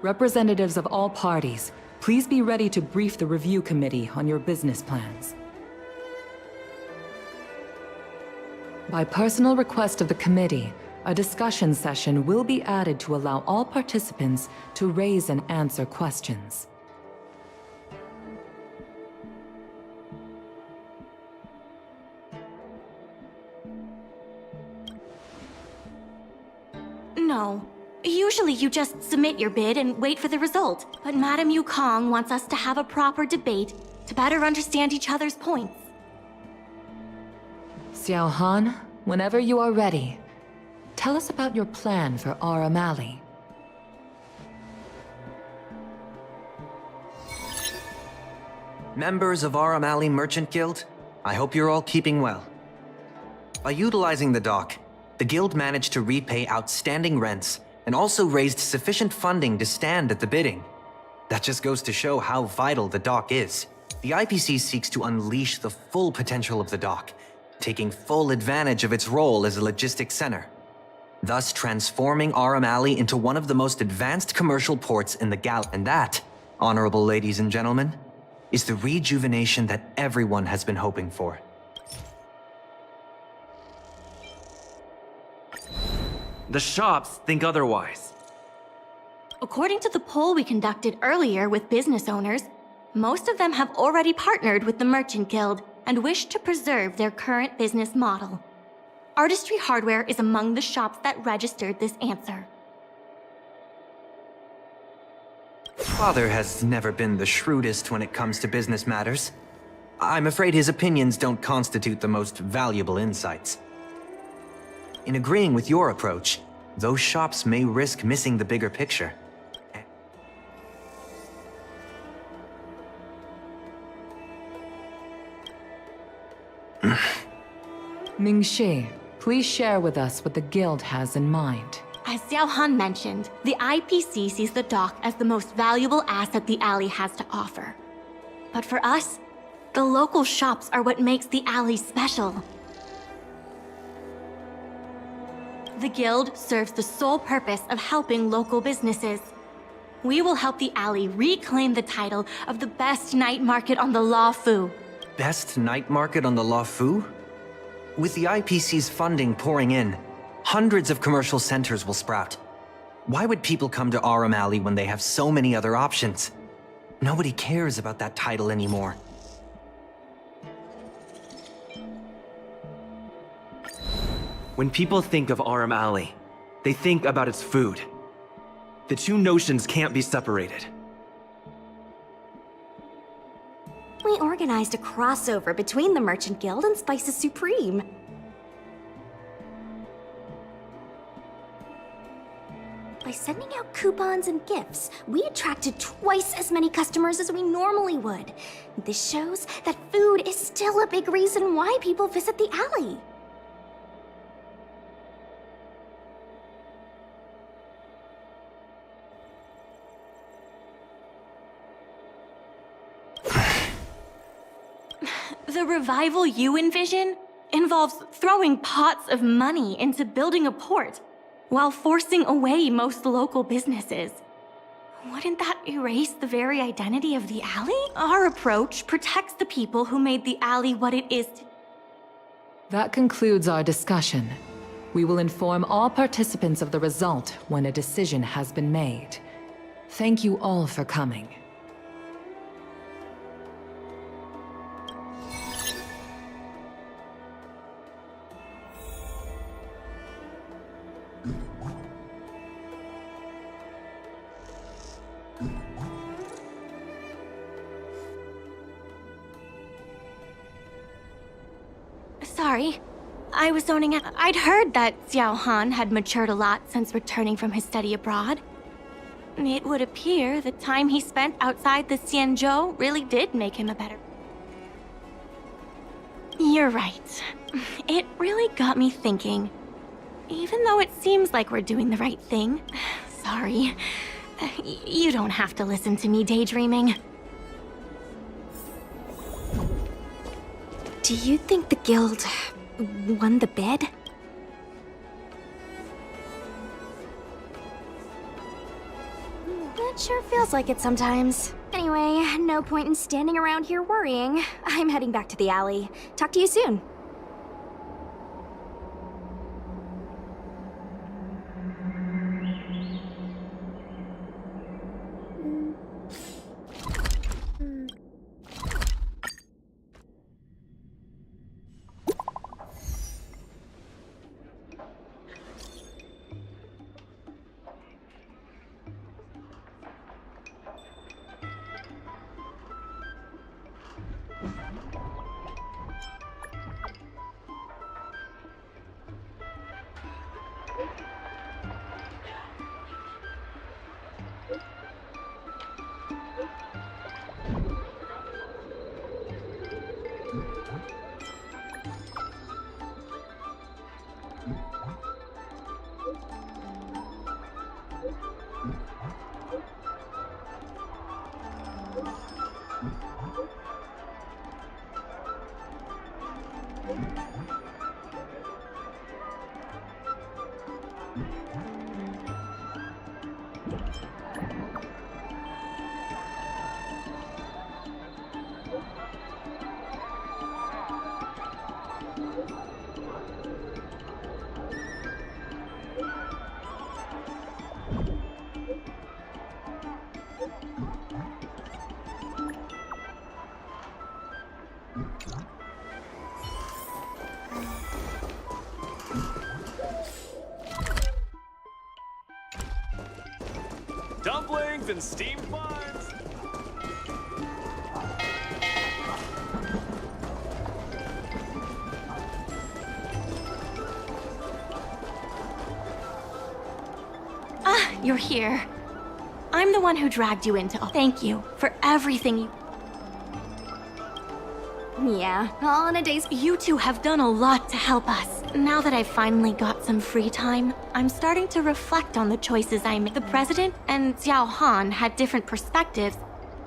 Representatives of all parties, please be ready to brief the review committee on your business plans. By personal request of the committee, a discussion session will be added to allow all participants to raise and answer questions. No. Usually you just submit your bid and wait for the result. But Madame Yukong wants us to have a proper debate to better understand each other's points. Xiao Han, whenever you are ready, tell us about your plan for Aurum Alley. Members of Aurum Alley Merchant Guild, I hope you're all keeping well. By utilizing the dock, the guild managed to repay outstanding rents and also raised sufficient funding to stand at the bidding. That just goes to show how vital the dock is. The IPC seeks to unleash the full potential of the dock, taking full advantage of its role as a logistics center, thus transforming Aurum Alley into one of the most advanced commercial ports in the galaxy. And that, honorable ladies and gentlemen, is the rejuvenation that everyone has been hoping for. The shops think otherwise. According to the poll we conducted earlier with business owners, most of them have already partnered with the Merchant Guild and wish to preserve their current business model. Artistry Hardware is among the shops that registered this answer. Father has never been the shrewdest when it comes to business matters. I'm afraid his opinions don't constitute the most valuable insights. In agreeing with your approach, those shops may risk missing the bigger picture. Mingxi, please share with us what the guild has in mind. As Xiao Han mentioned, the IPC sees the dock as the most valuable asset the alley has to offer. But for us, the local shops are what makes the alley special. The guild serves the sole purpose of helping local businesses. We will help the alley reclaim the title of the best night market on the Law Fu. Best night market on the La Fu? With the IPC's funding pouring in, hundreds of commercial centers will sprout. Why would people come to Arum Alley when they have so many other options? Nobody cares about that title anymore. When people think of Arum Alley, they think about its food. The two notions can't be separated. We organized a crossover between the Merchant Guild and Spices Supreme. By sending out coupons and gifts, we attracted twice as many customers as we normally would. This shows that food is still a big reason why people visit the alley. The revival you envision involves throwing pots of money into building a port while forcing away most local businesses. Wouldn't that erase the very identity of the alley? Our approach protects the people who made the alley what it is today. That concludes our discussion. We will inform all participants of the result when a decision has been made. Thank you all for coming. Sorry, I was zoning out. I'd heard that Xiao Han had matured a lot since returning from his study abroad. It would appear the time he spent outside the Xianzhou really did make him a better... You're right. It really got me thinking. Even though it seems like we're doing the right thing, sorry, you don't have to listen to me daydreaming. Do you think the guild won the bid? It sure feels like it sometimes. Anyway, no point in standing around here worrying. I'm heading back to the alley. Talk to you soon. Dumplings and steamed buns! Ah, you're here. I'm the one who dragged you into all. Thank you for everything you... Yeah, all in a day's... You two have done a lot to help us. Now that I've finally got some free time, I'm starting to reflect on the choices I made. The president and Xiao Han had different perspectives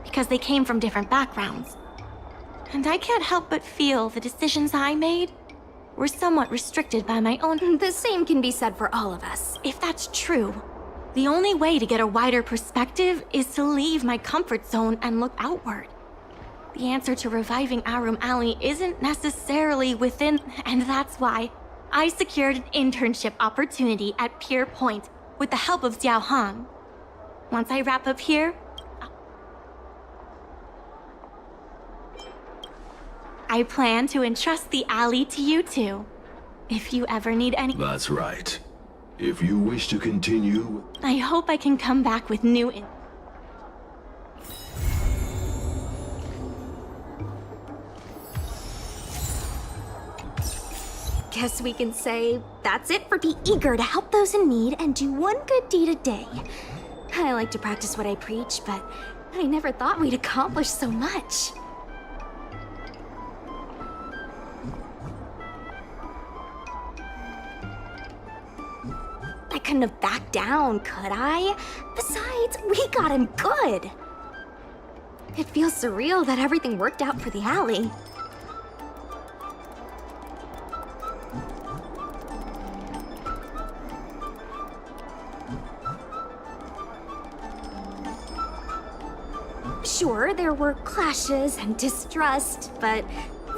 because they came from different backgrounds. And I can't help but feel the decisions I made We're somewhat restricted by my own. The same can be said for all of us. If that's true, the only way to get a wider perspective is to leave my comfort zone and look outward. The answer to reviving Arum Alley isn't necessarily within, and that's why I secured an internship opportunity at Pier Point with the help of Xiao Han. Once I wrap up here, I plan to entrust the alley to you two. If you ever need any... That's right. If you wish to continue... I hope I can come back with new... Guess we can say that's it for be eager to help those in need and do one good deed a day. I like to practice what I preach, but I never thought we'd accomplish so much. I couldn't have backed down, could I? Besides, we got him good. It feels surreal that everything worked out for the alley. Sure, there were clashes and distrust, but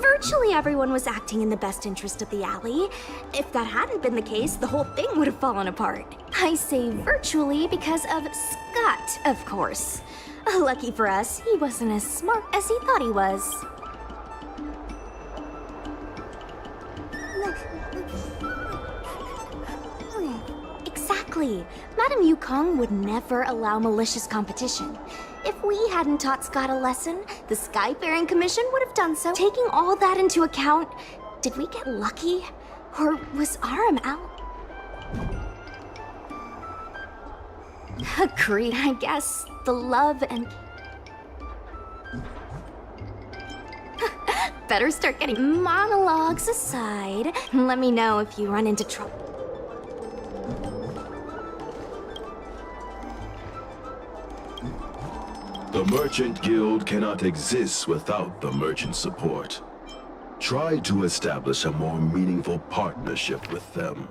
virtually everyone was acting in the best interest of the alley. If that hadn't been the case, the whole thing would have fallen apart. I say virtually because of Scott, of course. Lucky for us, he wasn't as smart as he thought he was. Exactly. Madame Yukong would never allow malicious competition. If we hadn't taught Scott a lesson, the Skyfaring Commission would have done so. Taking all that into account, did we get lucky? Or was Arum Alley? Agreed, I guess. The love and... Better start getting monologues aside. Let me know if you run into trouble. The Merchant Guild cannot exist without the merchant support. Try to establish a more meaningful partnership with them.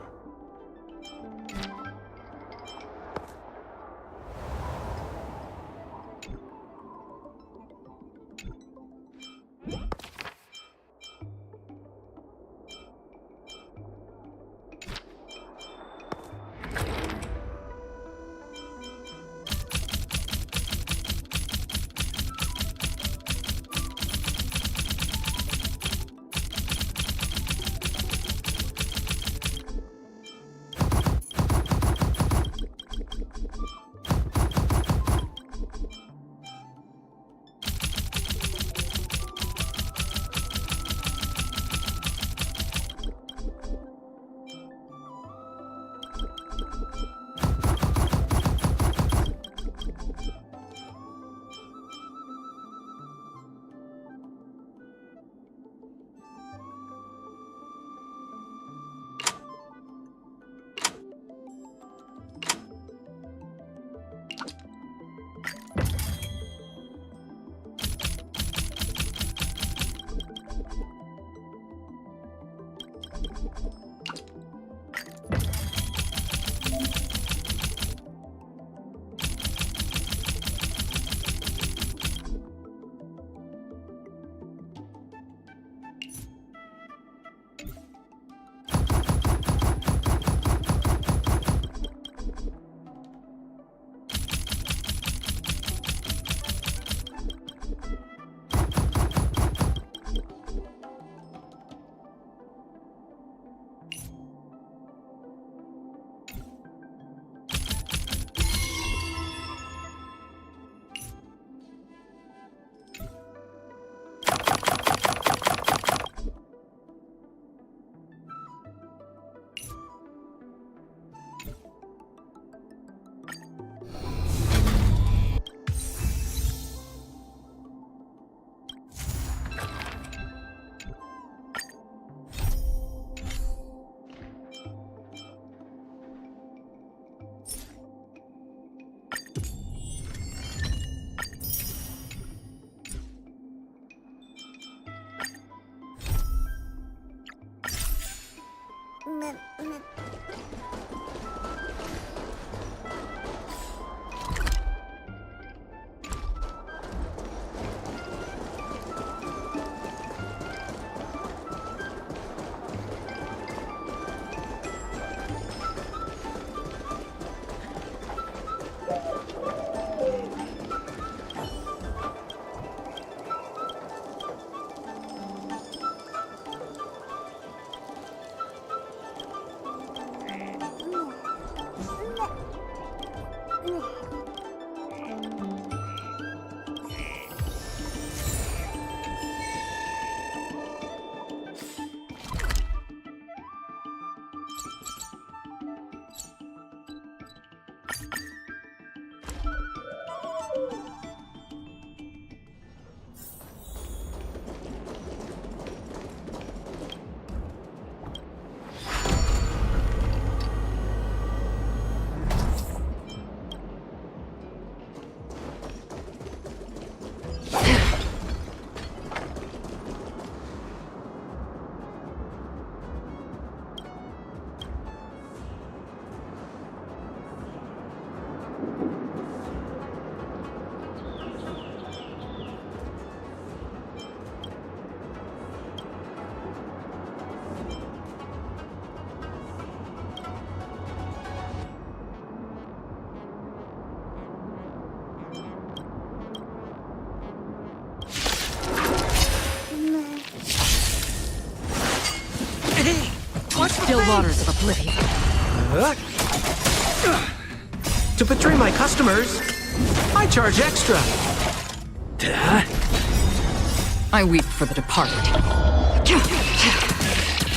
Still waters of oblivion. To betray my customers, I charge extra. I weep for the departed.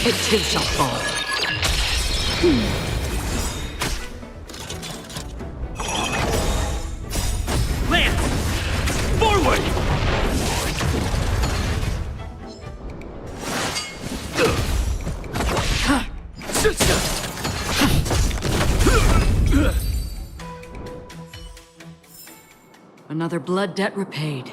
It too shall fall. Lance! Forward! Another blood debt repaid.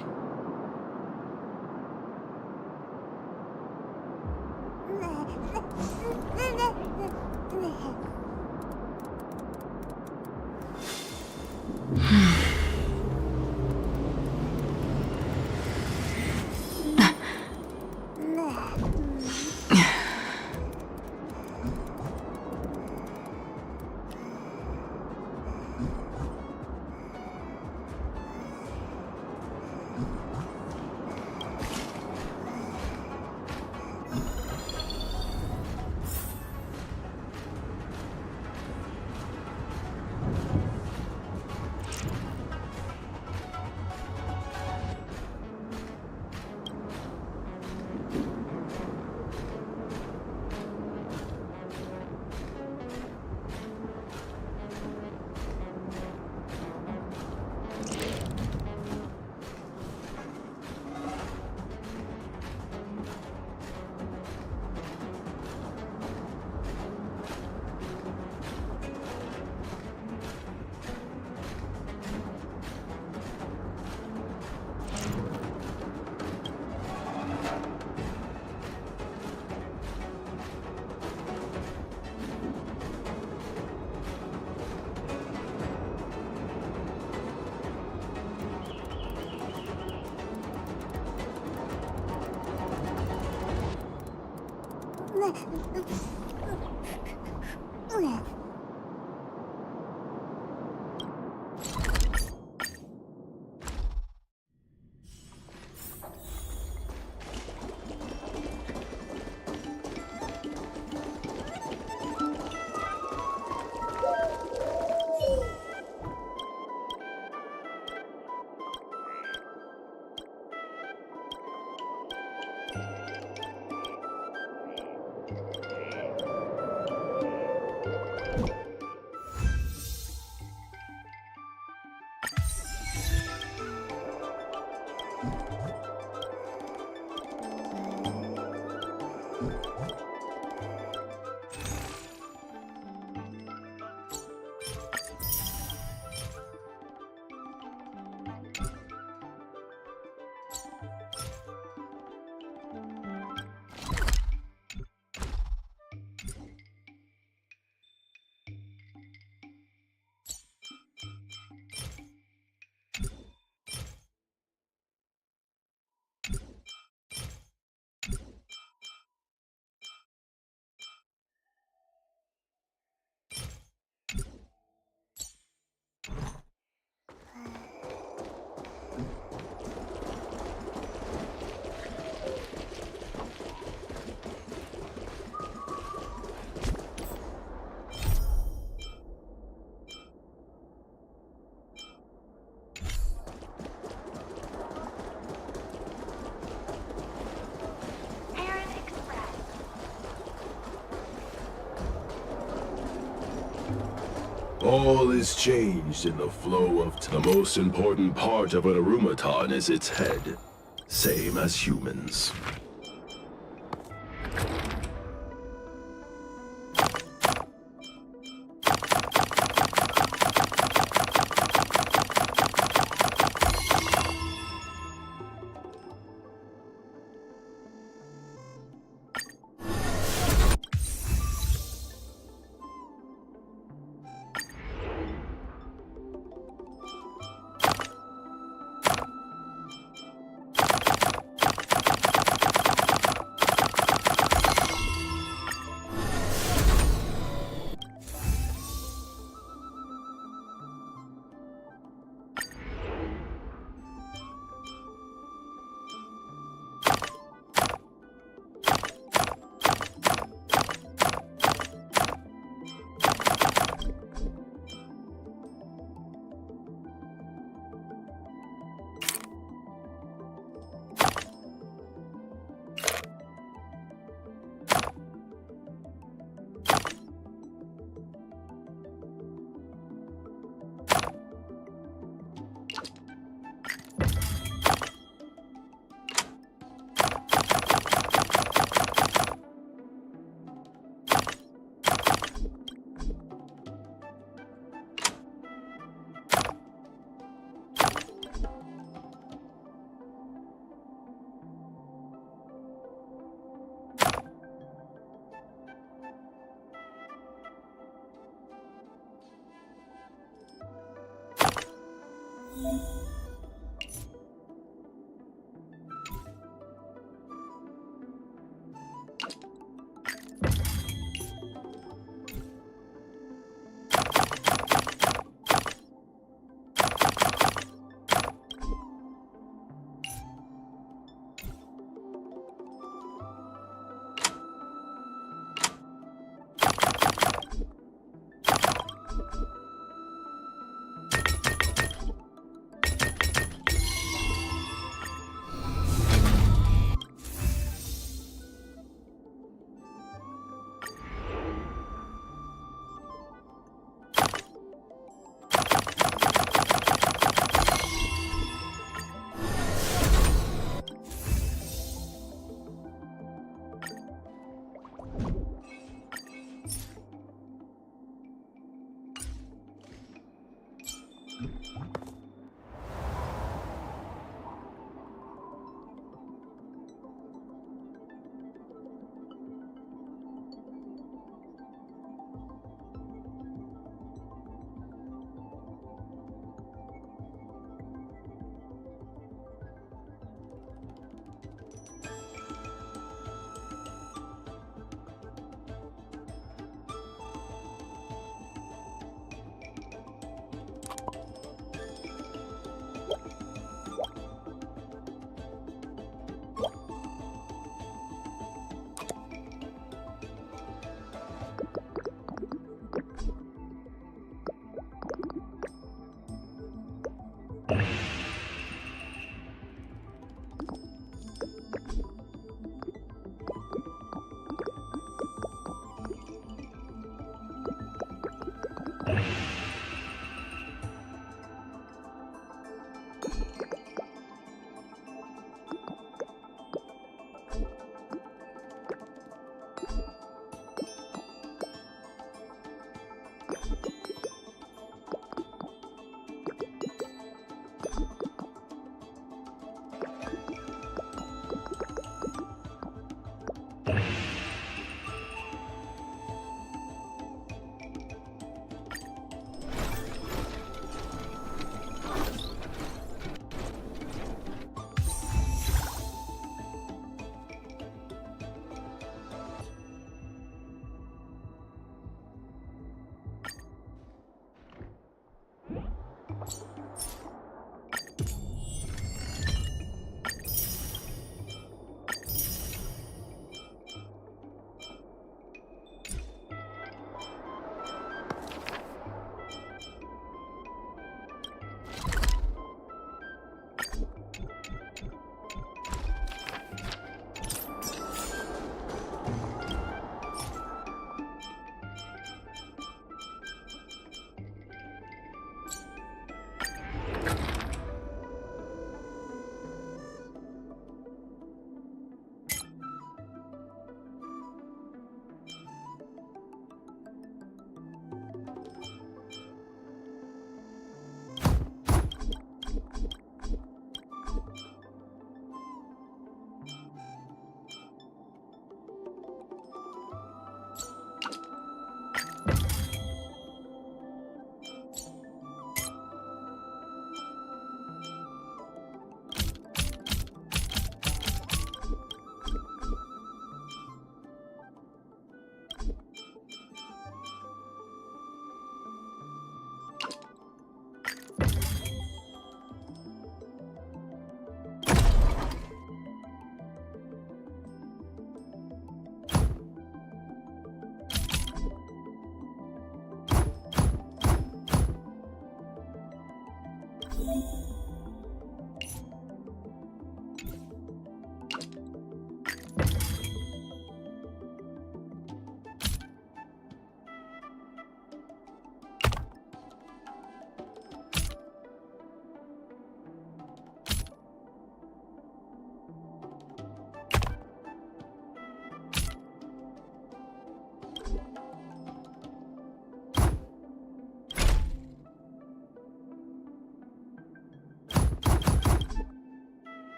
All is changed in the flow of the most important part of an Arumaton is its head. Same as humans.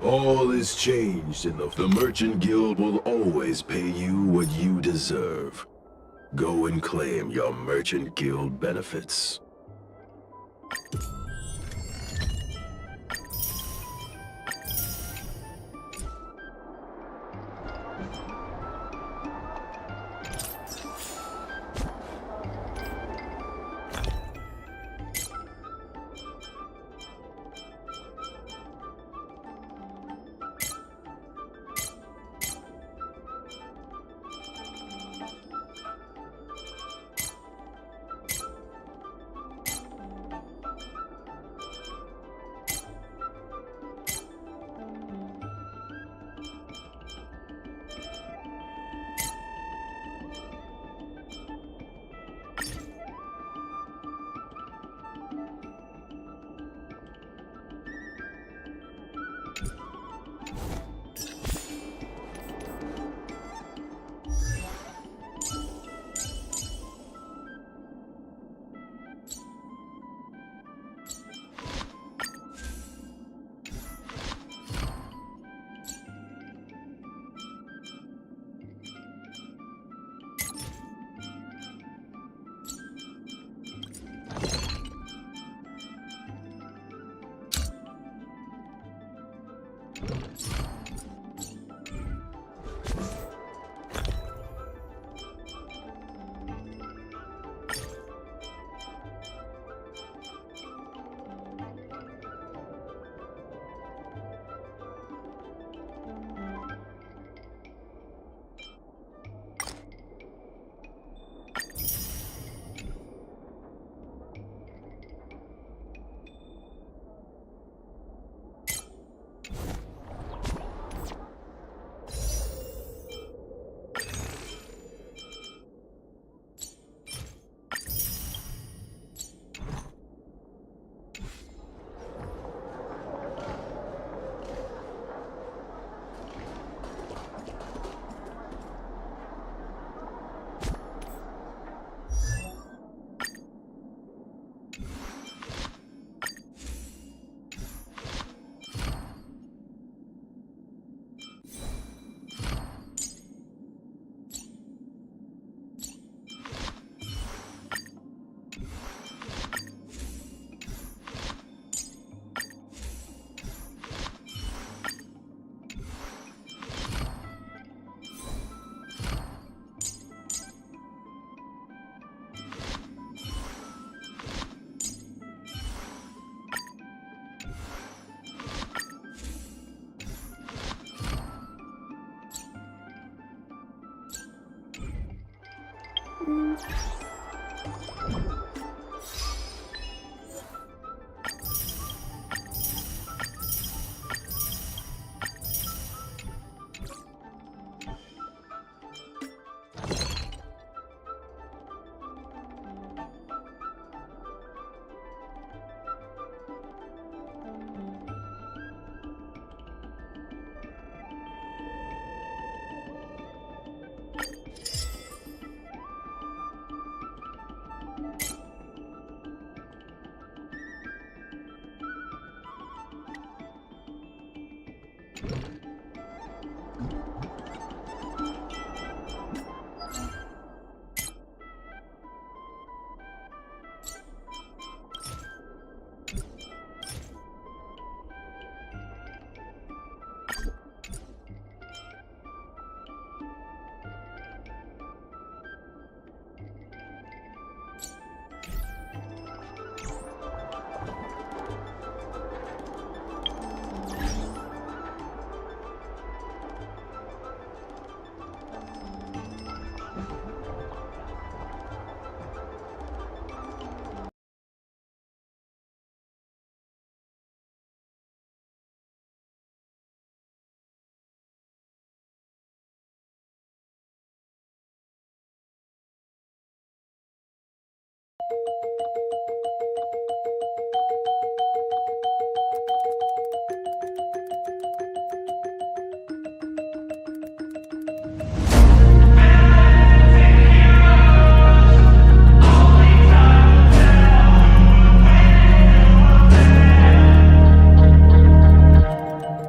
All is changed, and the Merchant Guild will always pay you what you deserve. Go and claim your Merchant Guild benefits.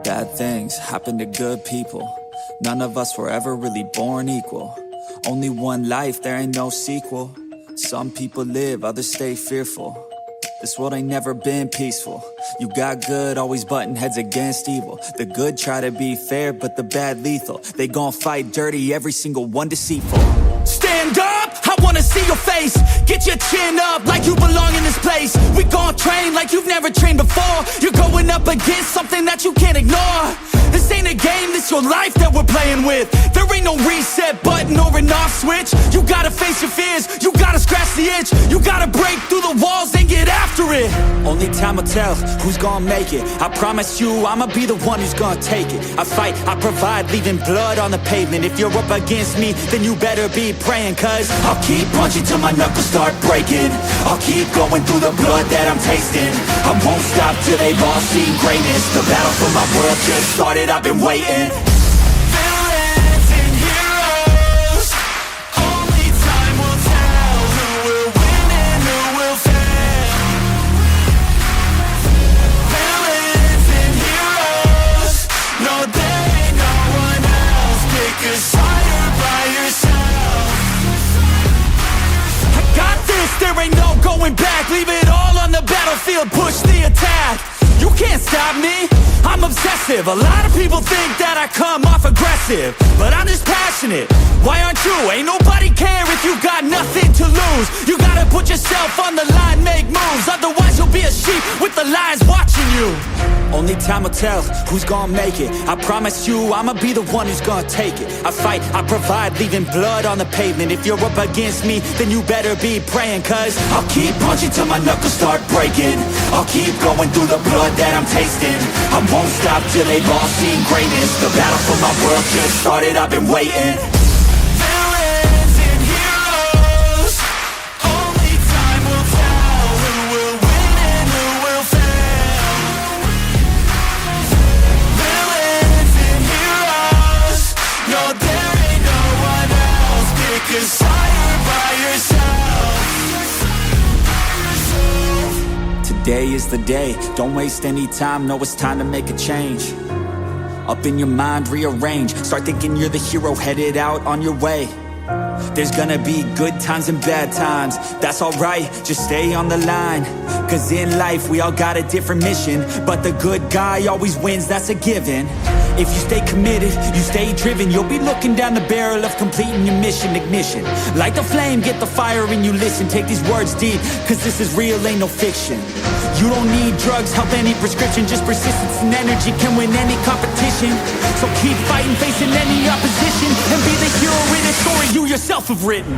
Bad things happen to good people. None of us were ever really born equal. Only one life, there ain't no sequel. Some people live, others stay fearful. This world ain't never been peaceful. You got good, always butting heads against evil. The good try to be fair, but the bad lethal. They gon' fight dirty, every single one deceitful. Stand up, I wanna see your face. Get your chin up like you belong in this place. We gon' train like you've never trained before. You're going up against something that you can't ignore. This ain't a game, this your life that we're playing with. There ain't no reset button or an off switch. You gotta face your fears, you gotta scratch the itch. You gotta break through the walls and get after it. Only time will tell who's gonna make it. I promise you, I'ma be the one who's gonna take it. I fight, I provide, leaving blood on the pavement. If you're up against me, then you better be praying. Cause I'll keep punching till my knuckles start breaking. I'll keep going through the blood that I'm tasting. I won't stop till they've all seen greatness. The battle for my world just started, I've been waiting. Villains and heroes, only time will tell who will win and who will fail. Villains and heroes, no there ain't no one else. Pick a side or by yourself. I got this, there ain't no going back. Leave it all on the battlefield, push the attack. You can't stop me, I'm obsessive. A lot of people think that I come off aggressive, but I'm just passionate. Why aren't you? Ain't nobody care if you got nothing to lose. You gotta put yourself on the line, make moves. Otherwise you'll be a sheep with the lions watching you. Only time will tell who's gonna make it. I promise you, I'ma be the one who's gonna take it. I fight, I provide, leaving blood on the pavement. If you're up against me, then you better be praying. Cause I'll keep punching till my knuckles start breaking. I'll keep going through the blood that I'm tasting. I won't stop till they've all seen greatness. The battle for my world just started, I've been waiting. Villains and heroes, only time will tell who will win and who will fail. Villains and heroes, no there ain't no one else. Pick a side or by yourself. Today is the day, don't waste any time. Know it's time to make a change. Up in your mind, rearrange. Start thinking you're the hero headed out on your way. There's gonna be good times and bad times. That's alright, just stay on the line. Cause in life we all got a different mission, but the good guy always wins, that's a given. If you stay committed, you stay driven, you'll be looking down the barrel of completing your mission. Ignition, light the flame, get the fire and you listen. Take these words deep, cause this is real, ain't no fiction. You don't need drugs, help any prescription. Just persistence and energy can win any competition. So keep fighting, facing any opposition, and be the hero in a story you yourself have written.